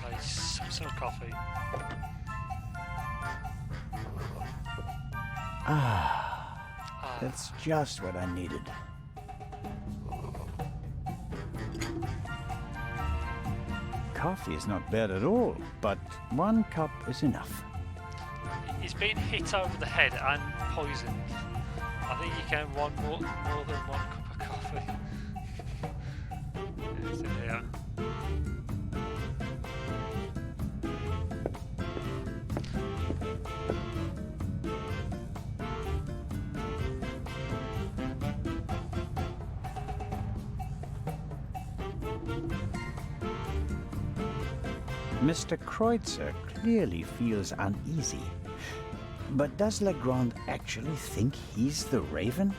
Nice. Some coffee. That's just what I needed. Coffee is not bad at all, but one cup is enough. He's been hit over the head and poisoned. I think you can want more than one cup of coffee. It's in here. Mr. Kreutzer clearly feels uneasy. But does Legrand actually think he's the Raven?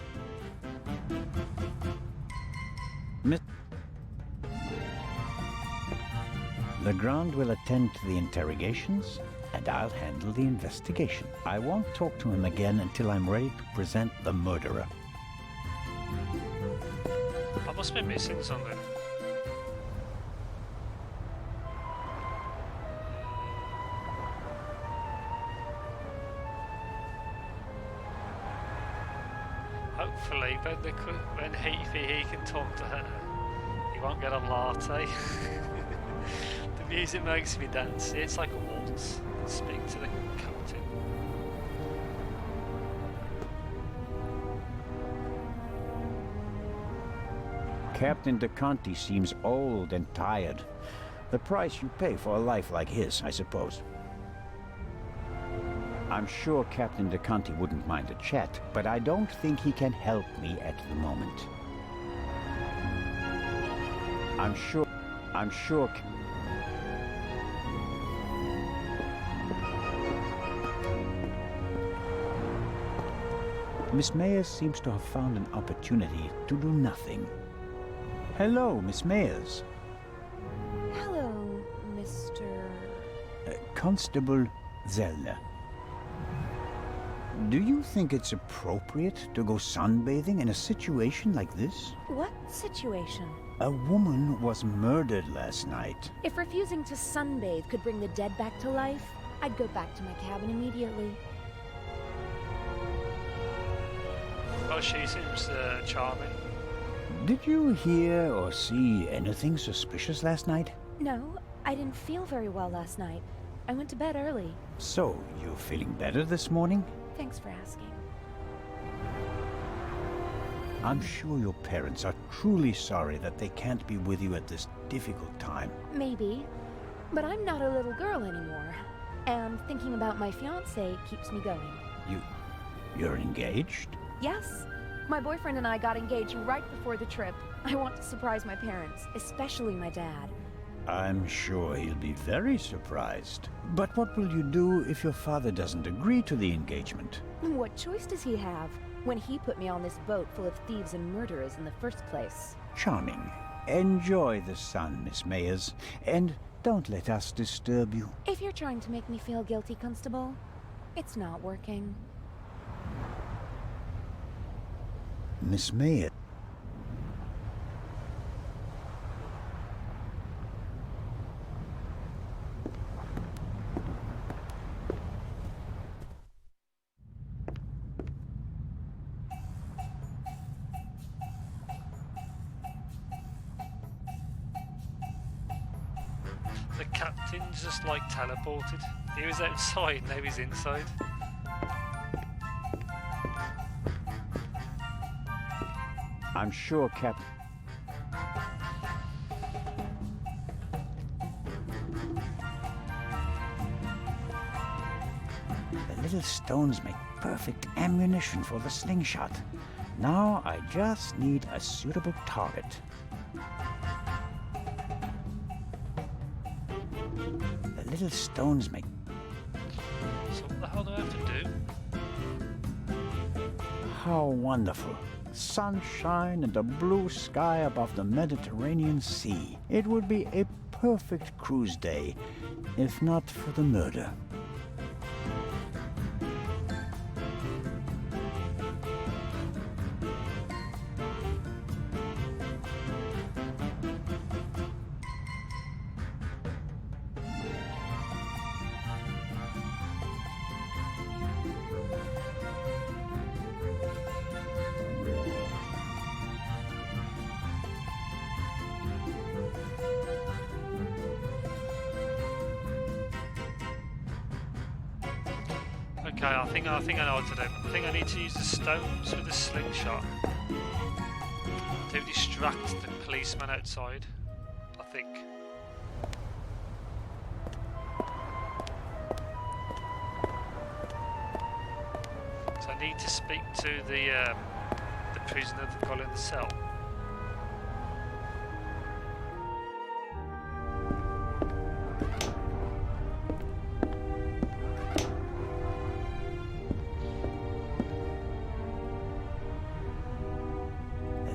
Legrand will attend to the interrogations, and I'll handle the investigation. I won't talk to him again until I'm ready to present the murderer. I must be missing something. Hopefully, when he can talk to her, he won't get a latte. The music makes me dance. It's like a waltz. Speak to the captain. Captain DeConti seems old and tired. The price you pay for a life like his, I suppose. I'm sure Captain DeConti wouldn't mind a chat, but I don't think he can help me at the moment. I'm sure... Miss Mayers seems to have found an opportunity to do nothing. Hello, Miss Mayers. Hello, Mr. Constable Zellner. Do you think it's appropriate to go sunbathing in a situation like this? What situation? A woman was murdered last night. If refusing to sunbathe could bring the dead back to life, I'd go back to my cabin immediately. Well, she seems charming. Did you hear or see anything suspicious last night? No, I didn't feel very well last night. I went to bed early. So, you feeling better this morning? Thanks for asking. I'm sure your parents are truly sorry that they can't be with you at this difficult time. Maybe. But I'm not a little girl anymore. And thinking about my fiancé keeps me going. You're engaged? Yes. My boyfriend and I got engaged right before the trip. I want to surprise my parents, especially my dad. I'm sure he'll be very surprised. But what will you do if your father doesn't agree to the engagement? What choice does he have when he put me on this boat full of thieves and murderers in the first place? Charming. Enjoy the sun, Miss Mayers, and don't let us disturb you. If you're trying to make me feel guilty, Constable, it's not working. Miss Mayers. The captain's just like teleported. He was outside, now he's inside. I'm sure Cap... The little stones make perfect ammunition for the slingshot. Now I just need a suitable target. The little stones make... So what the hell do I have to do? How wonderful. Sunshine and a blue sky above the Mediterranean Sea. It would be a perfect cruise day, if not for the murder. Okay, I think I know what to do. I think I need to use the stones with the slingshot to distract the policeman outside. I think. So I need to speak to the prisoner that got in the cell.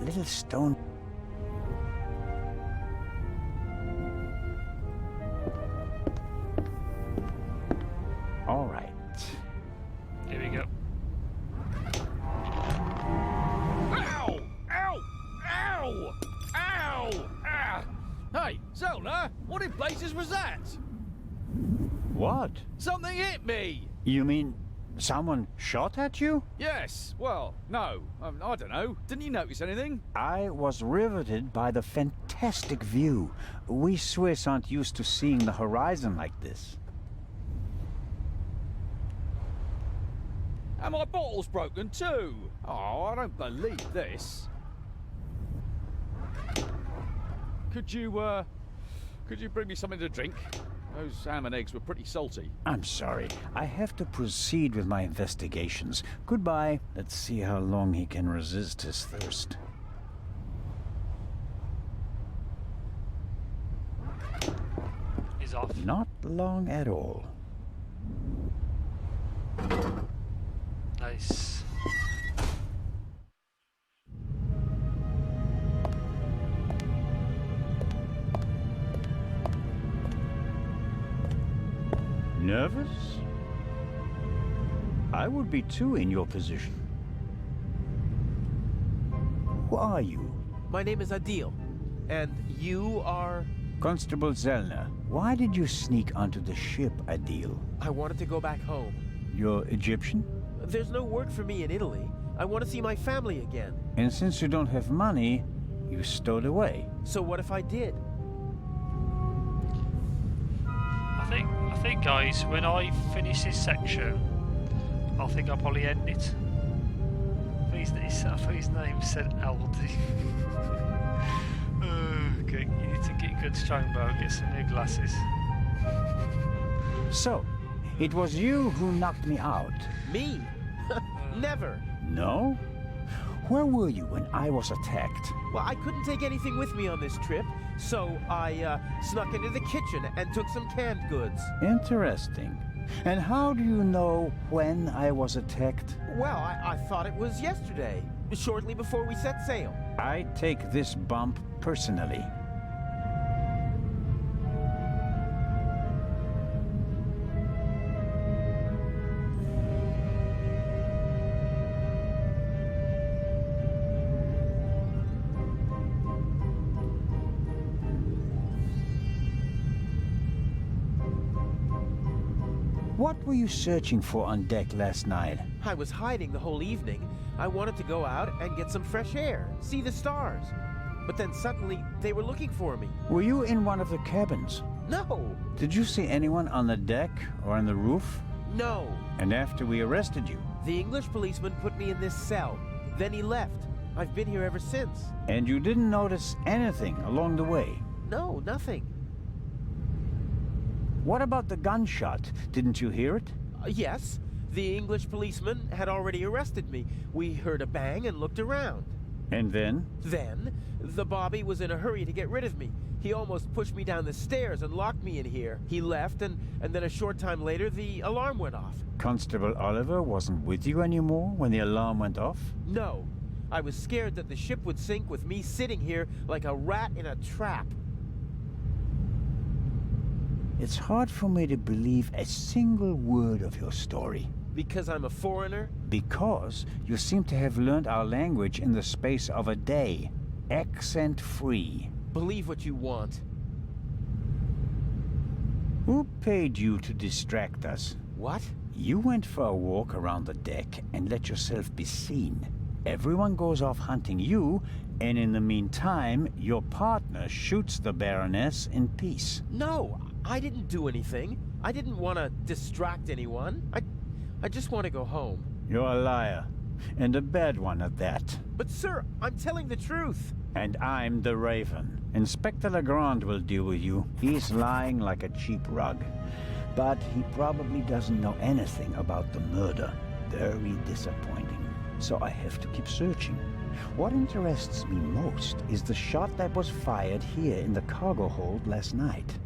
Little stone. All right. Here we go. Ow! Ow! Ow! Ow! Ah! Hey, Zelda, what in blazes was that? What? Something hit me! You mean someone shot at you? Yes, well, no, I don't know. Didn't you notice anything? I was riveted by the fantastic view. We Swiss aren't used to seeing the horizon like this. And my bottle's broken too. Oh, I don't believe this. Could you bring me something to drink? Those ham and eggs were pretty salty. I'm sorry. I have to proceed with my investigations. Goodbye. Let's see how long he can resist his thirst. He's off. Not long at all. Nice. Nervous? I would be too in your position. Who are you? My name is Adil. And you are? Constable Zellner. Why did you sneak onto the ship, Adil? I wanted to go back home. You're Egyptian? There's no work for me in Italy. I want to see my family again. And since you don't have money, you stowed away. So what if I did? I think, guys, when I finish this section, I think I'll probably end it. I think I thought his name said Aldi. Okay, you need to get a good strongbow and get some new glasses. So, it was you who knocked me out. Me? Never. No? Where were you when I was attacked? Well, I couldn't take anything with me on this trip, so I snuck into the kitchen and took some canned goods. Interesting. And how do you know when I was attacked? Well, I thought it was yesterday, shortly before we set sail. I take this bump personally. What were you searching for on deck last night? I was hiding the whole evening. I wanted to go out and get some fresh air, see the stars. But then suddenly, they were looking for me. Were you in one of the cabins? No! Did you see anyone on the deck or on the roof? No! And after we arrested you? The English policeman put me in this cell. Then he left. I've been here ever since. And you didn't notice anything along the way? No, nothing. What about the gunshot? Didn't you hear it? Yes. The English policeman had already arrested me. We heard a bang and looked around. And then? Then, the Bobby was in a hurry to get rid of me. He almost pushed me down the stairs and locked me in here. He left, and then a short time later, the alarm went off. Constable Oliver wasn't with you anymore when the alarm went off? No. I was scared that the ship would sink with me sitting here like a rat in a trap. It's hard for me to believe a single word of your story. Because I'm a foreigner? Because you seem to have learned our language in the space of a day. Accent-free. Believe what you want. Who paid you to distract us? What? You went for a walk around the deck and let yourself be seen. Everyone goes off hunting you, and in the meantime, your partner shoots the Baroness in peace. No, I didn't do anything. I didn't want to distract anyone. I just want to go home. You're a liar, and a bad one at that. But sir, I'm telling the truth. And I'm the Raven. Inspector Legrand will deal with you. He's lying like a cheap rug. But he probably doesn't know anything about the murder. Very disappointing. So I have to keep searching. What interests me most is the shot that was fired here in the cargo hold last night.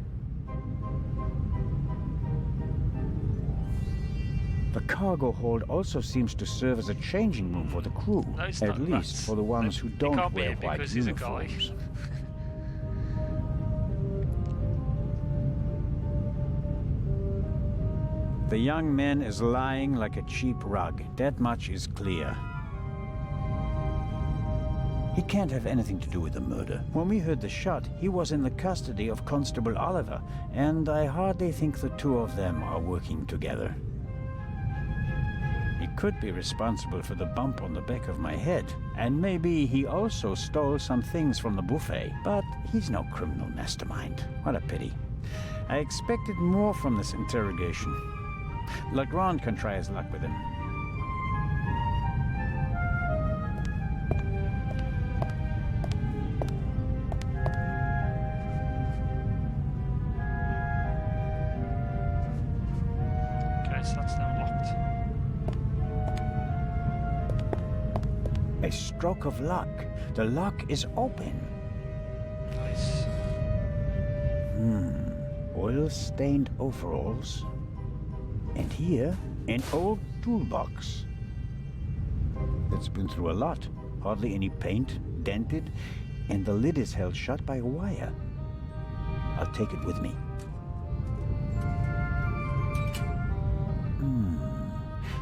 The cargo hold also seems to serve as a changing room for the crew. No, it's at not. least for the ones who don't can't be wear it white because he's a guy. uniforms. The young man is lying like a cheap rug. That much is clear. He can't have anything to do with the murder. When we heard the shot, he was in the custody of Constable Oliver, and I hardly think the two of them are working together. He could be responsible for the bump on the back of my head, and maybe he also stole some things from the buffet, but he's no criminal mastermind. What a pity. I expected more from this interrogation. Legrand can try his luck with him. Okay, so that's now locked. A stroke of luck. The lock is open. Nice. Oil-stained overalls. And here, an old toolbox. It's been through a lot. Hardly any paint, dented, and the lid is held shut by a wire. I'll take it with me.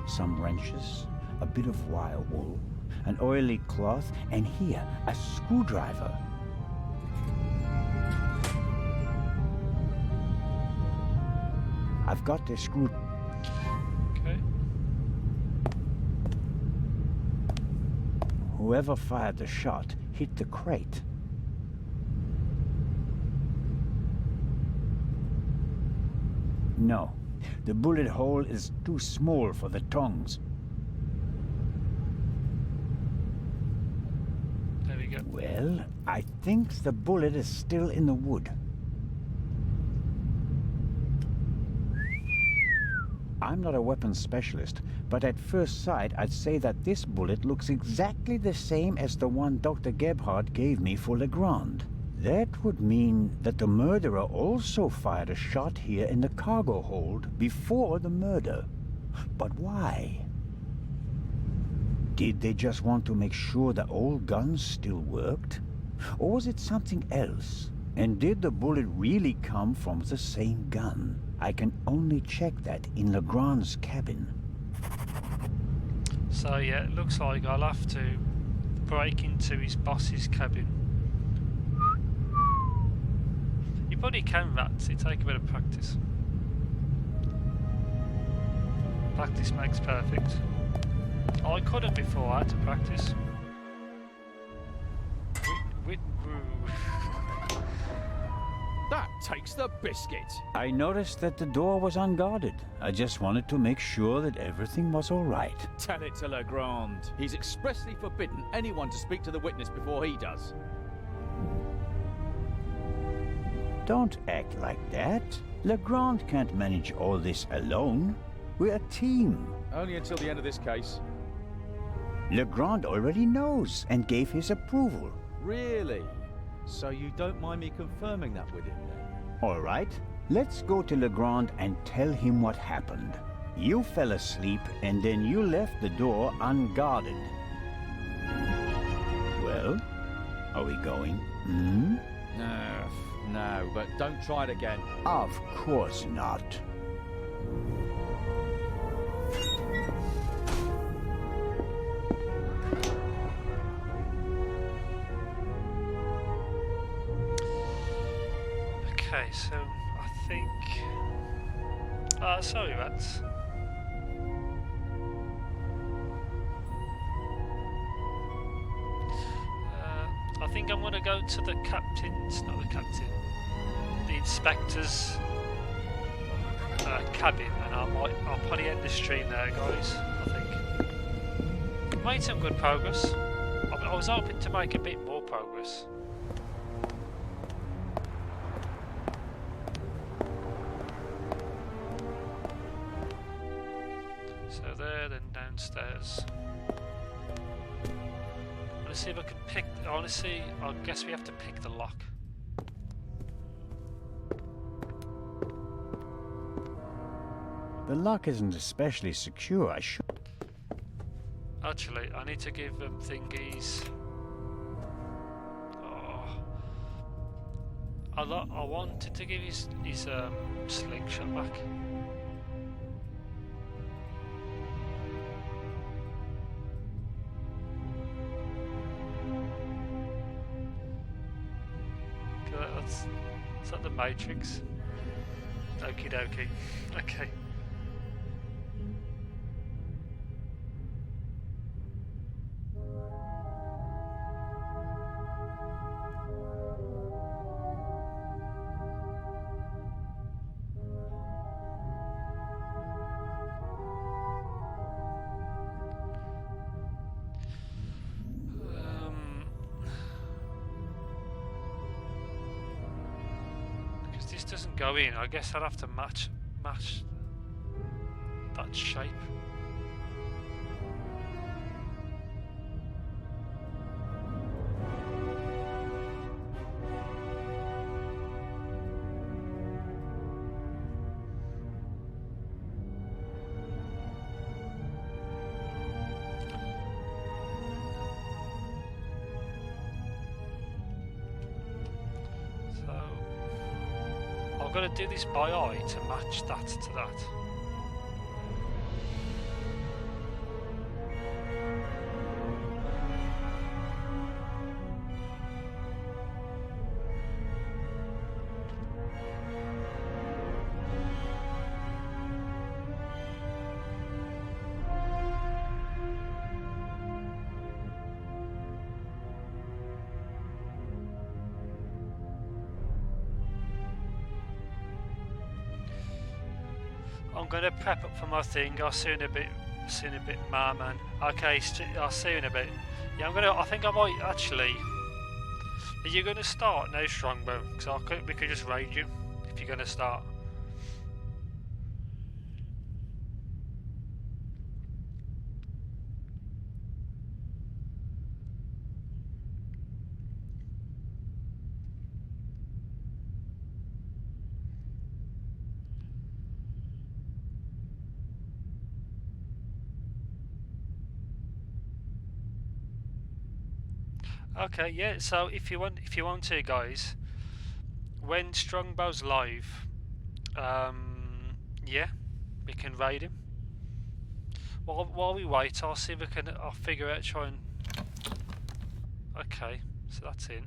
Some wrenches, a bit of wire wool, an oily cloth, and here, a screwdriver. I've got the screw... Okay. Whoever fired the shot hit the crate. No, the bullet hole is too small for the tongs. Well, I think the bullet is still in the wood. I'm not a weapons specialist, but at first sight I'd say that this bullet looks exactly the same as the one Dr. Gebhardt gave me for Legrand. That would mean that the murderer also fired a shot here in the cargo hold before the murder. But why? Did they just want to make sure the old guns still worked? Or was it something else? And did the bullet really come from the same gun? I can only check that in Legrand's cabin. So yeah, it looks like I'll have to break into his boss's cabin. You probably can, rats. It take a bit of practice. Practice makes perfect. I couldn't before, I had to practice. That takes the biscuit. I noticed that the door was unguarded. I just wanted to make sure that everything was all right. Tell it to Legrand. He's expressly forbidden anyone to speak to the witness before he does. Don't act like that. Legrand can't manage all this alone. We're a team. Only until the end of this case. Legrand already knows and gave his approval. Really? So you don't mind me confirming that with him then? All right, let's go to Legrand and tell him what happened. You fell asleep and then you left the door unguarded. Well, are we going? No, but don't try it again. Of course not. Okay, so I think... sorry, rats. I think I'm going to go to the captain's, not the captain, the inspector's cabin, and I'll probably end the stream there, guys, I think. Made some good progress. I was hoping to make a bit more progress. So there, then downstairs. Let's see if I can pick. Honestly, I guess we have to pick the lock. The lock isn't especially secure. I should. Actually, I need to give them thingies. Oh. I wanted to give his slingshot back. Is that the Matrix? Okie dokie. Okay. Doesn't go in. I guess I'd have to match that shape. I've got to do this by eye to match that to that. I'm going to prep up for my thing. I'll see you in a bit, man. Okay, I'll see you in a bit. Yeah, I think I might actually Are you going to start now, Strongbow? Because we could just raid you if you're going to start. Okay, yeah. So if you want to, guys, when Strongbow's live, yeah, we can raid him. While we wait, I'll see if I'll figure out try and. Okay, so that's in.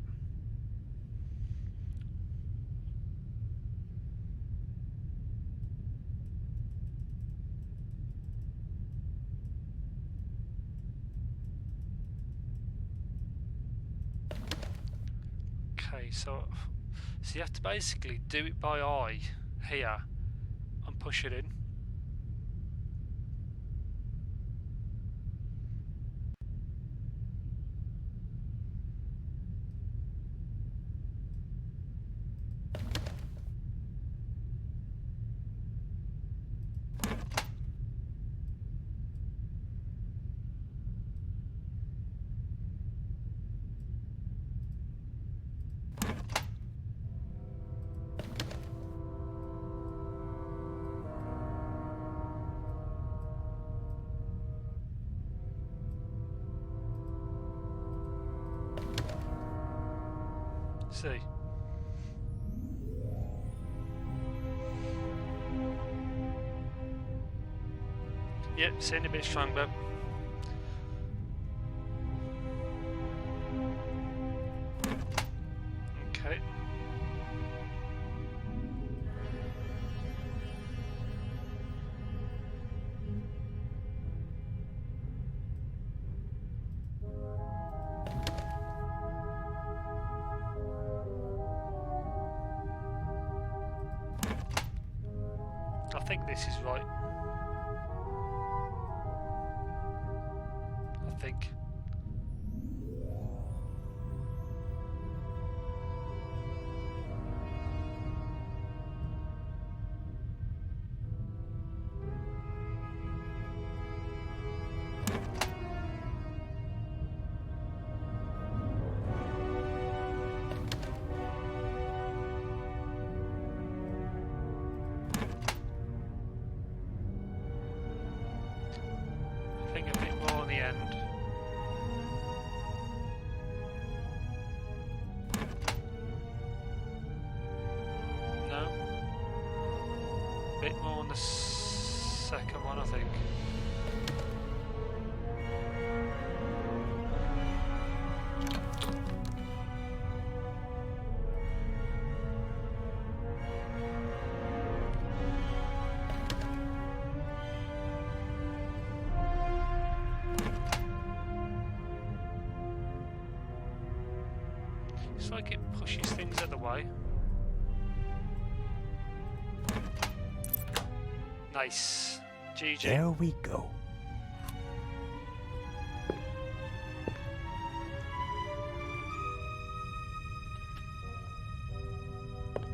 Okay, so you have to basically do it by eye here and push it in. See. Yep, seeing a bit stronger. Okay. I think this is right. I think. I think a bit more on the end. No? A bit more on the second one, I think. It's like it pushes things out of the way. Nice. GG. There we go.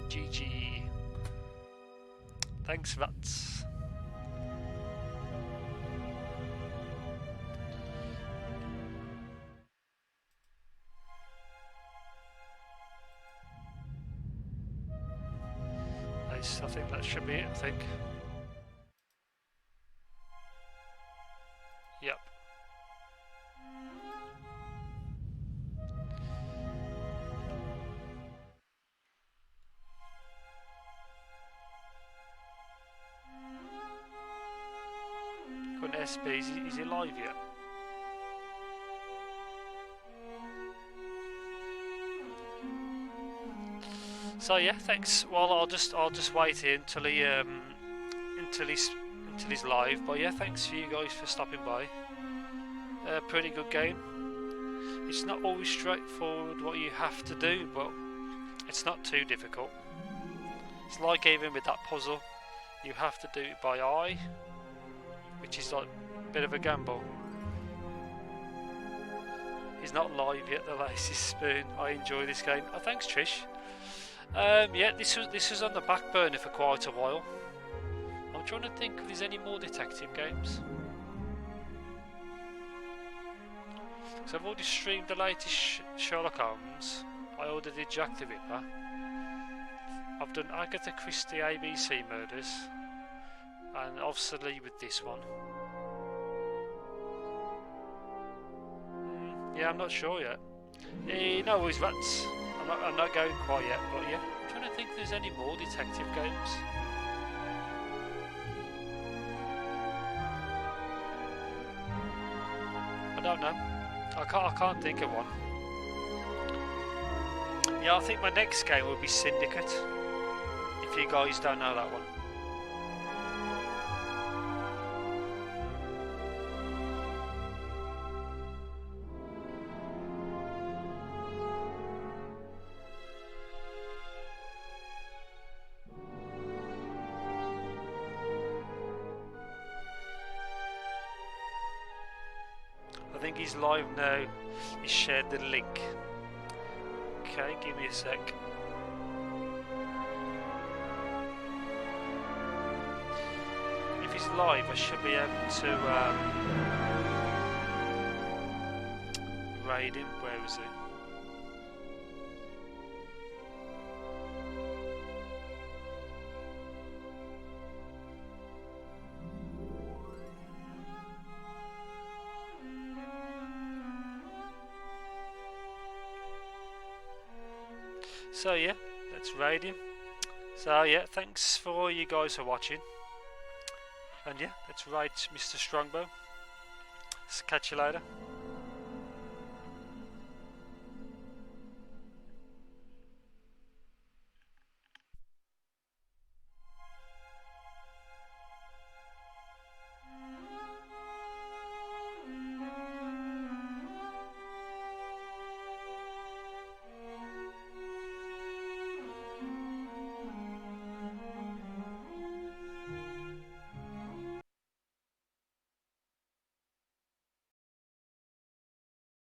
GG. Thanks, Vats. Nice, I think that should be it, I think. Yep. Got an SB, is he live yet? So yeah, thanks. Well, I'll just wait here until he's live. But yeah, thanks for you guys for stopping by. Pretty good game. It's not always straightforward what you have to do, but it's not too difficult. It's like even with that puzzle, you have to do it by eye, which is like a bit of a gamble. He's not live yet, the Lazy Spoon. I enjoy this game. Oh, thanks, Trish. Yeah, this was on the back burner for quite a while. I'm trying to think if there's any more detective games. So I've already streamed the latest Sherlock Holmes. I already did Jack the Ripper. I've done Agatha Christie ABC murders. And obviously with this one. Yeah, I'm not sure yet. No worries, rats. I'm not going quite yet, but yeah. I'm trying to think if there's any more detective games. I don't know. I can't think of one. Yeah, I think my next game will be Syndicate. If you guys don't know that one. I think he's live now. He shared the link. Okay, give me a sec. If he's live, I should be able to raid him. Where is he? So yeah, let's raid him. So yeah, thanks for all you guys for watching. And yeah, let's raid Mr. Strongbow. Catch you later.